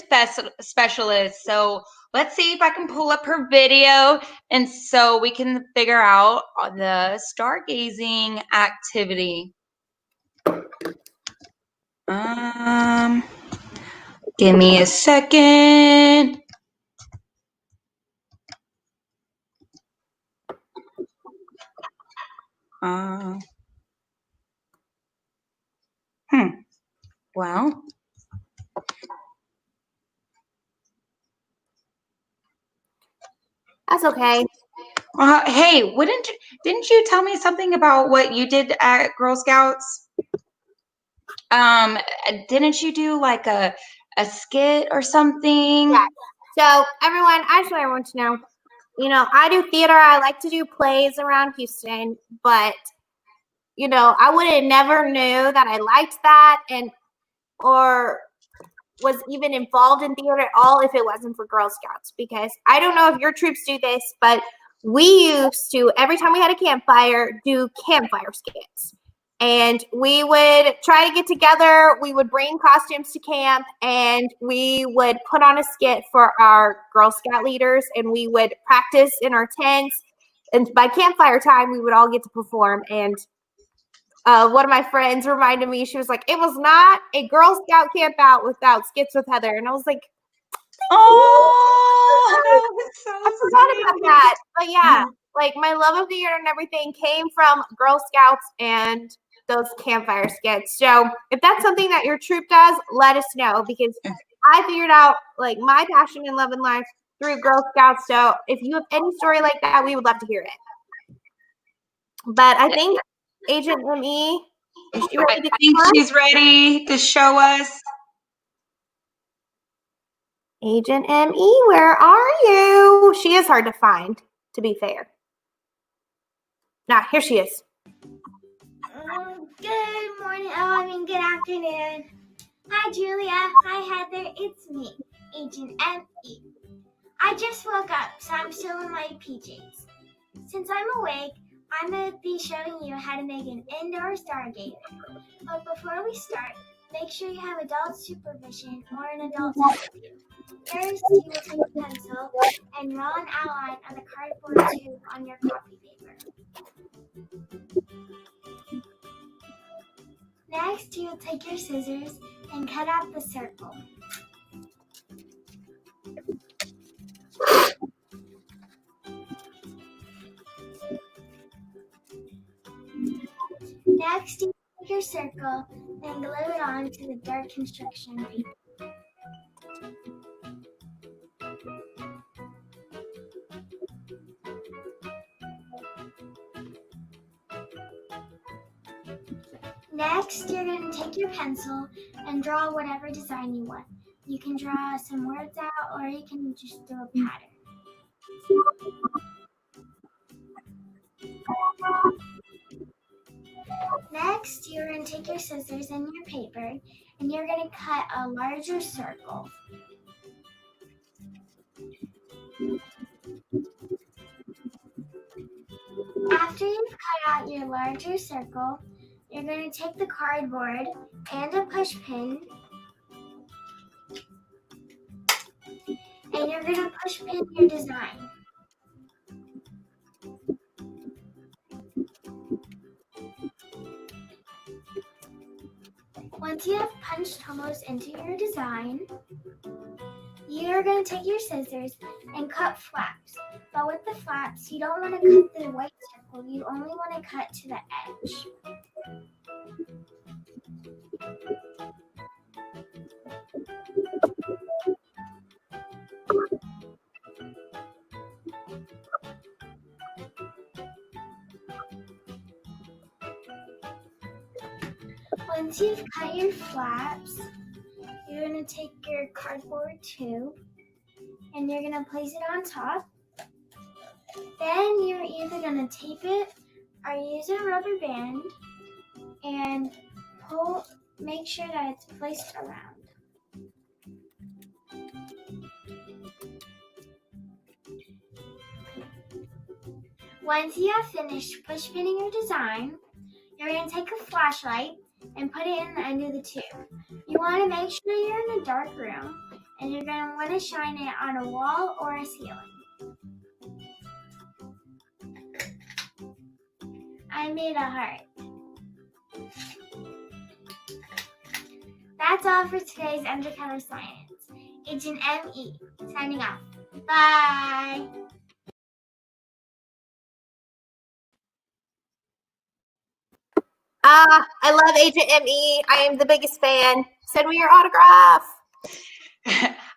specialist. So let's see if I can pull up her video and so we can figure out the stargazing activity. Give me a second. Well. That's okay. Hey, didn't you tell me something about what you did at Girl Scouts? Didn't you do like a skit or something? Yeah. So everyone, I just want everyone to know, I do theater. I like to do plays around Houston, but I would have never knew that I liked that or was even involved in theater at all if it wasn't for Girl Scouts, because I don't know if your troops do this, but we used to, every time we had a campfire, do campfire skits. And we would try to get together, we would bring costumes to camp, and we would put on a skit for our Girl Scout leaders, and we would practice in our tents. And by campfire time, we would all get to perform. And one of my friends reminded me, she was like, it was not a Girl Scout camp out without skits with Heather. And I was like, oh, that was so I forgot about that. But yeah, like my love of theater and everything came from Girl Scouts and those campfire skits. So if that's something that your troop does, let us know, because I figured out like my passion and love in life through Girl Scouts. So if you have any story like that, we would love to hear it. But I think Agent ME, is she ready to I think she's ready to show us. Agent ME, where are you? She is hard to find, to be fair. Nah, here she is. Good morning. Good afternoon. Hi, Julia. Hi, Heather. It's me, Agent ME. I just woke up, so I'm still in my PJs. Since I'm awake, I'm going to be showing you how to make an indoor stargazer. But before we start, make sure you have adult supervision or an adult to help you. First, you will take a pencil and draw an outline on the cardboard tube on your copy paper. Next, you will take your scissors and cut out the circle. Next, you take your circle and glue it onto the dark construction paper. Next, you're going to take your pencil and draw whatever design you want. You can draw some words out, or you can just do a pattern. Next, you're going to take your scissors and your paper, and you're going to cut a larger circle. After you've cut out your larger circle, you're going to take the cardboard and a push pin, and you're going to push pin your design. Once you have punched holes into your design, you're going to take your scissors and cut flaps. But with the flaps, you don't want to cut the white circle, you only want to cut to the edge. Once you've cut your flaps, you're going to take your cardboard tube and you're going to place it on top. Then you're either going to tape it or use a rubber band and make sure that it's placed around. Once you have finished push pinning your design, you're going to take a flashlight and put it in the end of the tube. You want to make sure you're in a dark room and you're going to want to shine it on a wall or a ceiling. I made a heart. That's all for today's Undercover Science. Agent M.E. signing off. Bye. I love Agent M.E. I am the biggest fan. Send me your autograph.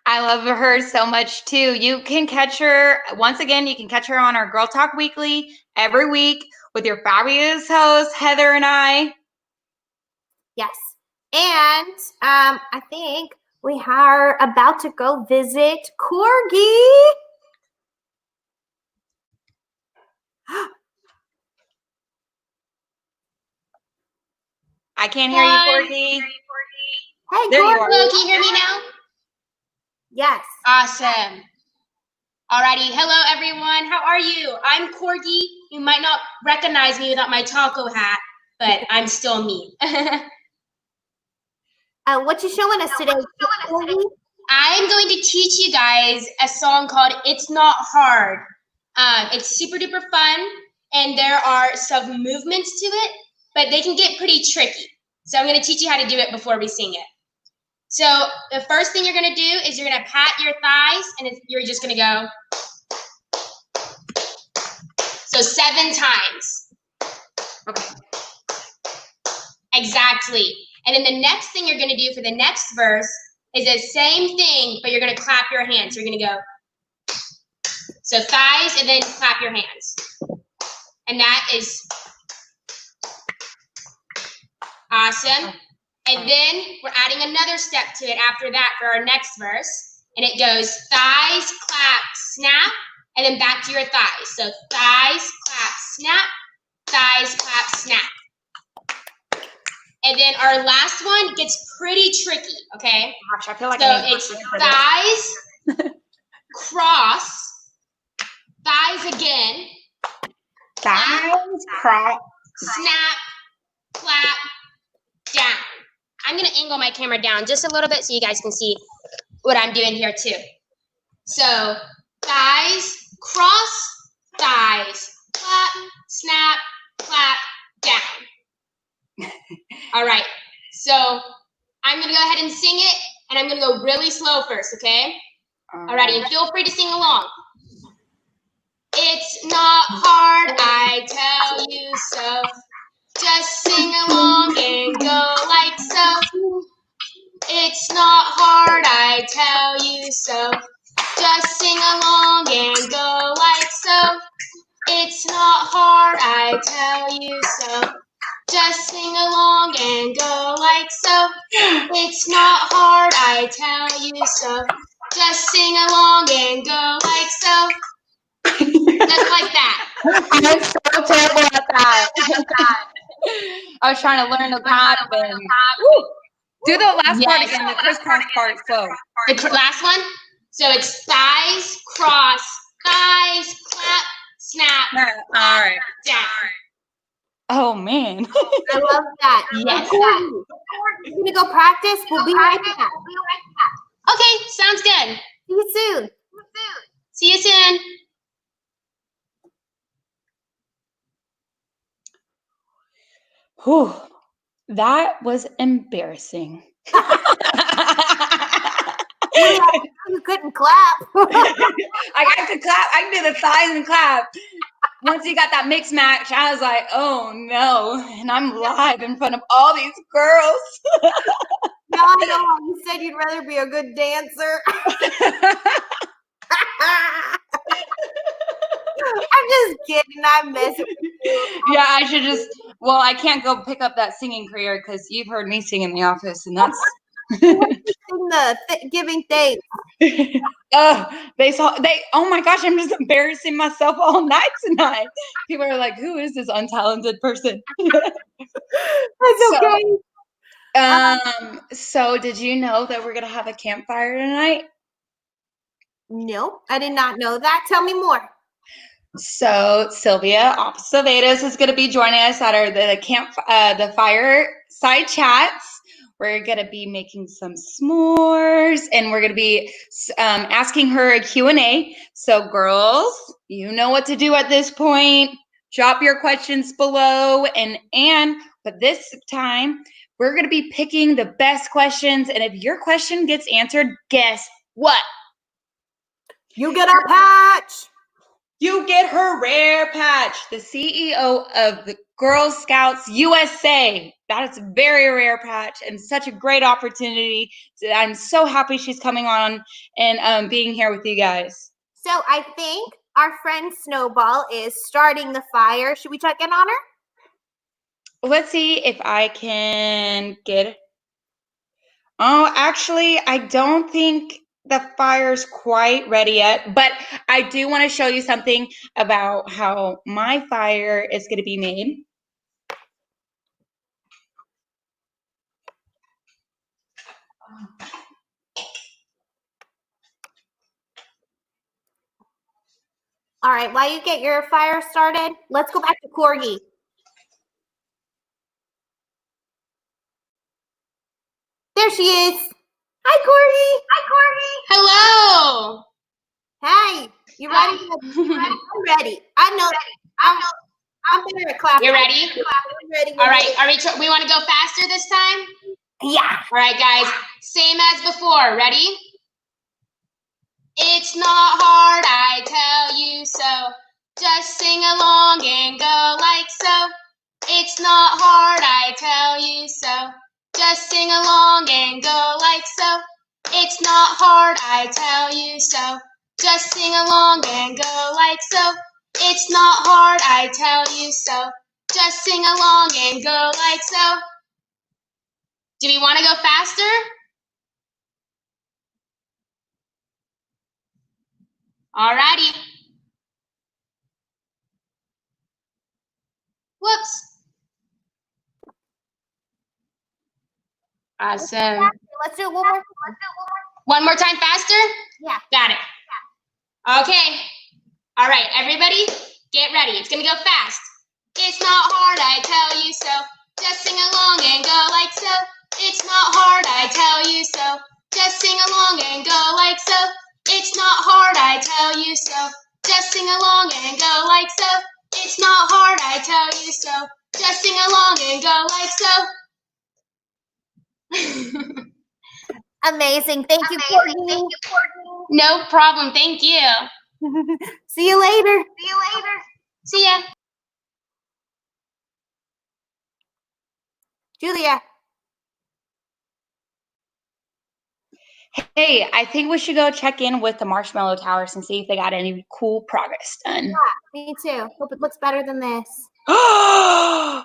I love her so much too. You can catch her, once again, you can catch her on our Girl Talk Weekly every week with your fabulous host, Heather and I. Yes. And I think we are about to go visit Corgi. I can't hear you, Corgi. Hey, There you Corgi. are. Hello, can you hear me now? Yes. Awesome. Alrighty, hello everyone. How are you? I'm Corgi. You might not recognize me without my taco hat, but I'm still me. What you showing us today, Corgi? I'm going to teach you guys a song called It's Not Hard. It's super duper fun, and there are some movements to it, but they can get pretty tricky. So I'm going to teach you how to do it before we sing it. So the first thing you're going to do is you're going to pat your thighs, and you're just going to go. So 7 times. Okay. Exactly. And then the next thing you're going to do for the next verse is the same thing, but you're going to clap your hands. So you're going to go. So thighs, and then clap your hands. And that is awesome. And then we're adding another step to it after that for our next verse. And it goes thighs, clap, snap, and then back to your thighs. So thighs, clap, snap, thighs, clap, snap. And then our last one gets pretty tricky, okay? Gosh, I feel like so I need it's thighs, cross, thighs again, thighs, cross, snap, clap, down. I'm gonna angle my camera down just a little bit so you guys can see what I'm doing here too. So thighs, cross, thighs, clap, snap, clap, down. All right, so I'm gonna go ahead and sing it, and I'm gonna go really slow first, okay? Alrighty, and feel free to sing along. It's not hard, I tell you so. Just sing along and go like so. It's not hard, I tell you so. Just sing along and go like so. It's not hard, I tell you so. Just sing along and go like so. It's not hard, I tell you so. Just sing along and go like so. Just like that. I'm so terrible at that. I was trying to learn the clap and do the last part again, the crisscross part slow. The last one? So it's thighs, cross, thighs, clap, snap, All right. down. Oh man. I love that. Yes. We're gonna go practice. We'll be right back. Okay, sounds good. See you soon. See you soon. Whew. That was embarrassing. You couldn't clap. I got to clap. I can do the thighs and clap. Once you got that mix match, I was like, oh no. And I'm live in front of all these girls. Now I know why you said you'd rather be a good dancer. I'm just kidding. I'm messing with you. Yeah, I should just, well, I can't go pick up that singing career because you've heard me sing in the office, and that's. Giving thanks. Oh my gosh, I'm just embarrassing myself all night tonight. People are like, who is this untalented person? That's okay. So did you know that we're gonna have a campfire tonight? No, I did not know that. Tell me more. So Sylvia Acevedo is going to be joining us at the fireside chats. we're going to be making some s'mores, and we're going to be asking her a Q&A. So girls, you know what to do at this point. Drop your questions below. But this time, we're going to be picking the best questions. And if your question gets answered, guess what? You get a patch. You get her rare patch, the CEO of the Girl Scouts USA. That is a very rare patch and such a great opportunity. I'm so happy she's coming on and being here with you guys. So I think our friend Snowball is starting the fire. Should we check in on her? Let's see if I can get it. Oh, actually, I don't think the fire's quite ready yet, but I do want to show you something about how my fire is going to be made. All right, while you get your fire started, let's go back to Corgi. There she is. Hi, Corgi. Hello. Hey, you ready? I'm ready. I know. I'm better at clapping. You ready? I'm ready. All right. We want to go faster this time? Yeah. All right, guys. Same as before. Ready? It's not hard, I tell you so. Just sing along and go like so. It's not hard, I tell you so. Just sing along and go like so. It's not hard, I tell you so. Just sing along and go like so. It's not hard, I tell you so. Just sing along and go like so. Do we want to go faster? Alrighty. Whoops. Awesome. Let's do it one more time. One more time faster? Yeah. Got it. Okay. All right, everybody, get ready. It's going to go fast. It's not hard, I tell you so. Just sing along and go like so. It's not hard, I tell you so. Just sing along and go like so. It's not hard, I tell you so. Just sing along and go like so. It's not hard, I tell you so. Just sing along and go like so. Amazing. Thank you, Courtney. No problem. Thank you. See you later. See ya. Julia. Hey, I think we should go check in with the Marshmallow Towers and see if they got any cool progress done. Yeah, me too. Hope it looks better than this. Whoa!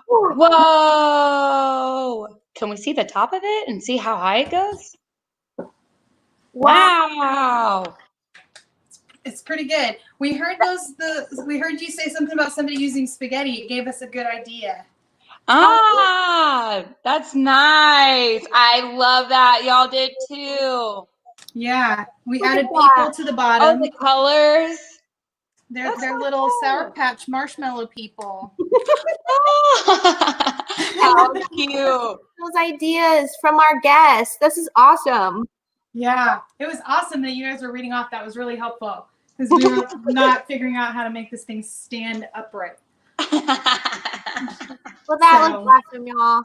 Can we see the top of it and see how high it goes? Wow! It's pretty good. We heard we heard you say something about somebody using spaghetti. It gave us a good idea. Ah, that's nice. I love that. Y'all did too. Yeah, we added people to the bottom. Oh, the colors. They're little Sour Patch marshmallow people. How cute. Those ideas from our guests. This is awesome. Yeah, it was awesome that you guys were reading off. That was really helpful because we were not figuring out how to make this thing stand upright. Well, that was awesome, y'all.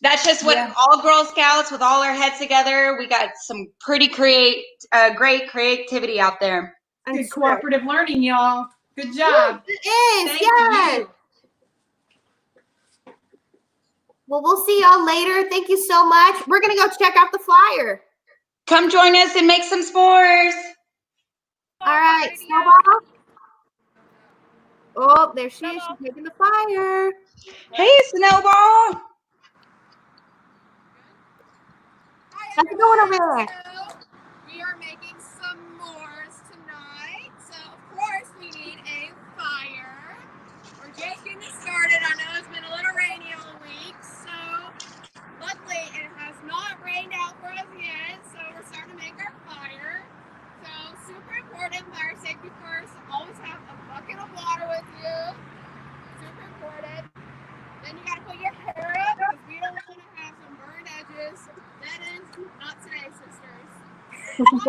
That's just what all Girl Scouts with all our heads together. We got some pretty great creativity out there. Good cooperative learning, y'all. Good job. It is. Thank you. Well, we'll see y'all later. Thank you so much. We're gonna go check out the flyer. Come join us and make some s'mores. All right, Snowball. Oh, there she is. She's making the fire. Hey, Snowball. How's it going over there? We are making some s'mores tonight. So, of course, we need a fire. We're just getting started. I know it's been a little rainy all week. So, luckily, it has not rained out for us yet. So, we're starting to make our fire. So, super important, fire safety first. Always have a bucket of water with you. Super important. Then you got to put your hair up because we don't want to have some burned edges Also,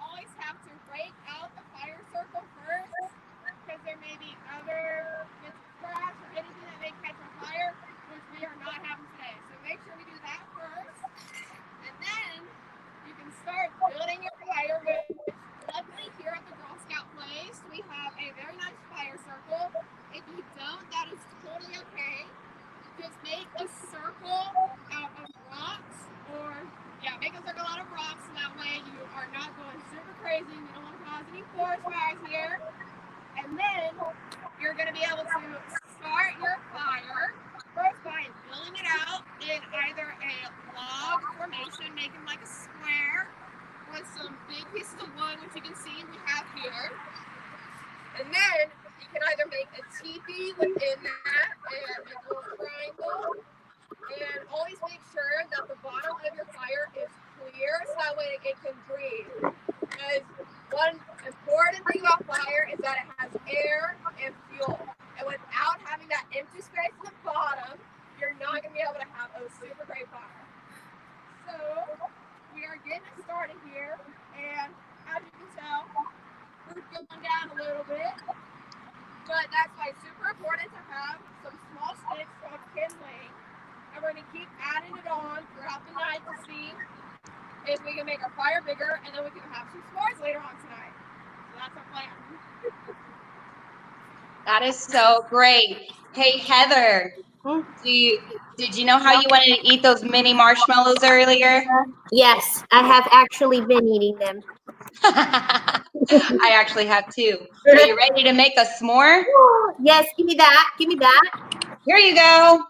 always have to break out the fire circle first, because there may be other bits of scraps or anything that may catch on fire, which we are not having today. So make sure we do that first, and then you can start building your fire. Which, luckily, here at the Girl Scout place, we have a very nice fire circle. If you don't, that is totally okay. Just make a circle out of rocks, or make a circle out of rocks, so that way you are not going super crazy. We don't want to cause any forest fires here. And then you're going to be able to start your fire first by building it out in either a log formation, making like a square with some big pieces of wood, which you can see we have here. And then you can either make a teepee within that and make a little triangle. And always make sure that the bottom of your fire is clear, so that way it can breathe. Because one important thing about fire is that it has air and fuel. And without having that empty space at the bottom, you're not going to be able to have a super great fire. So we are getting it started here. And as you can tell, we're going down a little bit. But that's why it's super important to have some small sticks called kindling. And we're going to keep adding it on throughout the night to see if we can make our fire bigger, and then we can have some s'mores later on tonight. So that's our plan. That is so great. Hey, Heather, did you know how you wanted to eat those mini marshmallows earlier? Yes, I have actually been eating them. I actually have too. Are you ready to make a s'more? Yes, give me that. Give me that. Here you go.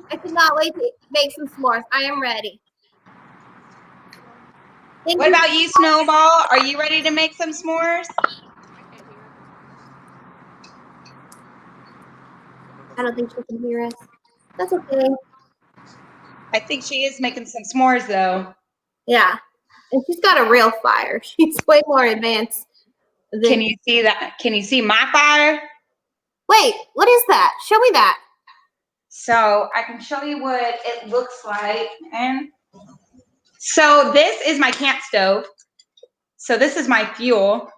I cannot wait to make some s'mores. I am ready. What about you, Snowball? Are you ready to make some s'mores? I don't think she can hear us. That's okay. I think she is making some s'mores though. Yeah. And she's got a real fire. She's way more advanced. Can you see that? Can you see my fire? Wait, what is that? Show me that. So I can show you what it looks like. And so this is my camp stove. So this is my fuel.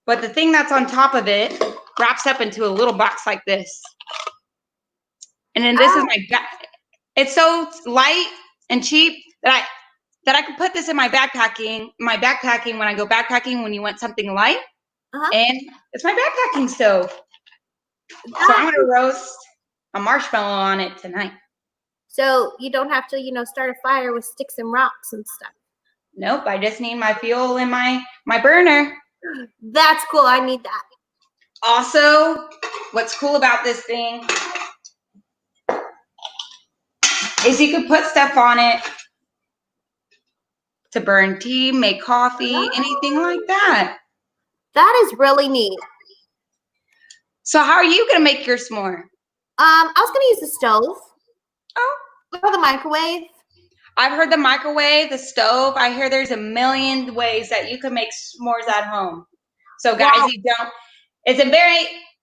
But the thing that's on top of it wraps up into a little box like this. And then this is my it's so light and cheap that I could put this in my backpacking when I go backpacking when you want something light. And it's my backpacking stove. So I'm gonna roast a marshmallow on it tonight. So you don't have to, start a fire with sticks and rocks and stuff. Nope, I just need my fuel in my burner. That's cool. I need that. Also, what's cool about this thing is you can put stuff on it to burn tea, make coffee, anything like that. That is really neat. So how are you gonna make your s'more? I was gonna use the stove. Oh. Or the microwave. I've heard the microwave, the stove. I hear there's a million ways that you can make s'mores at home. So guys,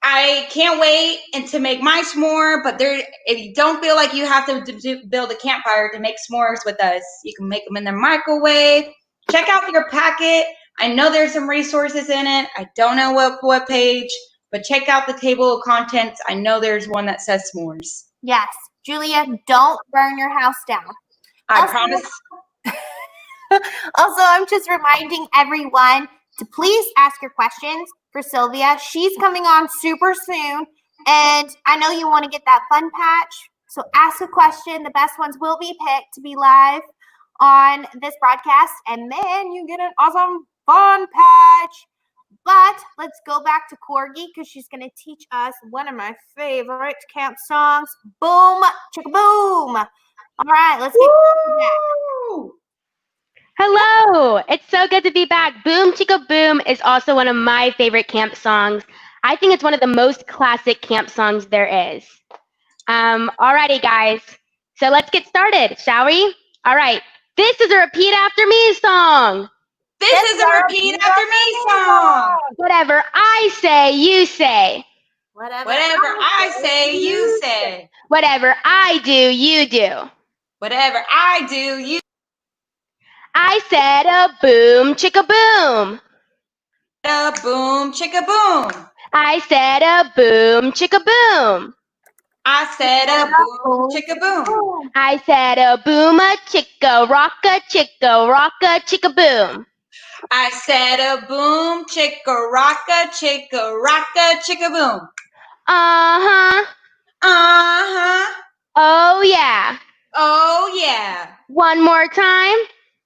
I can't wait to make my s'more, but if you don't feel like you have to build a campfire to make s'mores with us, you can make them in the microwave. Check out your packet. I know there's some resources in it. I don't know what page, but check out the table of contents. I know there's one that says s'mores. Yes. Julia, don't burn your house down. I promise. Also, I'm just reminding everyone to please ask your questions for Sylvia. She's coming on super soon, and I know you want to get that fun patch. So ask a question. The best ones will be picked to be live on this broadcast, and then you get an awesome fun patch. But let's go back to Corgi because she's going to teach us one of my favorite camp songs. Boom, chicka boom. All right, let's get back. Hello, it's so good to be back. Boom Chicka Boom is also one of my favorite camp songs. I think it's one of the most classic camp songs there is. Alrighty guys, so let's get started, shall we? All right, this is a repeat after me song. This is a repeat after me song. Whatever I say, you say. Whatever I say, you say. Whatever I do, you do. Whatever I do, you. I said a boom, chicka boom. A boom, chicka boom. I said a boom, chicka boom. I said a boom, chicka boom. I said a boom, a chicka, rocka, chicka boom. I said a boom, chicka rocka, chicka boom. Uh-huh. Uh-huh. Oh, yeah. Oh, yeah. One more time.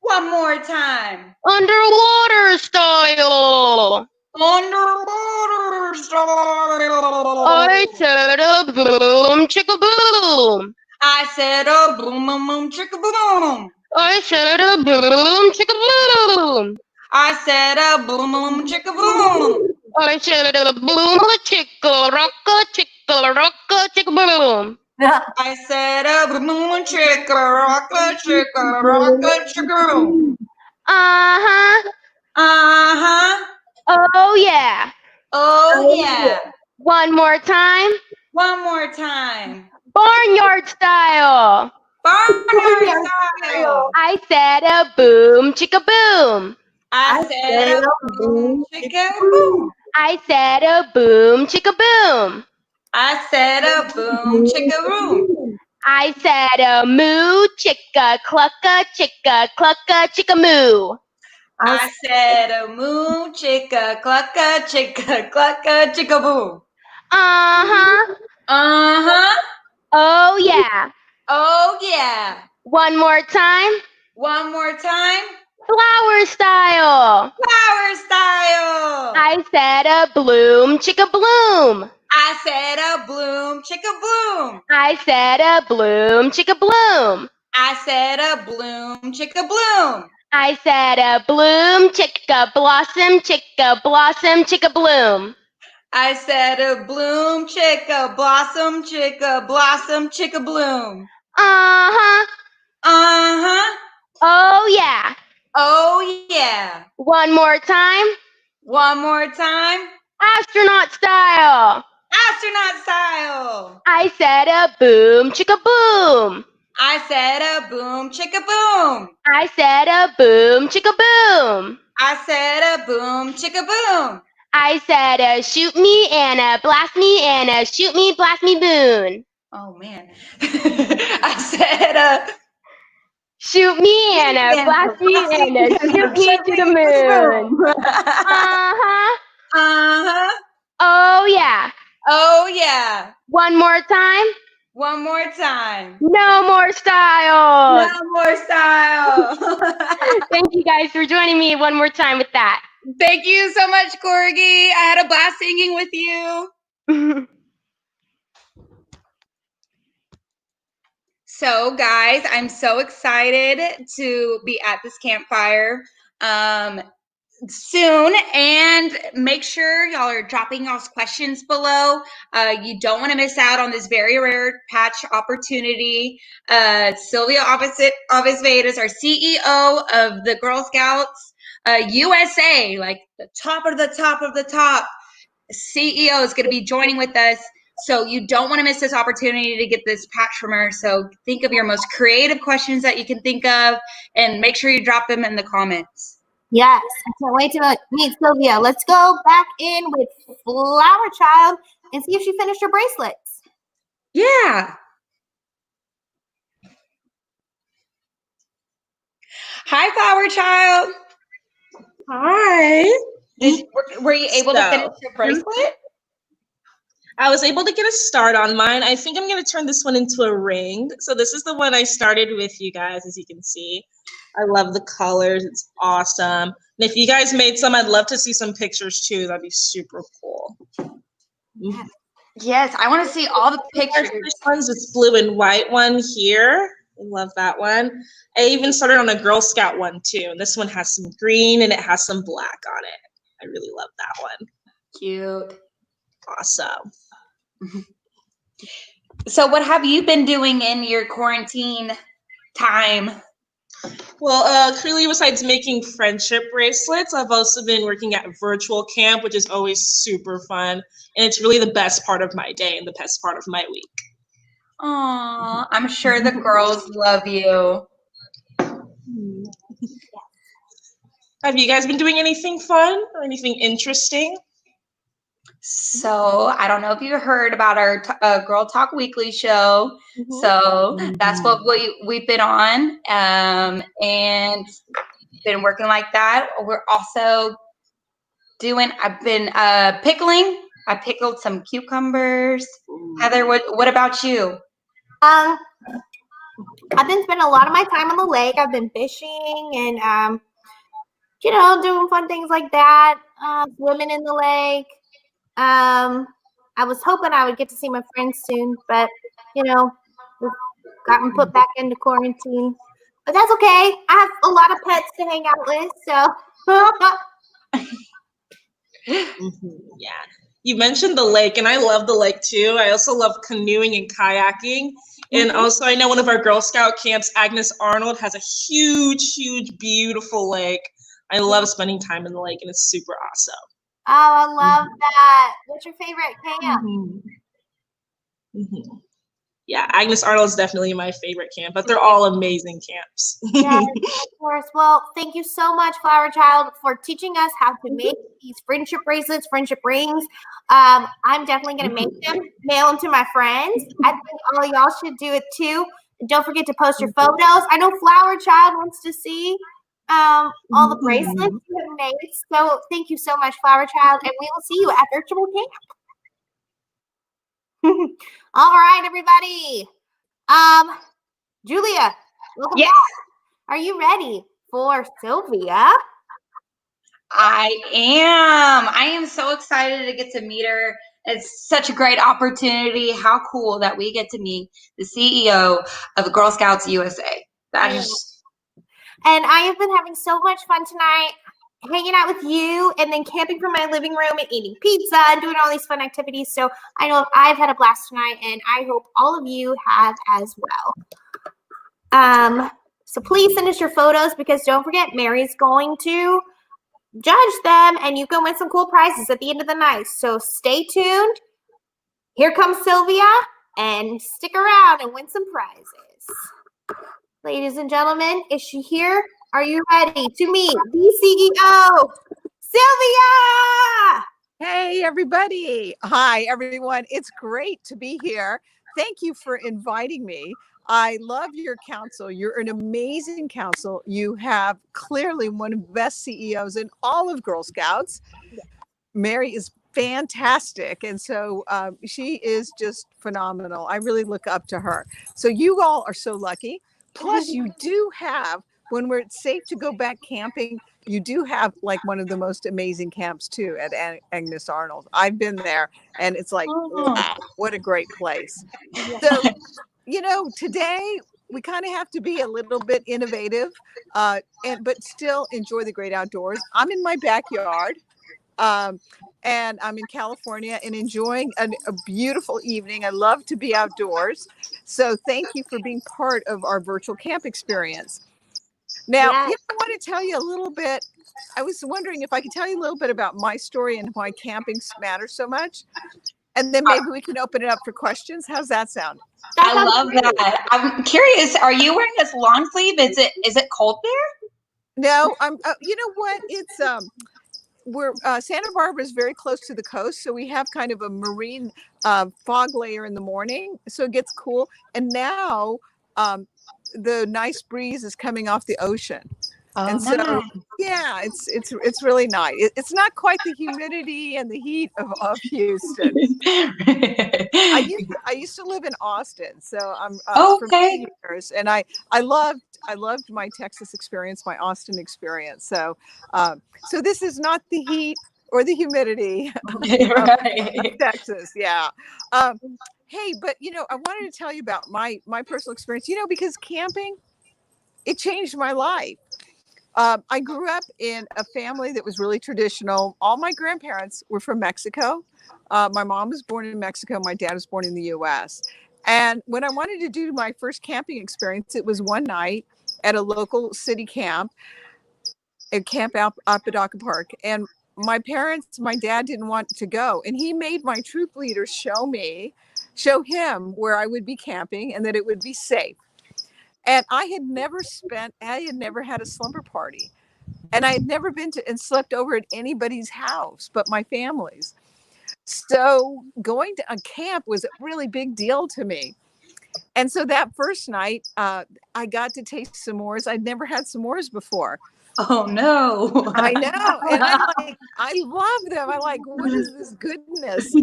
One more time. Underwater style. Underwater style. I said a boom, chicka boom. I said a boom, boom, boom, chicka boom. I said a boom, chicka boom. I said a boom, boom, chicka boom. I said a boom, chicka, rocka, chicka boom. I said a boom, chicka, rocka, chicka boom. Uh-huh. Uh-huh. Oh, yeah. Oh, yeah. One more time. One more time. Barnyard style. Barnyard style. I said a boom, chicka boom. I said a boom, chicka boom. I said a boom, chicka boom. I said a boom, chicka boom. I said a moo, chicka, clucka, chicka moo. I said a moo, chicka, clucka, chicka boom. Uh-huh. Uh-huh. Oh, yeah. Oh, yeah. One more time. One more time. Flower style. Flower style. I said a bloom, chicka bloom. I said a bloom, chicka bloom. I said a bloom, chicka bloom. I said a bloom, chicka bloom. I said a bloom, chicka blossom, chicka bloom. I said a bloom, chicka blossom, chicka bloom. Uh-huh. Uh-huh. Oh, yeah. Oh, yeah. One more time. One more time. Astronaut style. Astronaut style. I said a boom, chicka boom. I said a boom, chicka boom. I said a boom, chicka boom. I said a boom, chicka boom. I said a shoot me and a blast me and a shoot me, blast me boon. Oh, man. I said a shoot me and a blast me and a shoot me to the moon. Uh-huh. Uh-huh. Oh, yeah. Oh, yeah. One more time. One more time. No more style. No more style. Thank you guys for joining me one more time with that. Thank you so much, Corgi. I had a blast singing with you. So, guys, I'm so excited to be at this campfire soon, and make sure y'all are dropping y'all's questions below. You don't want to miss out on this very rare patch opportunity. Sylvia Acevedo is our CEO of the Girl Scouts USA, like the top of the top of the top. CEO is going to be joining with us. So you don't want to miss this opportunity to get this patch from her. So think of your most creative questions that you can think of and make sure you drop them in the comments. Yes, I can't wait to meet Sylvia. Let's go back in with Flower Child and see if she finished her bracelets. Yeah. Hi, Flower Child. Hi. Were you able to finish your bracelet? I was able to get a start on mine. I think I'm going to turn this one into a ring. So this is the one I started with, you guys, as you can see. I love the colors. It's awesome. And if you guys made some, I'd love to see some pictures too. That'd be super cool. Yes, I want to see all the pictures. This one's this blue and white one here. I love that one. I even started on a Girl Scout one too. And this one has some green and it has some black on it. I really love that one. Cute. Awesome. So what have you been doing in your quarantine time? Well, clearly besides making friendship bracelets, I've also been working at virtual camp, which is always super fun. And it's really the best part of my day and the best part of my week. Aw, I'm sure the girls love you. Have you guys been doing anything fun or anything interesting? So I don't know if you heard about our Girl Talk Weekly show. So that's what we've been on, and been working like that. We're also doing. I've been pickling. I pickled some cucumbers. Heather, what about you? I've been spending a lot of my time on the lake. I've been fishing and doing fun things like that. Swimming in the lake. I was hoping I would get to see my friends soon, but we've gotten put back into quarantine. But that's okay. I have a lot of pets to hang out with, so. Yeah. You mentioned the lake, and I love the lake too. I also love canoeing and kayaking. And also, I know one of our Girl Scout camps, Agnes Arnold, has a huge, huge, beautiful lake. I love spending time in the lake, and it's super awesome. Oh, I love that. What's your favorite camp? Yeah, Agnes Arnold is definitely my favorite camp, but they're all amazing camps. Yes, of course. Well, thank you so much, Flower Child, for teaching us how to make these friendship bracelets, friendship rings. I'm definitely going to make them, mail them to my friends. I think all y'all should do it too. And don't forget to post your photos. I know Flower Child wants to see all the bracelets you have made. So thank you so much, Flower Child, and we will see you at virtual camp. All right, everybody. Julia, welcome back. Are you ready for Sylvia? I am so excited to get to meet her. It's such a great opportunity. How cool that we get to meet the CEO of Girl Scouts USA. That is. And I have been having so much fun tonight, hanging out with you and then camping from my living room and eating pizza and doing all these fun activities. So I know I've had a blast tonight, and I hope all of you have as well. So please send us your photos, because don't forget, Mary's going to judge them, and you can win some cool prizes at the end of the night. So stay tuned. Here comes Sylvia, and stick around and win some prizes. Ladies and gentlemen, is she here? Are you ready to meet the CEO, Sylvia? Hey, everybody. Hi, everyone. It's great to be here. Thank you for inviting me. I love your council. You're an amazing council. You have clearly one of the best CEOs in all of Girl Scouts. Mary is fantastic. And so she is just phenomenal. I really look up to her. So you all are so lucky. Plus, you do have, when we're safe to go back camping, you do have like one of the most amazing camps too at Agnes Arnold. I've been there, and it's like, wow, what a great place. So, today we kind of have to be a little bit innovative, but still enjoy the great outdoors. I'm in my backyard, and I'm in California and enjoying a beautiful evening. I love to be outdoors. So thank you for being part of our virtual camp experience. Now, I want to tell you a little bit. I was wondering if I could tell you a little bit about my story and why camping matters so much. And then maybe we can open it up for questions. How's that sound? I love that. I'm curious, are you wearing this long sleeve? Is it cold there? No, I'm you know what? It's we're Santa Barbara is very close to the coast, so we have kind of a marine fog layer in the morning, so it gets cool. And now the nice breeze is coming off the ocean. And so, yeah, it's really nice. It's not quite the humidity and the heat of Houston. I used to live in Austin, so I'm for many years, and I loved my Texas experience, my Austin experience. So so this is not the heat or the humidity of Texas. Yeah. Hey, but I wanted to tell you about my personal experience. Because camping, it changed my life. I grew up in a family that was really traditional. All my grandparents were from Mexico. My mom was born in Mexico. My dad was born in the U.S. And when I wanted to do my first camping experience, it was one night at a local city camp, a camp out Apodaca Park. And my dad didn't want to go. And he made my troop leader show me show him where I would be camping and that it would be safe. And I had never had a slumber party. And I had never been to and slept over at anybody's house but my family's. So going to a camp was a really big deal to me. And so that first night, I got to taste s'mores. I'd never had s'mores before. Oh no. I know. And I love them. I like, what is this goodness?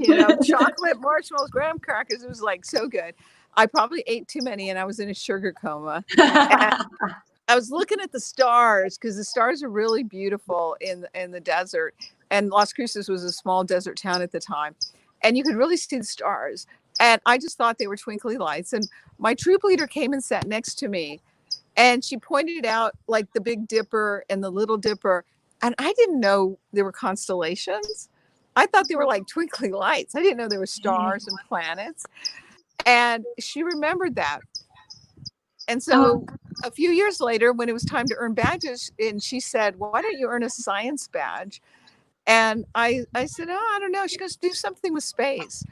Chocolate, marshmallows, graham crackers. It was like so good. I probably ate too many and I was in a sugar coma. And I was looking at the stars because the stars are really beautiful in the desert. And Las Cruces was a small desert town at the time. And you could really see the stars. And I just thought they were twinkly lights. And my troop leader came and sat next to me. And she pointed out like the Big Dipper and the Little Dipper. And I didn't know there were constellations. I thought they were like twinkly lights. I didn't know there were stars and planets. And she remembered that. And so a few years later, when it was time to earn badges, and she said, why don't you earn a science badge? And I said, oh, I don't know. She goes, do something with space.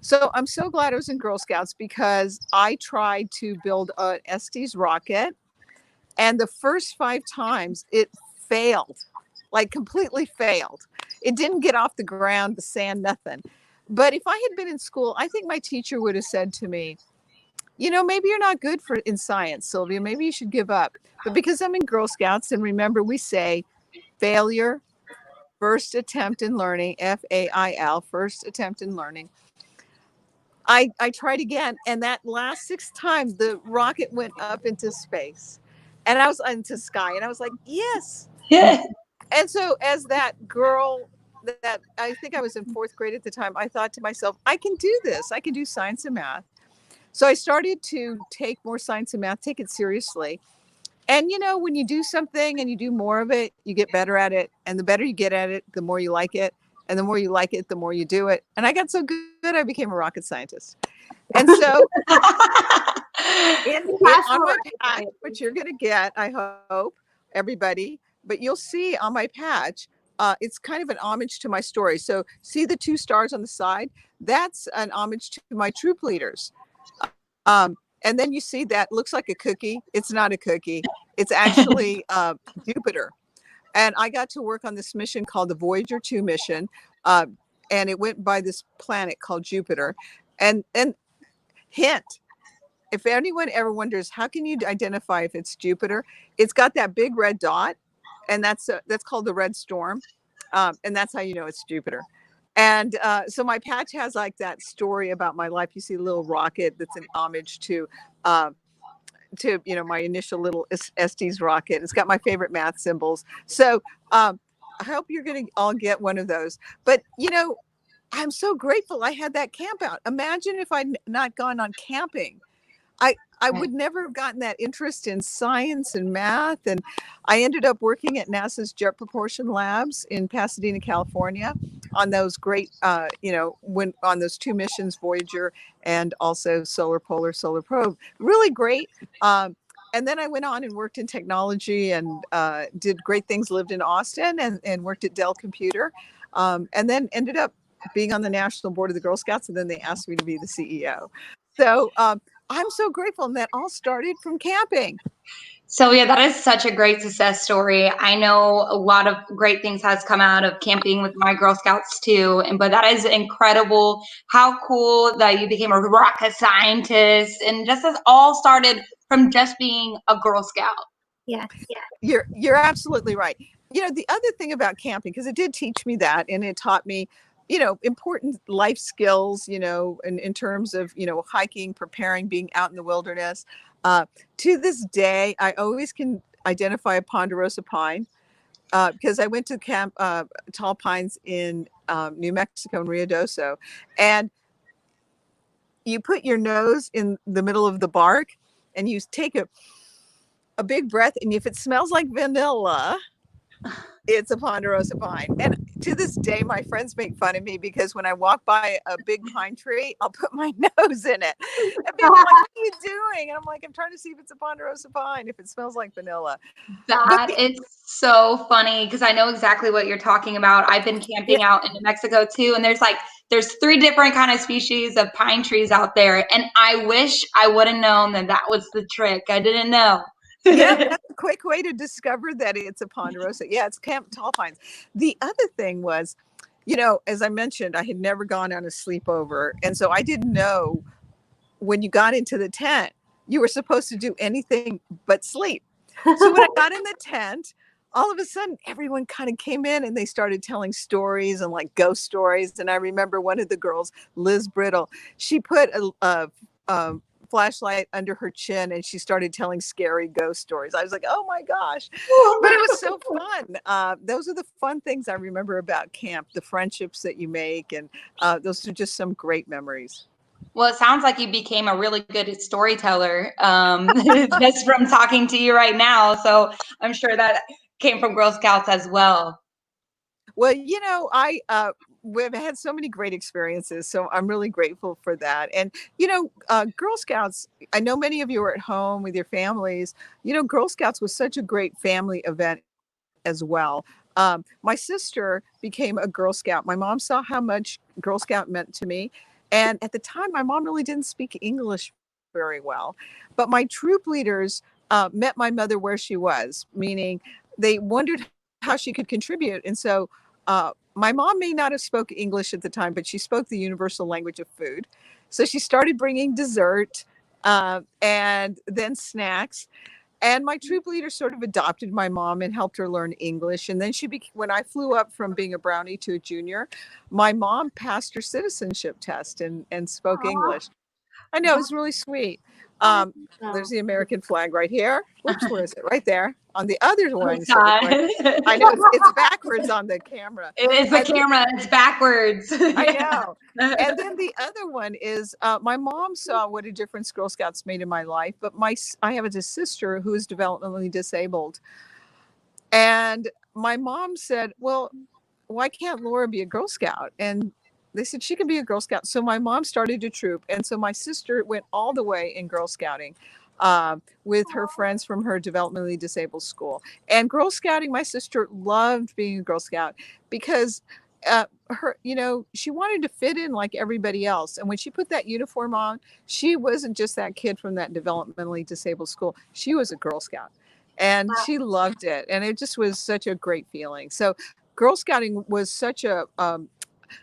So I'm so glad I was in Girl Scouts because I tried to build an Estes rocket. And the first 5 times it failed, like completely failed. It didn't get off the ground, the sand, nothing. But if I had been in school, I think my teacher would have said to me, maybe you're not good in science, Sylvia. Maybe you should give up. But because I'm in Girl Scouts, and remember, we say failure, first attempt in learning, FAIL, first attempt in learning. I tried again. And that last 6th time, the rocket went up into space. And I was into sky. And I was like, yes. Yeah. And so as that girl that I think I was in 4th grade at the time, I thought to myself, I can do this. I can do science and math. So I started to take more science and math, take it seriously. And, when you do something and you do more of it, you get better at it. And the better you get at it, the more you like it. And the more you like it, the more you do it. And I got so good, I became a rocket scientist. And so on my patch, what you're going to get, I hope, everybody, but you'll see on my patch, it's kind of an homage to my story. So see the 2 stars on the side? That's an homage to my troop leaders. And then you see that looks like a cookie. It's not a cookie. It's actually Jupiter. And I got to work on this mission called the Voyager 2 mission. And it went by this planet called Jupiter. And hint, if anyone ever wonders, how can you identify if it's Jupiter? It's got that big red dot. And that's called the red storm. And that's how you know it's Jupiter. And so my patch has like that story about my life. You see a little rocket that's an homage to my initial little Estes rocket. It's got my favorite math symbols. So I hope you're going to all get one of those. But, I'm so grateful I had that camp out. Imagine if I'd not gone on camping. I would never have gotten that interest in science and math. And I ended up working at NASA's Jet Propulsion Labs in Pasadena, California on those great, on those 2 missions, Voyager and also Solar Polar, Solar Probe. Really great. And then I went on and worked in technology and did great things, lived in Austin and worked at Dell Computer. And then ended up being on the national board of the Girl Scouts. And then they asked me to be the CEO. So I'm so grateful. And that all started from camping. Sylvia, that is such a great success story. I know a lot of great things has come out of camping with my Girl Scouts too. But that is incredible. How cool that you became a rocket scientist and just as all started from just being a Girl Scout. Yeah. You're absolutely right. The other thing about camping, because it did teach me that, and it taught me, important life skills, in terms of, hiking, preparing, being out in the wilderness. To this day, I always can identify a ponderosa pine because I went to camp Tall Pines in New Mexico in Rio Doso. And you put your nose in the middle of the bark and you take a big breath. And if it smells like vanilla, It's a ponderosa pine. And to this day, my friends make fun of me because when I walk by a big pine tree, I'll put my nose in it. And people are like, what are you doing? And I'm like, I'm trying to see if it's a ponderosa pine, if it smells like vanilla. That is so funny because I know exactly what you're talking about. I've been camping out in New Mexico too, and there's 3 different kind of species of pine trees out there, and I wish I would have known that was the trick. I didn't know. Yeah, that's a quick way to discover that it's a ponderosa. Yeah, it's camp tall pines. The other thing was, as I mentioned, I had never gone on a sleepover, and so I didn't know when you got into the tent, you were supposed to do anything but sleep. So when I got in the tent, all of a sudden everyone kind of came in and they started telling stories and like ghost stories. And I remember one of the girls, Liz Brittle, she put a flashlight under her chin and she started telling scary ghost stories. I was like, oh my gosh, but it was so fun. Those are the fun things I remember about camp, the friendships that you make. And those are just some great memories. Well, it sounds like you became a really good storyteller just from talking to you right now. So I'm sure that came from Girl Scouts as well. Well, we've had so many great experiences, so I'm really grateful for that. And, Girl Scouts, I know many of you are at home with your families. Girl Scouts was such a great family event as well. My sister became a Girl Scout. My mom saw how much Girl Scout meant to me. And at the time, my mom really didn't speak English very well. But my troop leaders met my mother where she was, meaning they wondered how she could contribute. And so my mom may not have spoke English at the time, but she spoke the universal language of food. So she started bringing dessert and then snacks. And my troop leader sort of adopted my mom and helped her learn English. And then when I flew up from being a brownie to a junior, my mom passed her citizenship test and spoke English. I know, it's really sweet. There's the American flag right here. Whoops, where is it? Right there. On the other one. I know it's backwards on the camera. It is the camera. It's backwards. I know. And then the other one is my mom saw what a difference Girl Scouts made in my life, but I have a sister who is developmentally disabled. And my mom said, well, why can't Laura be a Girl Scout? And they said she can be a Girl Scout. So my mom started a troop. And so my sister went all the way in Girl Scouting with her friends from her developmentally disabled school. And Girl Scouting, my sister loved being a Girl Scout because she wanted to fit in like everybody else. And when she put that uniform on, she wasn't just that kid from that developmentally disabled school. She was a Girl Scout. And she loved it. And it just was such a great feeling. So Girl Scouting was such a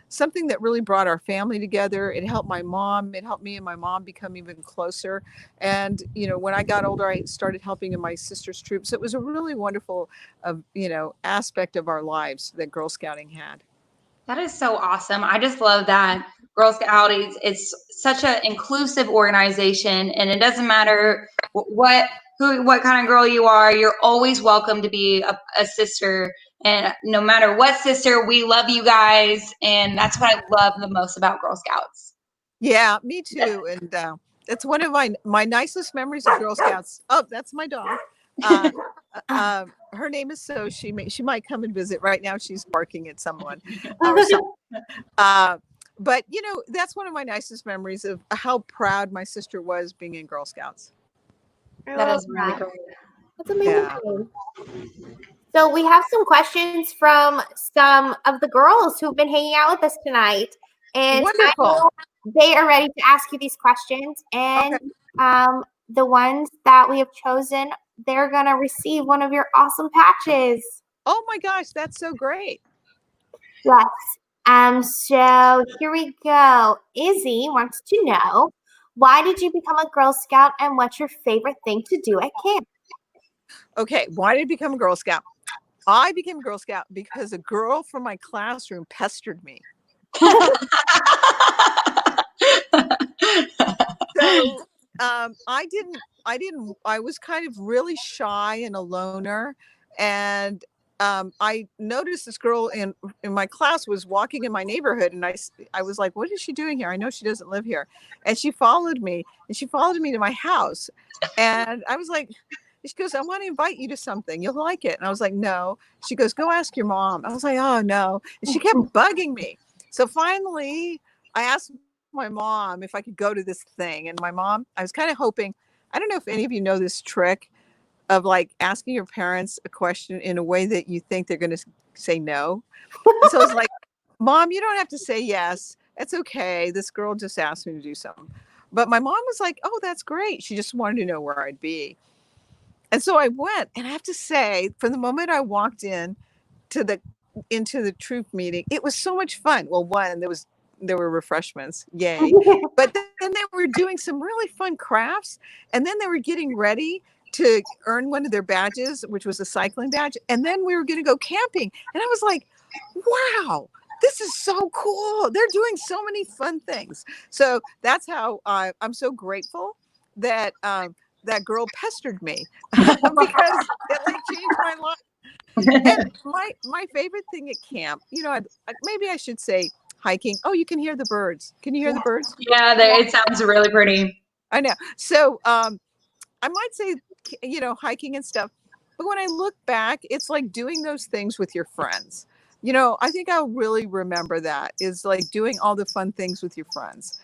something that really brought our family together. It helped my mom. It helped me and my mom become even closer. And, when I got older, I started helping in my sister's troops. It was a really wonderful, aspect of our lives that Girl Scouting had. That is so awesome. I just love that Girl Scouting is such an inclusive organization, and it doesn't matter what kind of girl you are. You're always welcome to be a sister. And no matter what sister, we love you guys. And that's what I love the most about Girl Scouts. Yeah, me too. And it's one of my nicest memories of Girl Scouts. Oh, that's my dog. Her name is So. She might come and visit. Right now she's barking at someone or something. But that's one of my nicest memories of how proud my sister was being in Girl Scouts. That is really great. That's amazing. So we have some questions from some of the girls who've been hanging out with us tonight. And wonderful. They are ready to ask you these questions. And the ones that we have chosen, they're going to receive one of your awesome patches. Oh my gosh, that's so great. Yes. So here we go. Izzy wants to know, why did you become a Girl Scout and what's your favorite thing to do at camp? Okay, why did I become a Girl Scout? I became a Girl Scout because a girl from my classroom pestered me. So I was kind of really shy and a loner. And I noticed this girl in my class was walking in my neighborhood. And I was like, what is she doing here? I know she doesn't live here. And she followed me to my house. And I was like, She goes, I want to invite you to something. You'll like it. And I was like, no. She goes, go ask your mom. I was like, oh, no. And she kept bugging me. So finally, I asked my mom if I could go to this thing. And my mom, I was kind of hoping, I don't know if any of you know this trick of like asking your parents a question in a way that you think they're going to say no. And so I was like, Mom, you don't have to say yes. It's okay. This girl just asked me to do something. But my mom was like, oh, that's great. She just wanted to know where I'd be. And so I went, and I have to say, from the moment I walked into the troop meeting, it was so much fun. Well, one, there were refreshments, yay. But then they were doing some really fun crafts, and then they were getting ready to earn one of their badges, which was a cycling badge. And then we were going to go camping. And I was like, wow, this is so cool. They're doing so many fun things. So that's how I'm so grateful that that girl pestered me because it like changed my life. And my favorite thing at camp, maybe I should say hiking. Oh, you can hear the birds. Can you hear the birds? Yeah, it sounds really pretty. I know. So I might say, hiking and stuff. But when I look back, it's like doing those things with your friends. I think I'll really remember that is like doing all the fun things with your friends.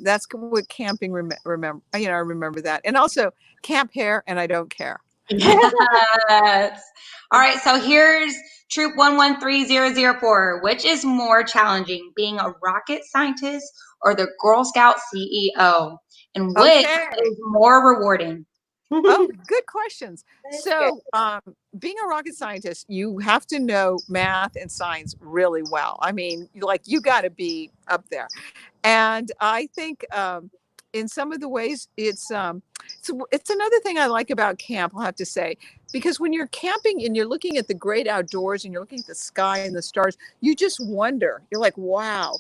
That's what camping remember. I remember that. And also camp hair and I don't care. Yes. All right. So here's Troop 113004. Which is more challenging, being a rocket scientist or the Girl Scout CEO? And which is more rewarding? Oh, good questions. So, being a rocket scientist, you have to know math and science really well. I mean, you got to be up there. And I think in some of the ways, it's another thing I like about camp, I'll have to say, because when you're camping and you're looking at the great outdoors and you're looking at the sky and the stars, you just wonder. You're like, wow.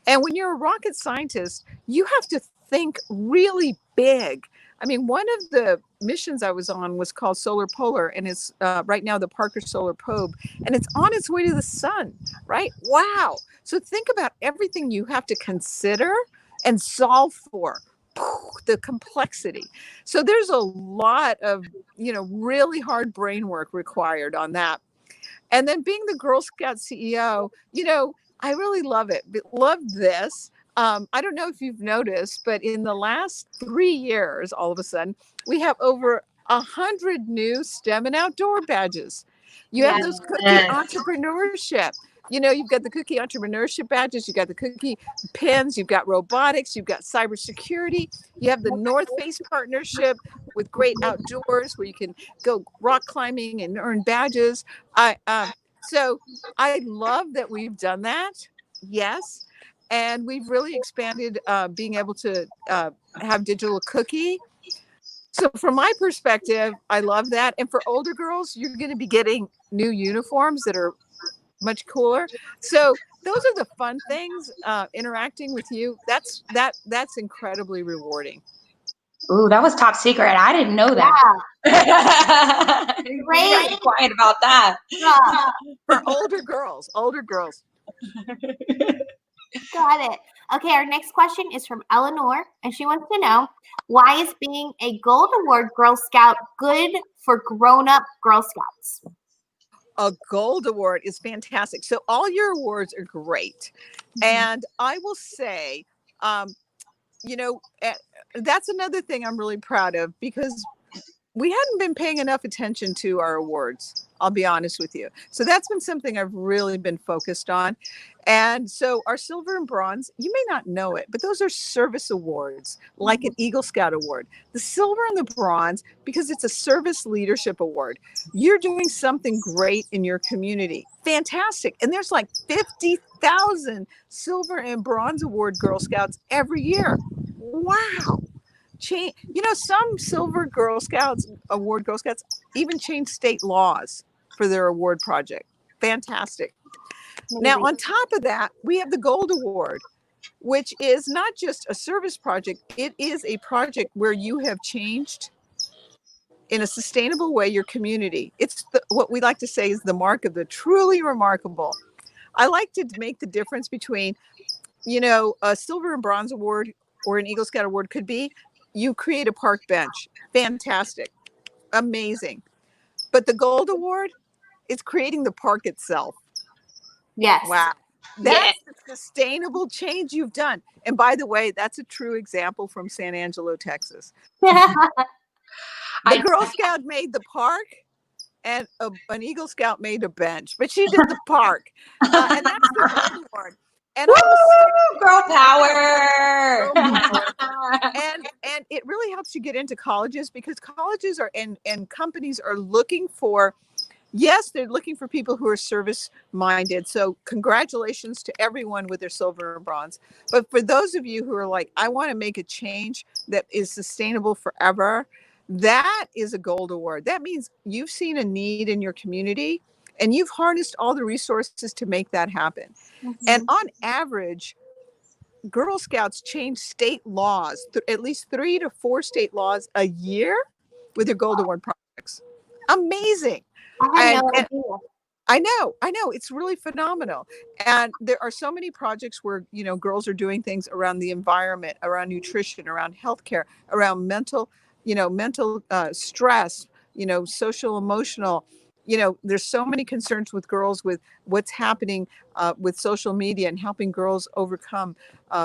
And when you're a rocket scientist, you have to think really big. I mean, one of the missions I was on was called Solar Polar, and it's right now the Parker Solar Probe, and it's on its way to the sun, right? Wow. So think about everything you have to consider and solve for, the complexity. So there's a lot of, really hard brain work required on that. And then being the Girl Scout CEO, I really love it. Love this. I don't know if you've noticed, but in the last 3 years, all of a sudden, we have over 100 new STEM and outdoor badges. You have those cookie entrepreneurship. You've got the cookie entrepreneurship badges. You've got the cookie pins. You've got robotics. You've got cybersecurity. You have the North Face partnership with Great Outdoors, where you can go rock climbing and earn badges. So I love that we've done that. Yes. And we've really expanded being able to have digital cookie. So from my perspective, I love that. And for older girls, you're going to be getting new uniforms that are much cooler. So those are the fun things, interacting with you. That's incredibly rewarding. Ooh, that was top secret. I didn't know that. Yeah. Great. Be quiet about that. Yeah. For older girls. Got it. Okay, our next question is from Eleanor, and she wants to know, why is being a Gold Award Girl Scout good for grown-up Girl Scouts? A Gold Award is fantastic. So all your awards are great. And I will say, that's another thing I'm really proud of, because we hadn't been paying enough attention to our awards. I'll be honest with you. So that's been something I've really been focused on. And so our silver and bronze, you may not know it, but those are service awards, like an Eagle Scout award. The silver and the bronze, because it's a service leadership award. You're doing something great in your community. Fantastic. And there's like 50,000 silver and bronze award Girl Scouts every year. Wow. Some silver Girl Scouts, award Girl Scouts, even change state laws for their award project. Fantastic. Now, on top of that, we have the Gold Award, which is not just a service project. It is a project where you have changed in a sustainable way your community. It's what we like to say is the mark of the truly remarkable. I like to make the difference between, a silver and bronze award or an Eagle Scout award could be, you create a park bench. Fantastic. amazing. But the gold award is creating the park itself. Yes. Wow. Yeah. That's the sustainable change you've done. And by the way, that's a true example from San Angelo, Texas. The Girl Scout made the park, and an Eagle Scout made a bench, but she did the park. And that's the gold award. And I was girl power. Girl power. And it really helps you get into colleges, because colleges are and companies are looking for, yes, they're looking for people who are service minded. So congratulations to everyone with their silver and bronze. But for those of you who are like, I want to make a change that is sustainable forever, that is a gold award. That means you've seen a need in your community and you've harnessed all the resources to make that happen. And on average, Girl Scouts change state laws, at least 3 to 4 state laws a year with their gold award projects. Amazing. I had no idea. I know, it's really phenomenal. And there are so many projects where, girls are doing things around the environment, around nutrition, around healthcare, around mental stress, social, emotional. There's so many concerns with girls with what's happening with social media and helping girls overcome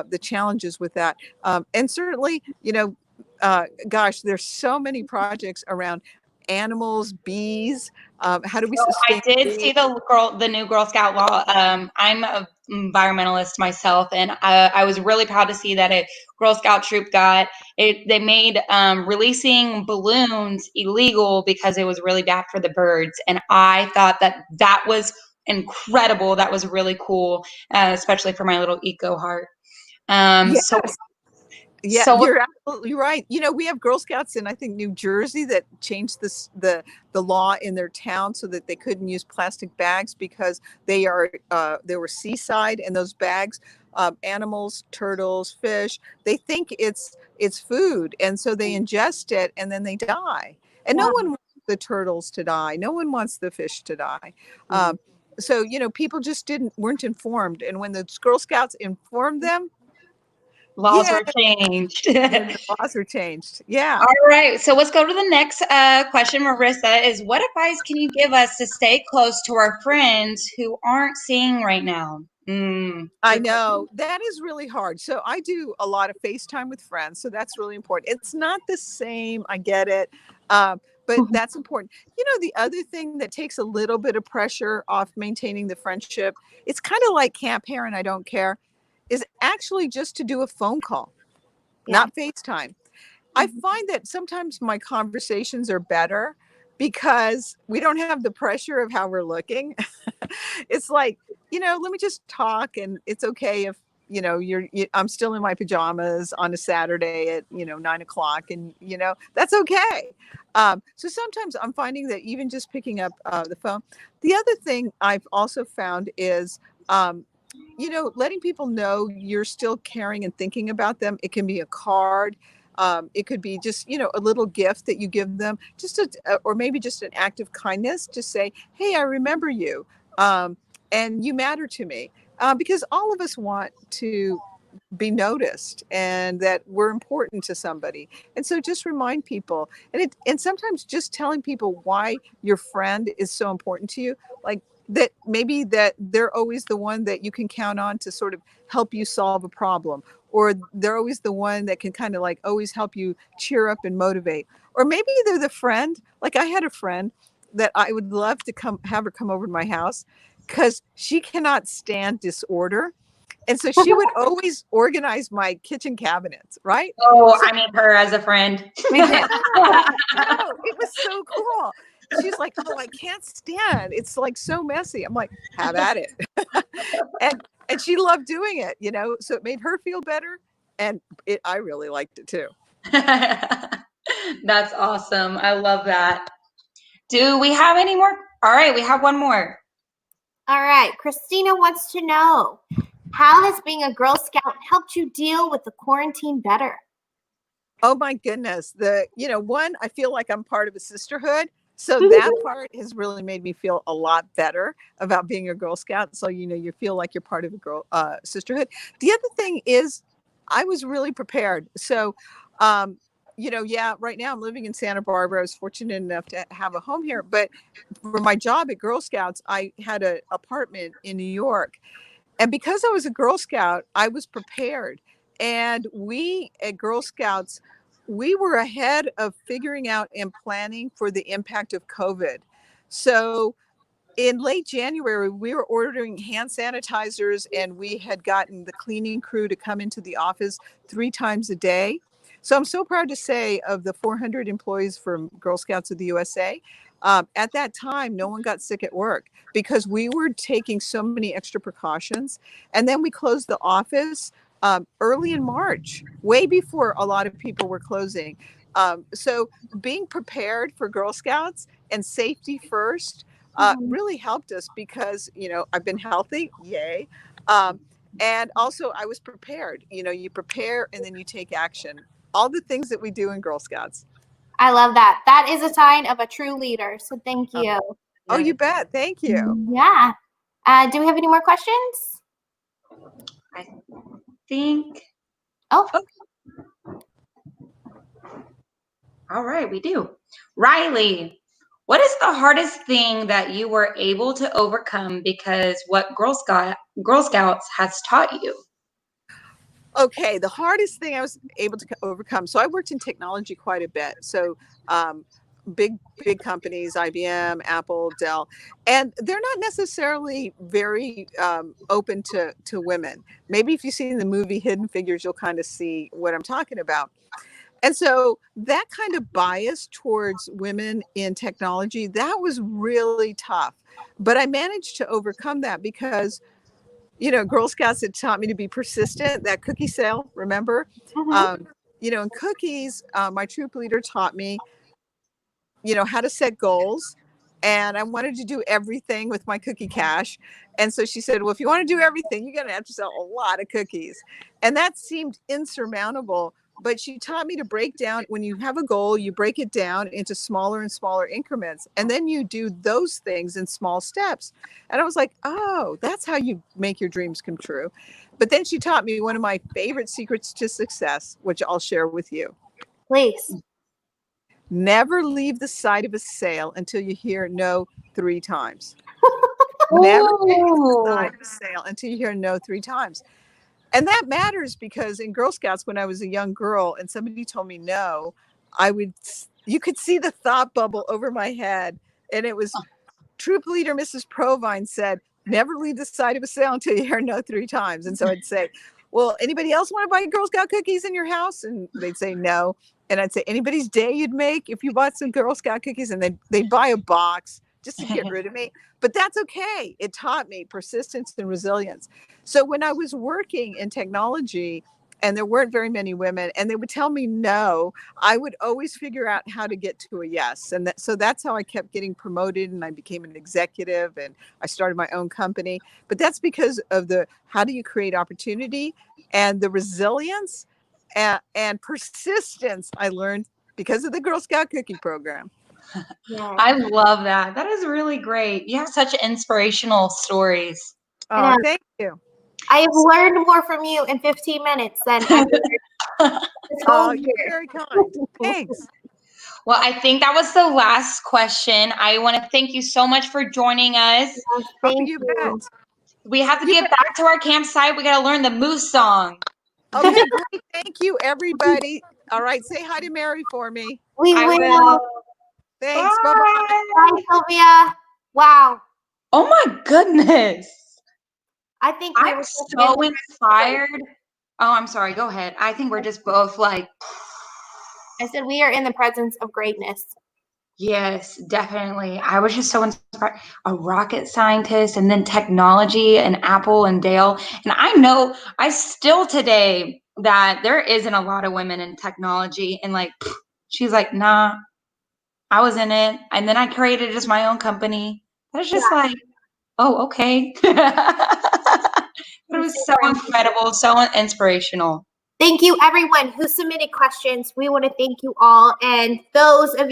the challenges with that. And certainly, gosh, there's so many projects around animals, bees. How do we sustain? I did see the new Girl Scout law. I'm an environmentalist myself, and I was really proud to see that a Girl Scout troop got it. They made releasing balloons illegal because it was really bad for the birds, and I thought that was incredible. That was really cool, especially for my little eco heart. Yes. Yeah, So you're absolutely right. We have Girl Scouts in, I think, New Jersey that changed the law in their town so that they couldn't use plastic bags because they were seaside, and those bags, animals, turtles, fish, they think it's food, and so they ingest it and then they die. And no one wants the turtles to die. No one wants the fish to die. So people just weren't informed, and when the Girl Scouts informed them, laws were changed. The laws are changed. Yeah. All right. So let's go to the next question, Marissa, is what advice can you give us to stay close to our friends who aren't seeing right now? I know that is really hard. So I do a lot of FaceTime with friends. So that's really important. It's not the same. I get it. But that's important. The other thing that takes a little bit of pressure off maintaining the friendship, it's kind of like Camp Here and I Don't Care, is actually just to do a phone call, not FaceTime. I find that sometimes my conversations are better because we don't have the pressure of how we're looking. It's like, let me just talk, and it's okay if, I'm still in my pajamas on a Saturday at, 9:00, and, that's okay. So sometimes I'm finding that even just picking up the phone. The other thing I've also found is, letting people know you're still caring and thinking about them. It can be a card. It could be just, a little gift that you give them, or maybe just an act of kindness to say, hey, I remember you. And you matter to me, because all of us want to be noticed and that we're important to somebody. And so just remind people, and sometimes just telling people why your friend is so important to you, like that maybe that they're always the one that you can count on to sort of help you solve a problem, or they're always the one that can kind of like always help you cheer up and motivate. Or maybe they're the friend, like I had a friend that I would love to have her come over to my house because she cannot stand disorder. And so she would always organize my kitchen cabinets, right? Oh, I need her as a friend. Yeah, no, it was so cool. She's like, oh, I can't stand. It's like so messy. I'm like, have at it. and she loved doing it, so it made her feel better. And I really liked it too. That's awesome. I love that. Do we have any more? All right, we have one more. All right, Christina wants to know, how has being a Girl Scout helped you deal with the quarantine better? Oh my goodness. One, I feel like I'm part of a sisterhood. So that part has really made me feel a lot better about being a Girl Scout. So, you feel like you're part of a sisterhood. The other thing is I was really prepared. So, yeah, right now I'm living in Santa Barbara. I was fortunate enough to have a home here, but for my job at Girl Scouts, I had an apartment in New York. And because I was a Girl Scout, I was prepared. And we at Girl Scouts, we were ahead of figuring out and planning for the impact of COVID. So in late January, we were ordering hand sanitizers, and we had gotten the cleaning crew to come into the office 3 times a day. So I'm so proud to say, of the 400 employees from Girl Scouts of the USA, at that time, no one got sick at work because we were taking so many extra precautions. And then we closed the office early in March, way before a lot of people were closing. So being prepared for Girl Scouts and safety first really helped us because, I've been healthy, yay. And also I was prepared. You prepare and then you take action. All the things that we do in Girl Scouts. I love that. That is a sign of a true leader. So thank you. Oh, you bet. Thank you. Yeah. Do we have any more questions? I think. Oh. All right, we do. Riley, what is the hardest thing that you were able to overcome because what Girl Scouts has taught you? Okay, the hardest thing I was able to overcome. So I worked in technology quite a bit. So big companies, IBM, Apple, Dell, and they're not necessarily very open to women. Maybe if you've seen the movie Hidden Figures, you'll kind of see what I'm talking about. And so that kind of bias towards women in technology, that was really tough. But I managed to overcome that because Girl Scouts had taught me to be persistent. That cookie sale, remember? In cookies, my troop leader taught me, how to set goals. And I wanted to do everything with my cookie cash. And so she said, well, if you want to do everything, you're going to have to sell a lot of cookies. And that seemed insurmountable. But she taught me to break down, when you have a goal, you break it down into smaller and smaller increments. And then you do those things in small steps. And I was like, oh, that's how you make your dreams come true. But then she taught me one of my favorite secrets to success, which I'll share with you. Please. Never leave the site of a sale until you hear no 3 times. Never leave the site of a sale until you hear no 3 times. And that matters because in Girl Scouts, when I was a young girl and somebody told me no, you could see the thought bubble over my head. And it was troop leader Mrs. Provine said, never leave the site of a sale until you hear no 3 times. And so I'd say, well, anybody else want to buy Girl Scout cookies in your house? And they'd say no. And I'd say, anybody's day you'd make if you bought some Girl Scout cookies? And they'd buy a box just to get rid of me. But that's okay. It taught me persistence and resilience. So when I was working in technology and there weren't very many women and they would tell me no, I would always figure out how to get to a yes. And so that's how I kept getting promoted and I became an executive and I started my own company. But that's because of how do you create opportunity and the resilience and persistence I learned because of the Girl Scout cookie program. I love that. That is really great. You have such inspirational stories. Oh, thank you. I have learned more from you in 15 minutes than I've learned this whole year. You're very kind. Thanks. Well, I think that was the last question. I want to thank you so much for joining us. Thank you. We have to get back to our campsite. We got to learn the moose song. Okay, great. Thank you, everybody. All right, say hi to Mary for me. We will. Thanks. Bye-bye. Bye, Sylvia. Wow. Oh my goodness. I think I'm so inspired. Oh, I'm sorry. Go ahead. I think we're just both like. I said we are in the presence of greatness. Yes, definitely. I was just so inspired. A rocket scientist and then technology and Apple and Dale. And I still today that there isn't a lot of women in technology. And like, she's like, nah, I was in it. And then I created just my own company. That's just like, oh, okay. It was so incredible, so inspirational. Thank you, everyone who submitted questions. We want to thank you all. And those 5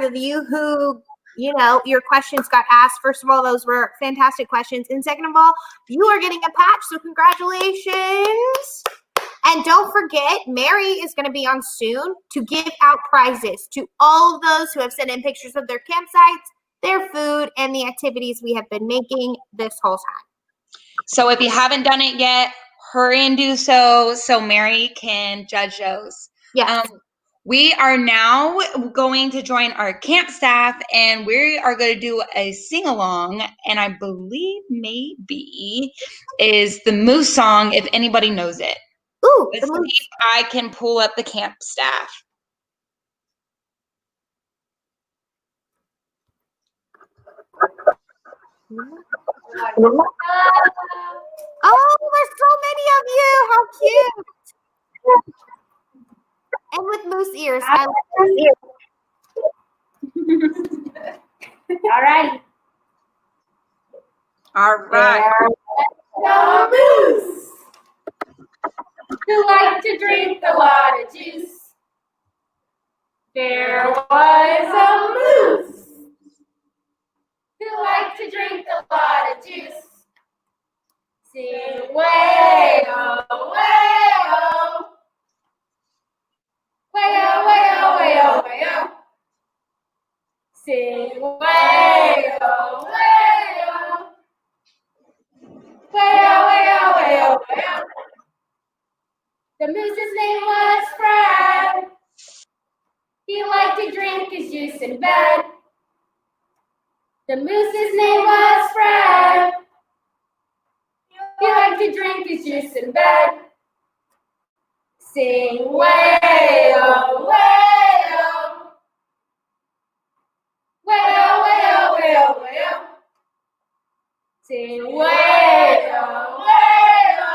of you who, your questions got asked. First of all, those were fantastic questions. And second of all, you are getting a patch. So congratulations. And don't forget, Mary is going to be on soon to give out prizes to all of those who have sent in pictures of their campsites, their food, and the activities we have been making this whole time. So if you haven't done it yet, hurry and do so Mary can judge those. Yes. We are now going to join our camp staff, and we are going to do a sing-along, and I believe maybe is the Moose song, if anybody knows it. Ooh, let's see if I can pull up the camp staff. Oh, there's so many of you. How cute. And with moose ears. I love All right. All right. The moose who liked to drink a lot of juice. There was a moose who liked to drink a lot of juice. Sing way-o, way-o. Way-o, way-o, way-o, way-o. Sing way-o, way-o. Way-o, way-o, way-o, way-o. The moose's name was Fred. He liked to drink his juice in bed. The moose's name was Fred. He liked to drink his juice in bed. Sing way-o, way-o. Way-o, way-o, way-o, way-o. Sing way-o, way-o.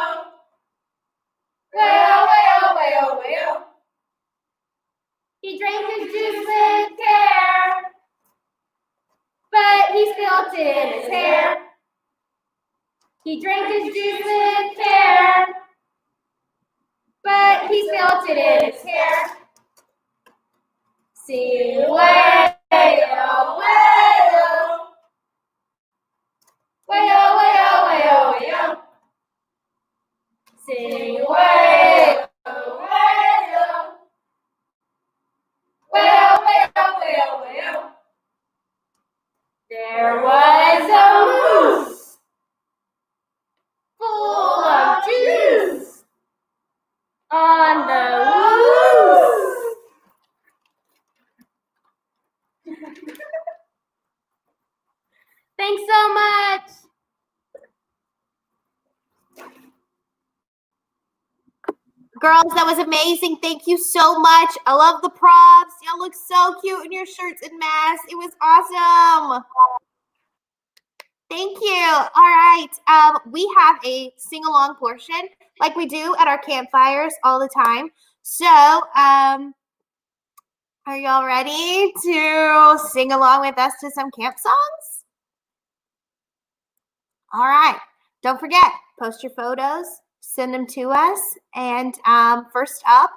Way-o, way-o, way-o, way-o. He drank his juice with care, but he spilled it in his hair. He drank his juice with care, but he spilled it in his hair. Sing way-o, way-o. Way-o, way-o, way-o, way-o. Sing way-o, way-o. Way-o, way-o, way-o, way-o. There was a moose full of juice on the loose. Thanks so much. Girls, that was amazing. Thank you so much. I love the props. Y'all look so cute in your shirts and masks. It was awesome. Thank you. All right. We have a sing-along portion like we do at our campfires all the time. So, are y'all ready to sing along with us to some camp songs? All right. Don't forget, post your photos, send them to us. And first up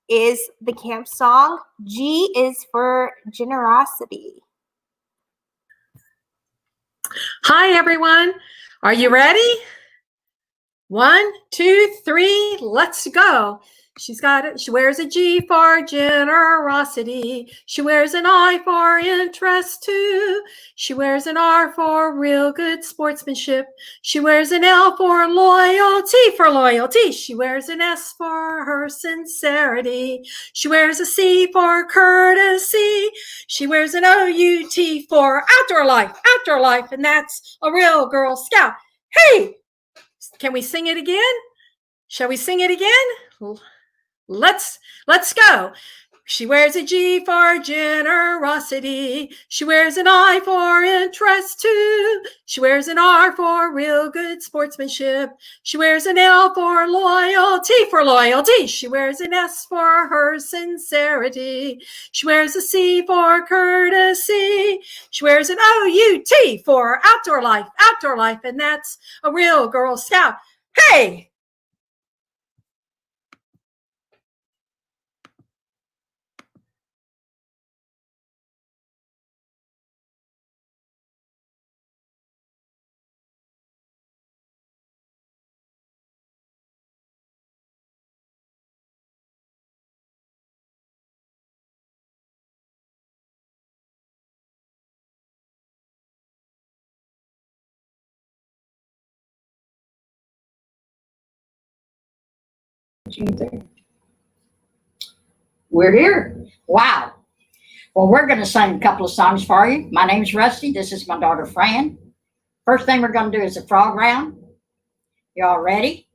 is the camp song, G is for Generosity. Hi, everyone. Are you ready? 1, 2, 3, let's go. She wears a G for generosity. She wears an I for interest too. She wears an R for real good sportsmanship. She wears an L for loyalty. She wears an S for her sincerity. She wears a C for courtesy. She wears an OUT for outdoor life, and that's a real Girl Scout. Hey, can we sing it again? Shall we sing it again? Let's go. She wears a G for generosity. She wears an I for interest too. She wears an R for real good sportsmanship. She wears an L for loyalty. She wears an S for her sincerity. She wears a C for courtesy. She wears an OUT for outdoor life, and that's a real Girl Scout. Hey! We're here. Wow. Well, we're going to sing a couple of songs for you. My name's Rusty. This is my daughter, Fran. First thing we're going to do is a frog round. Y'all ready?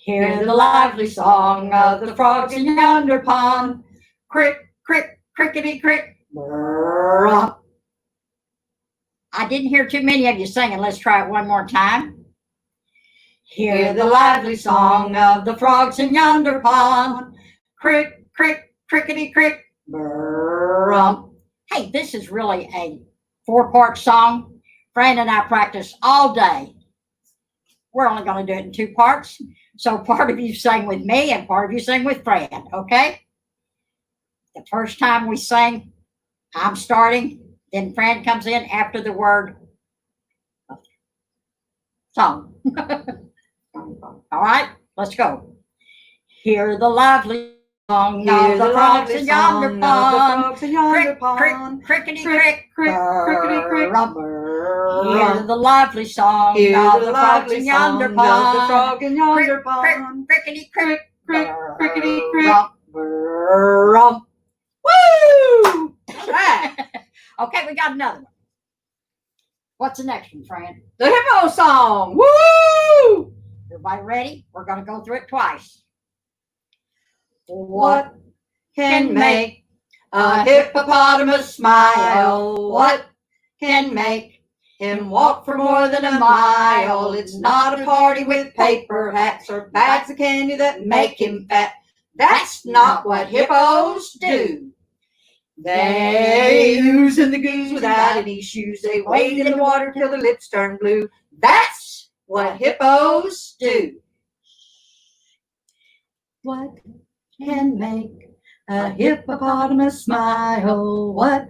Hear the lively song of the frogs in yonder pond. Crick, crick, crickety, crick. Brrrr. I didn't hear too many of you singing. Let's try it one more time. Hear the lively song of the frogs in yonder pond. Crick, crick, crickety, crick. Brrrr. Hey, this is really a 4-part song. Fran and I practiced all day. We're only going to do it in 2 parts. So part of you sing with me and part of you sing with Fran, okay? The first time we sing, I'm starting, then Fran comes in after the word song. All right, let's go. Hear the lively song of the frogs in yonder pond. Crick, crick, crickety, crick, crickety, crick. Hear the lively song of the frogs in yonder pond. Crick, crickety, crick, crickety, crick. Woo! All right. Okay, we got another one. What's the next one, Fran? The hippo song. Woo! Everybody ready? We're going to go through it twice. What can make a hippopotamus smile? What can make him walk for more than a mile? It's not a party with paper hats or bags of candy that make him fat. That's not what hippos do. They ooze in the goose without any shoes. They wade in the water till their lips turn blue. That's what hippos do. What can make a hippopotamus smile? What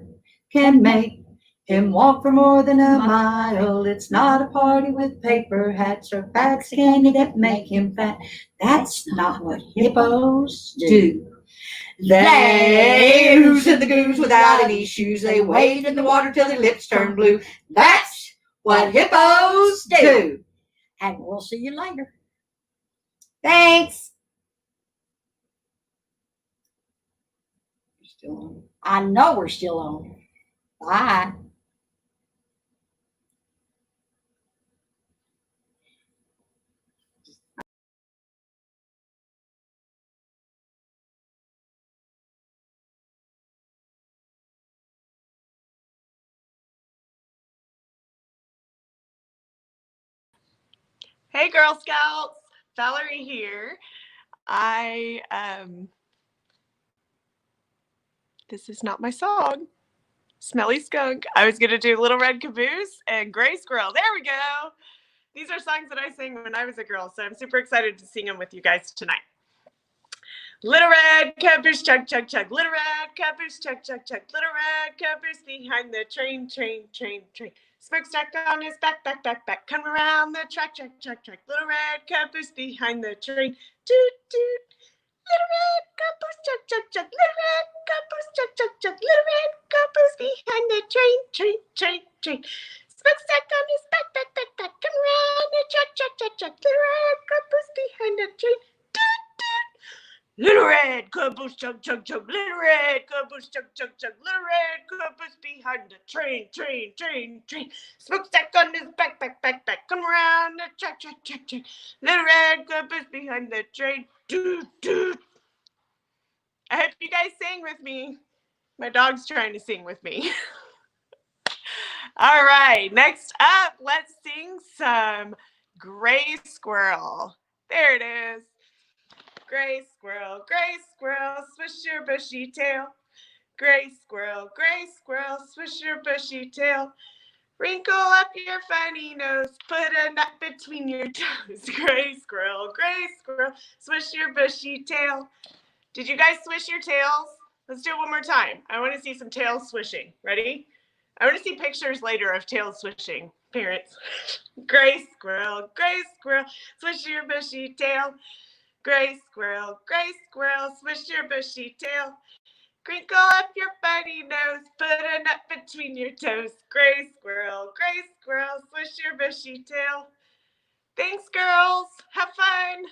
can make him walk for more than a mile? It's not a party with paper hats or bags of candy that make him fat. That's not what hippos do. They ooze in the goose without any shoes. They wade in the water till their lips turn blue. That's what hippos do. And we'll see you later. Thanks. Still on. I know we're still on. Bye. Hey, Girl Scouts, Valerie here. This is not my song. Smelly Skunk. I was gonna do Little Red Caboose and Gray Squirrel. There we go. These are songs that I sang when I was a girl, so I'm super excited to sing them with you guys tonight. Little red caboose, chug, chug, chug. Little red caboose, chug, chug, chug. Little red caboose behind the train, train, train, train. Smokestack on his back, back, back, back. Come around the track, track, track, track. Little red caboose behind the train. Toot, toot. Little red caboose, chug, chug, chug. Little red caboose, chug, chug, chug. Little red caboose behind the train, train, train, train. Smokestack on his back, back, back, back. Come around the track, track, track, track. Little red caboose behind the train. Toot, toot. Little red caboose, chug, chug, chug. Little red caboose, chug, chug, chug. Little red caboose behind the train, train, train, train. Smokestack on his back, back, back, back. Come around the track, track, track, track. Little red caboose behind the train. Doot, doot. I hope you guys sang with me. My dog's trying to sing with me. All right, next up, let's sing some Gray Squirrel. There it is. Gray squirrel, swish your bushy tail. Gray squirrel, swish your bushy tail. Wrinkle up your funny nose, put a nut between your toes. Gray squirrel, swish your bushy tail. Did you guys swish your tails? Let's do it one more time. I want to see some tail swishing. Ready? I want to see pictures later of tail swishing, parents. Gray squirrel, swish your bushy tail. Gray squirrel, swish your bushy tail. Crinkle up your funny nose, put a nut between your toes. Gray squirrel, swish your bushy tail. Thanks, girls. Have fun.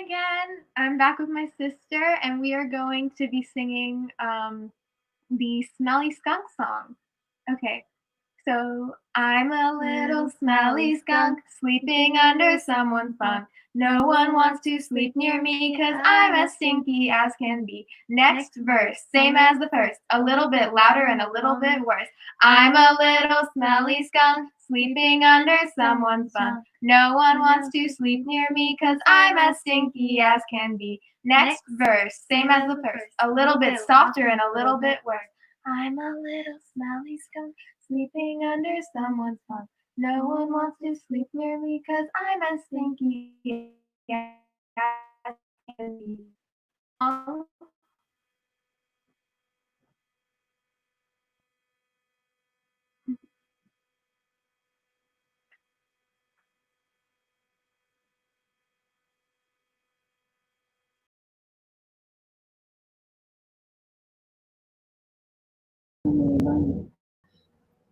again. I'm back with my sister, and we are going to be singing the Smelly Skunk song. Okay, so I'm a little smelly skunk sleeping under someone's bunk. No one wants to sleep near me 'cause I'm as stinky as can be. Next verse, same as the first, a little bit louder and a little bit worse. I'm a little smelly skunk sleeping under someone's bunk. No one wants to sleep near me 'cause I'm as stinky as can be. Next verse, same as the first, a little bit softer and a little bit worse. I'm a little smelly skunk sleeping under someone's bunk. No one wants to sleep near me 'cause I'm as stinky as can be.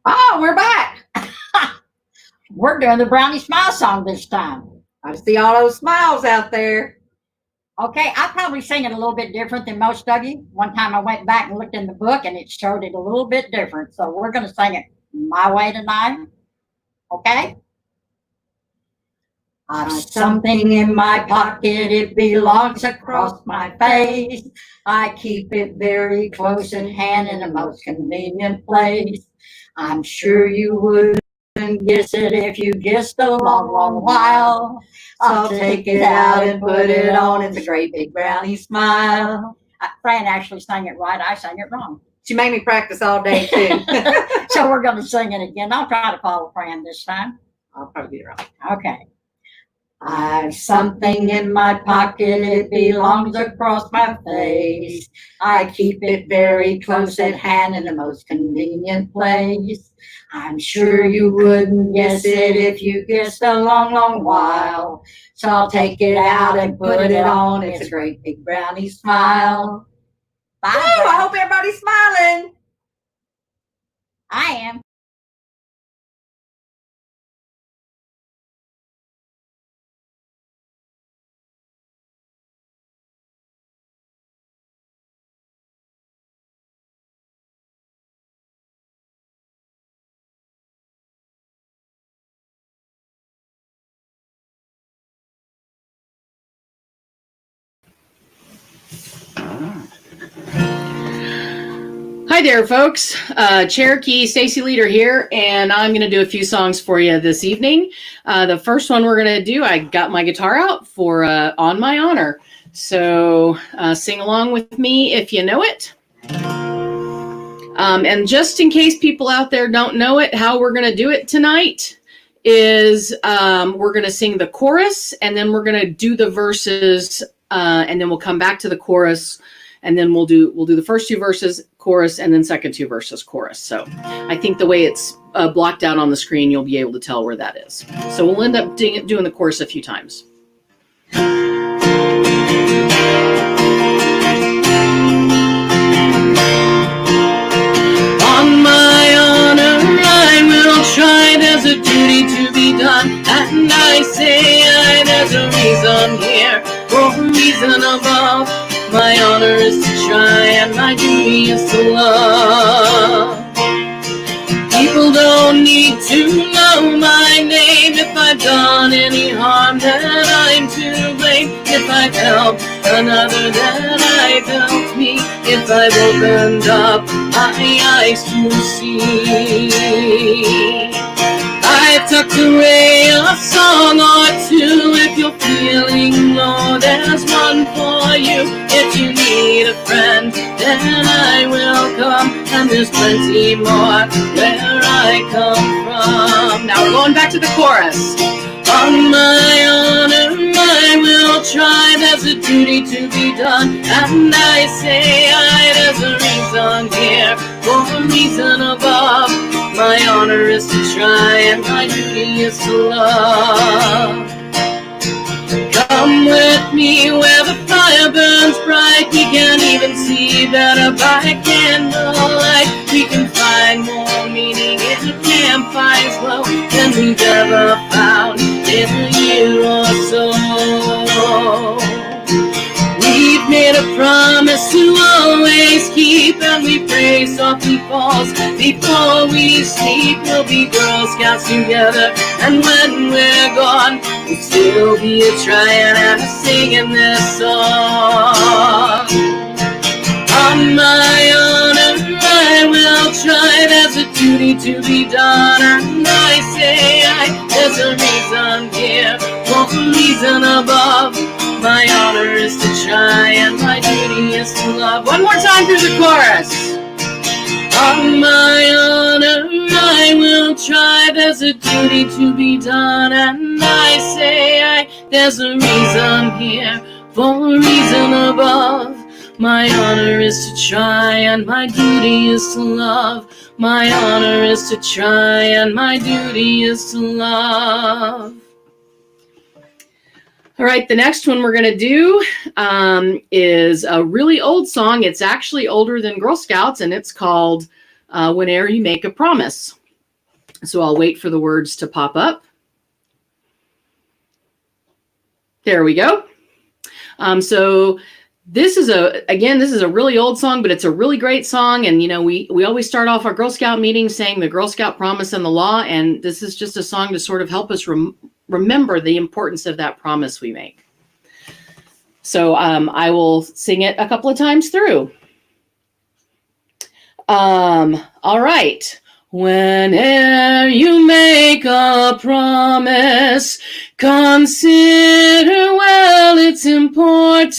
Oh, we're back. We're doing the Brownie Smile song this time. I see all those smiles out there. Okay, I probably sing it a little bit different than most of you. One time I went back and looked in the book and it showed it a little bit different. So we're going to sing it my way tonight. Okay? I've something in my pocket, it belongs across my face. I keep it very close at hand in the most convenient place. I'm sure you wouldn't guess it if you guessed a long, long while. I'll take it out and put it on. It's a great big brownie smile. Fran actually sang it right. I sang it wrong. She made me practice all day too. So we're going to sing it again. I'll try to follow Fran this time. I'll probably get it wrong. Okay. I've something in my pocket, it belongs across my face. I keep it very close at hand in the most convenient place. I'm sure you wouldn't guess it if you guessed a long, long while. So I'll take it out and put it on. It's a great big brownie smile. Bye. Woo, I hope everybody's smiling. I am. Hi there, folks. Cherokee Stacy Leader here, and I'm going to do a few songs for you this evening. The first one we're going to do, I got my guitar out for On My Honor. So sing along with me if you know it. And just in case people out there don't know it, how we're going to do it tonight is we're going to sing the chorus, and then we're going to do the verses, and then we'll come back to the chorus. And then we'll do the first two verses chorus and then second two verses chorus. So I think the way it's blocked out on the screen, you'll be able to tell where that is. So we'll end up doing the chorus a few times. On my honor, I will try. There's a duty to be done, and I say there's a reason here, for a reason above. My honor is to try, and my duty is to love. People don't need to know my name. If I've done any harm, then I'm to blame. If I've helped another, then I've helped me. If I've opened up my eyes to see, I've tucked away a song or two. If you're feeling low, there's one for you. If you need a friend, then I will come. And there's plenty more where I come from. Now we're going back to the chorus. On my honor, I will try. There's a duty to be done, and I say there's a reason here, for a reason above. My honor is to try, and my duty is to love. Come with me where the fire burns bright. We can even see better by candlelight. We can find more meaning in the campfire's glow than we've ever found in a year or so. made a promise to always keep, and we pray softly falls before we sleep. We'll be Girl Scouts together, and when we're gone, we'll still be a trying and a singing this song. On my honor, I will try. There's a duty to be done, and I say there's a reason here, for a reason above. My honor is to try, and my duty is to love. One more time through the chorus. On my honor, I will try. There's a duty to be done, and I say there's a reason here, for a reason above. My honor is to try, and my duty is to love. My honor is to try, and my duty is to love. All right, the next one we're going to do is a really old song. It's actually older than Girl Scouts, and it's called Whene'er You Make a Promise. So I'll wait for the words to pop up. There we go. So this is a really old song, but it's a really great song. And, you know, we always start off our Girl Scout meetings saying the Girl Scout promise and the law. And this is just a song to sort of help us remember the importance of that promise we make. So I will sing it a couple of times through. All right. Whene'er you make a promise, consider well its importance,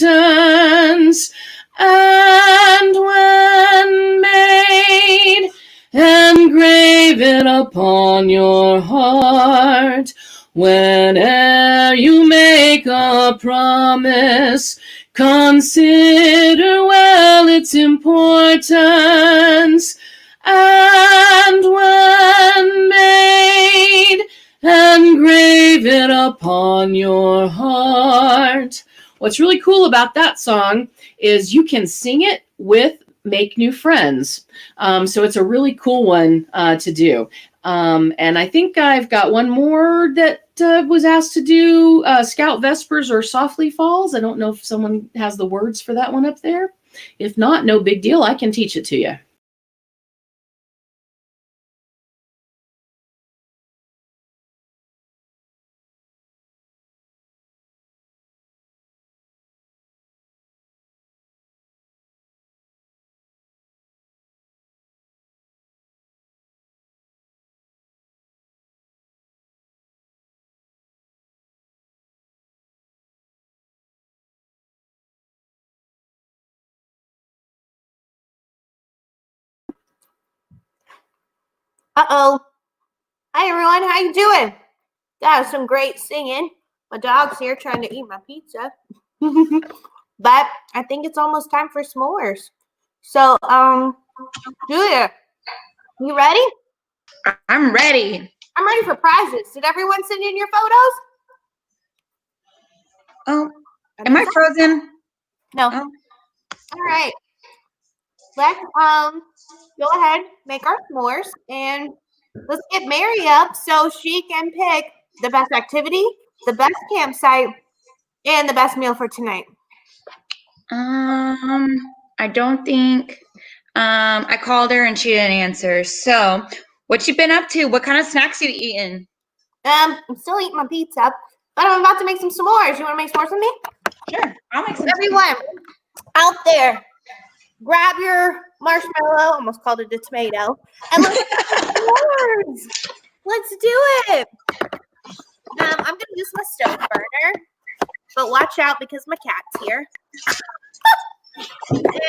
and when made, engrave it upon your heart. Whene'er you make a promise, consider well its importance, and when made, engrave it upon your heart. What's really cool about that song is you can sing it with Make New Friends. So it's a really cool one to do. And I think I've got one more that was asked to do Scout Vespers or Softly Falls. I don't know if someone has the words for that one up there. If not, no big deal. I can teach it to you. Uh-oh. Hi, everyone. How you doing? That was some great singing. My dog's here trying to eat my pizza. But I think it's almost time for s'mores. So, Julia, you ready? I'm ready. I'm ready for prizes. Did everyone send in your photos? Oh, am I frozen? No. Oh. All right. Let's go ahead, make our s'mores, and let's get Mary up so she can pick the best activity, the best campsite, and the best meal for tonight. I don't think I called her and she didn't answer. So, what you been up to? What kind of snacks you eating? I'm still eating my pizza, but I'm about to make some s'mores. You want to make s'mores with me? Sure, I'll make some. Everyone out there, grab your marshmallow. Almost called it a tomato. And let's make some s'mores. Let's do it. I'm gonna use my stove burner, but watch out because my cat's here.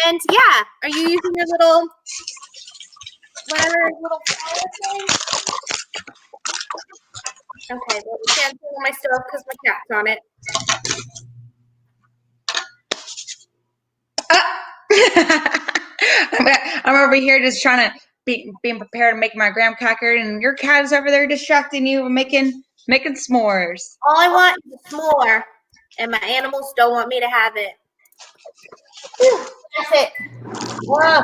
And yeah, are you using your little fire thing? Okay, well, we can't turn on my stove because my cat's on it. I'm over here just trying to being prepared to make my graham cracker, and your cat is over there distracting you and making s'mores. All I want is a s'more, and my animals don't want me to have it. Whew, that's it. Whoa.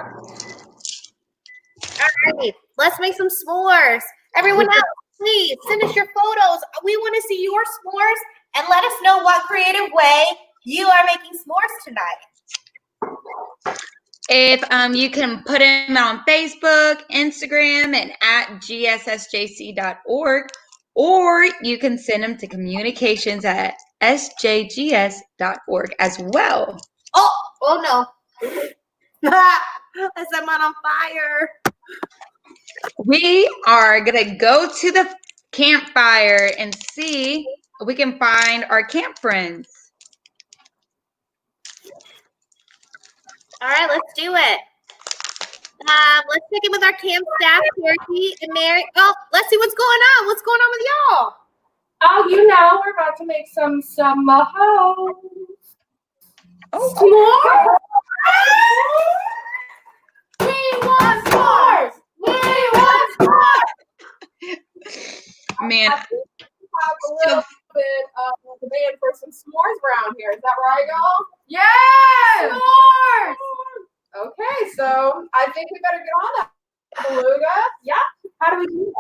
All right, let's make some s'mores. Everyone else, please send us your photos. We want to see your s'mores and let us know what creative way you are making s'mores tonight. If you can put them on Facebook, Instagram, and at gssjc.org, or you can send them to communications@sjgs.org as well. Oh no. I set mine on fire. We are going to go to the campfire and see if we can find our camp friends. All right, let's do it. Let's check in with our camp staff, Cherokee and Mary. Oh, let's see what's going on. What's going on with y'all? Oh, you know, we're about to make some mahos. S'mores? We want s'mores! We want s'mores! Man. I think we have a little bit of demand for some s'mores around here. Is that right, y'all? Yes! S'mores! Okay, so I think we better get on that, Beluga. Yeah? How do we do it?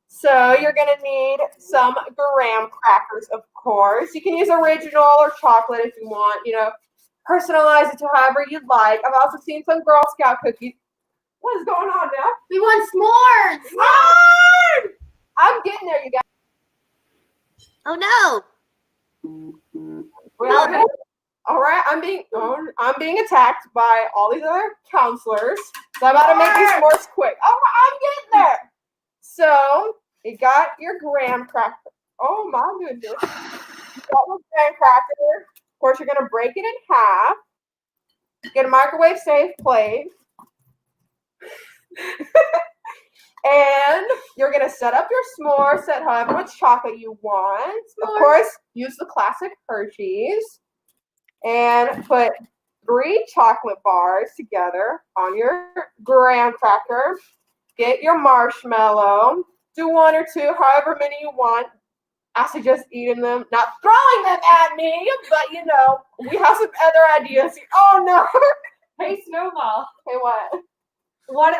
So you're gonna need some graham crackers, of course. You can use original or chocolate if you want, you know, personalize it to however you'd like. I've also seen some Girl Scout cookies. What is going on now? We want s'mores! S'mores! I'm getting there, you guys. Oh no. Well, all right, I'm being attacked by all these other counselors. So I'm about to make these s'mores quick. Oh, I'm getting there. So you got your graham cracker. Oh my goodness. You got your graham cracker. Of course, you're gonna break it in half. Get a microwave safe plate. And you're gonna set up your s'mores, set however much chocolate you want. Of course, use the classic Hershey's. And put 3 chocolate bars together on your graham cracker. Get your marshmallow. Do 1 or 2, however many you want. I suggest eating them, not throwing them at me, but you know, we have some other ideas here. Oh no. Hey, Snowball. Hey, what? What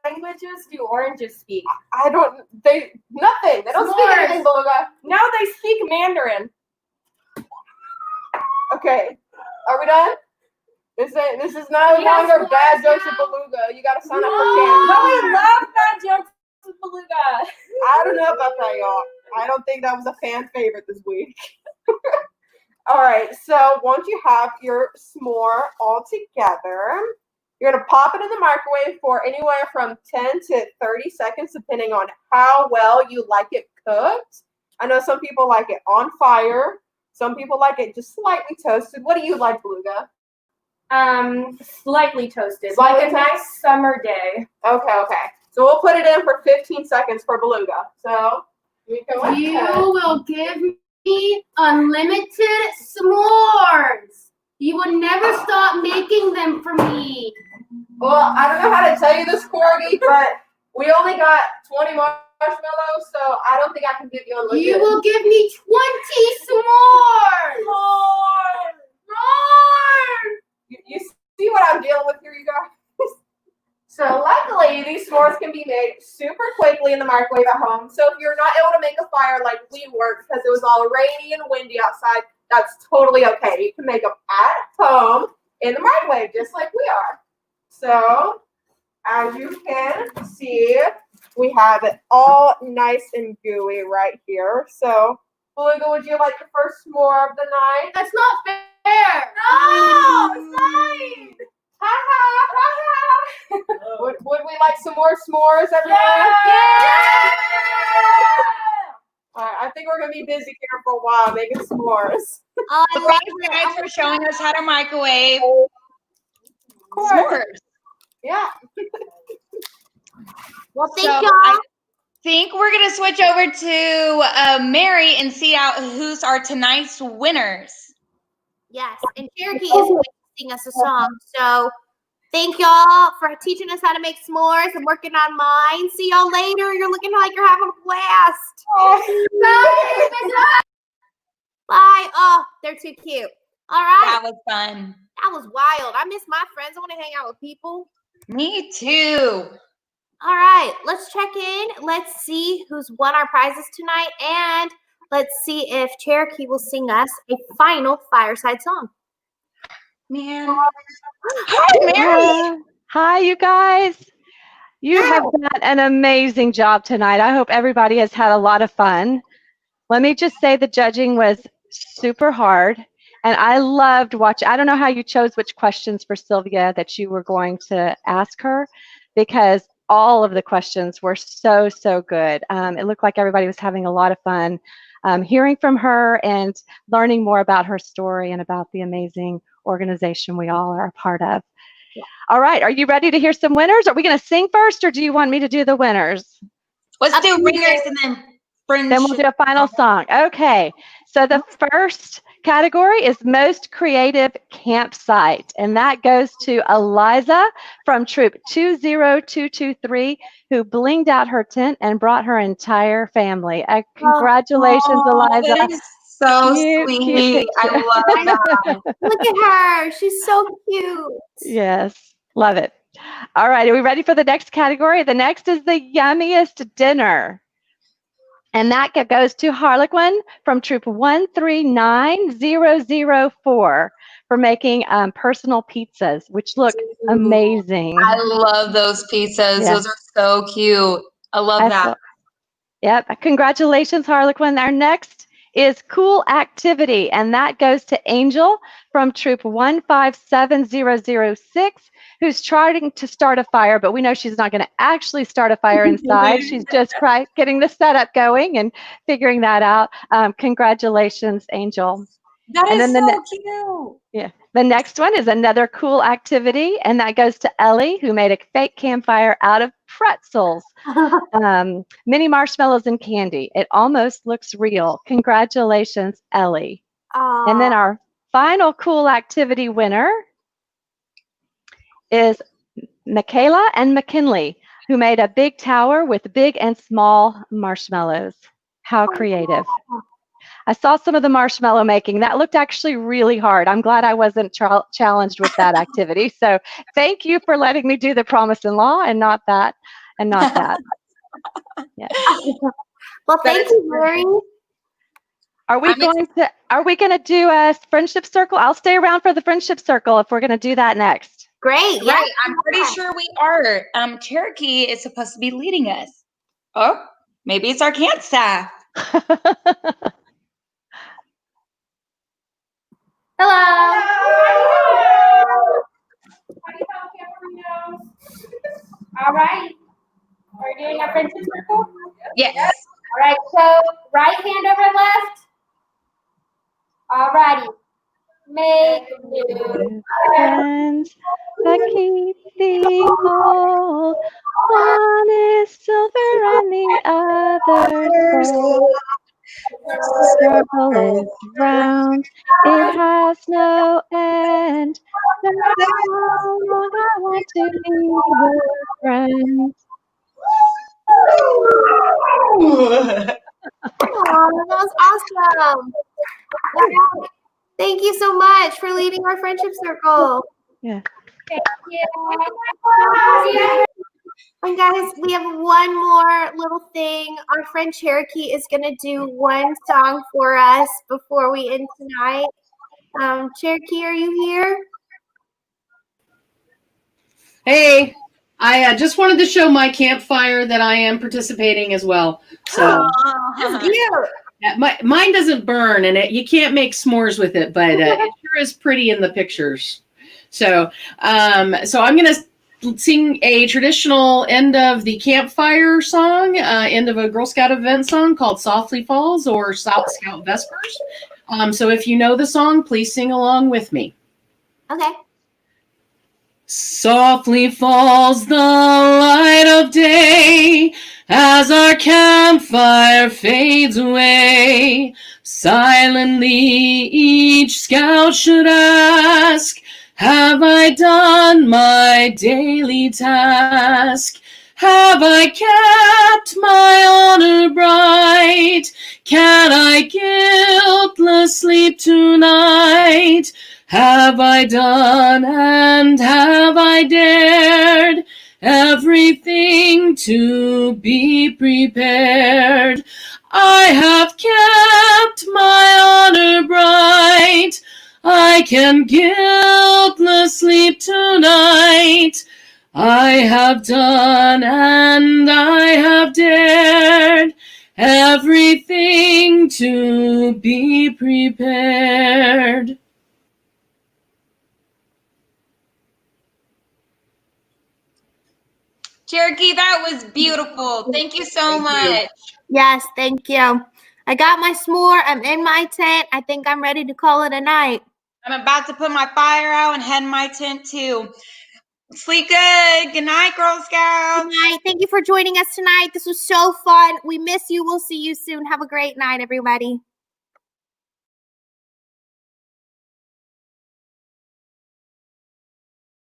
languages do oranges speak? Nothing. They don't speak anything, Beluga. No, they speak Mandarin. Okay, are we done? This is no longer bad jokes with Beluga. You gotta sign up for camp. No, we love bad jokes with Beluga. I don't know about that, y'all. I don't think that was a fan favorite this week. All right, so once you have your s'more all together, you're gonna pop it in the microwave for anywhere from 10 to 30 seconds, depending on how well you like it cooked. I know some people like it on fire. Some people like it just slightly toasted. What do you like, Beluga? Slightly toasted. Like a nice summer day. Okay. So we'll put it in for 15 seconds for Beluga. So you will give me unlimited s'mores. You will never stop making them for me. Well, I don't know how to tell you this, Corgi, but we only got 20 marshmallows, so I don't think I can give you unlimited. You will give me 20 s'mores. More. You see what I'm dealing with here, you guys? So luckily, these s'mores can be made super quickly in the microwave at home. So if you're not able to make a fire like we were because it was all rainy and windy outside, that's totally okay. You can make them at home in the microwave, just like we are. So as you can see, we have it all nice and gooey right here. So Beluga, would you like the first s'more of the night? That's not fair. No, it's mine. Would we like some more s'mores, everyone? Yeah! All right, I think we're gonna be busy here for a while making s'mores. Thanks for showing us how to microwave s'mores. Yeah. Well, thank y'all. y'all. I think we're gonna switch over to Mary and see out who's our tonight's winners. Yes, and Cherokee is going to sing us a song. So thank y'all for teaching us how to make s'mores and working on mine. See y'all later. You're looking like you're having a blast. Bye. Oh, they're too cute. All right. That was fun. That was wild. I miss my friends. I want to hang out with people. Me too. All right. Let's check in. Let's see who's won our prizes tonight. And let's see if Cherokee will sing us a final fireside song. Man. Hi, Mary. Hi, you guys. You have done an amazing job tonight. I hope everybody has had a lot of fun. Let me just say the judging was super hard, and I loved watching. I don't know how you chose which questions for Sylvia that you were going to ask her, because all of the questions were so, so good. It looked like everybody was having a lot of fun hearing from her and learning more about her story and about the amazing organization we all are a part of. All right, are you ready to hear some winners? Are we going to sing first, or do you want me to do the winners? Let's do ringers and then friendship. Then we'll do a final song. Okay, so the first category is most creative campsite, and that goes to Eliza from Troop 20223, who blinged out her tent and brought her entire family. Congratulations, Eliza. That is so Cute sweet. I picture. love that. Look at her. She's so cute. Yes, love it. All right, are we ready for the next category? The next is the yummiest dinner. And that goes to Harlequin from Troop 139004 for making personal pizzas, which look amazing. I love those pizzas. Yeah. Those are so cute. I love that. Yep. Congratulations, Harlequin. Our next is Cool Activity, and that goes to Angel from Troop 157006, who's trying to start a fire, but we know she's not going to actually start a fire inside. She's just getting the setup going and figuring that out. Congratulations, Angel. That is then so cute. Yeah. The next one is another cool activity, and that goes to Ellie, who made a fake campfire out of pretzels, mini marshmallows, and candy. It almost looks real. Congratulations, Ellie. And then our final cool activity winner is Michaela and McKinley, who made a big tower with big and small marshmallows. How creative. I saw some of the marshmallow making. That looked actually really hard. I'm glad I wasn't challenged with that activity. So thank you for letting me do the promise-in-law and not that. Yeah. Well, thank you, Mary. Are we going to do a friendship circle? I'll stay around for the friendship circle if we're going to do that next. Great. Right. I'm pretty sure we are. Cherokee is supposed to be leading us. Oh, maybe it's our camp staff. Hello. All right. Are we doing our friendship circle? Yes. All right. So right hand over left. All righty. Make new Friends that keep thee whole. One is silver and the other's gold. The circle is round, it has no end. That's how long I want to be your friend. That was awesome. Thank you so much for leading our friendship circle. Yeah. Thank you. And guys, we have one more little thing. Our friend Cherokee is going to do one song for us before we end tonight. Cherokee, are you here? Hey, I just wanted to show my campfire that I am participating as well. So That's cute. mine doesn't burn, and you can't make s'mores with it, but it sure is pretty in the pictures. So, so I'm gonna sing a traditional end of the campfire song, end of a Girl Scout event song called "Softly Falls" or "Scout Vespers." So if you know the song, please sing along with me. Okay. Softly falls the light of day as our campfire fades away. Silently each scout should ask, have I done my daily task? Have I kept my honor bright? Can I guiltless sleep tonight? Have I done and have I dared everything to be prepared? I have kept my honor bright. I can guiltless sleep tonight. I have done and I have dared everything to be prepared. Cherokee, that was beautiful. Thank you so much. Yes, thank you. I got my s'more. I'm in my tent. I think I'm ready to call it a night. I'm about to put my fire out and head in my tent too. Sleep good. Good night, Girl Scouts. Good night. Thank you for joining us tonight. This was so fun. We miss you. We'll see you soon. Have a great night, everybody.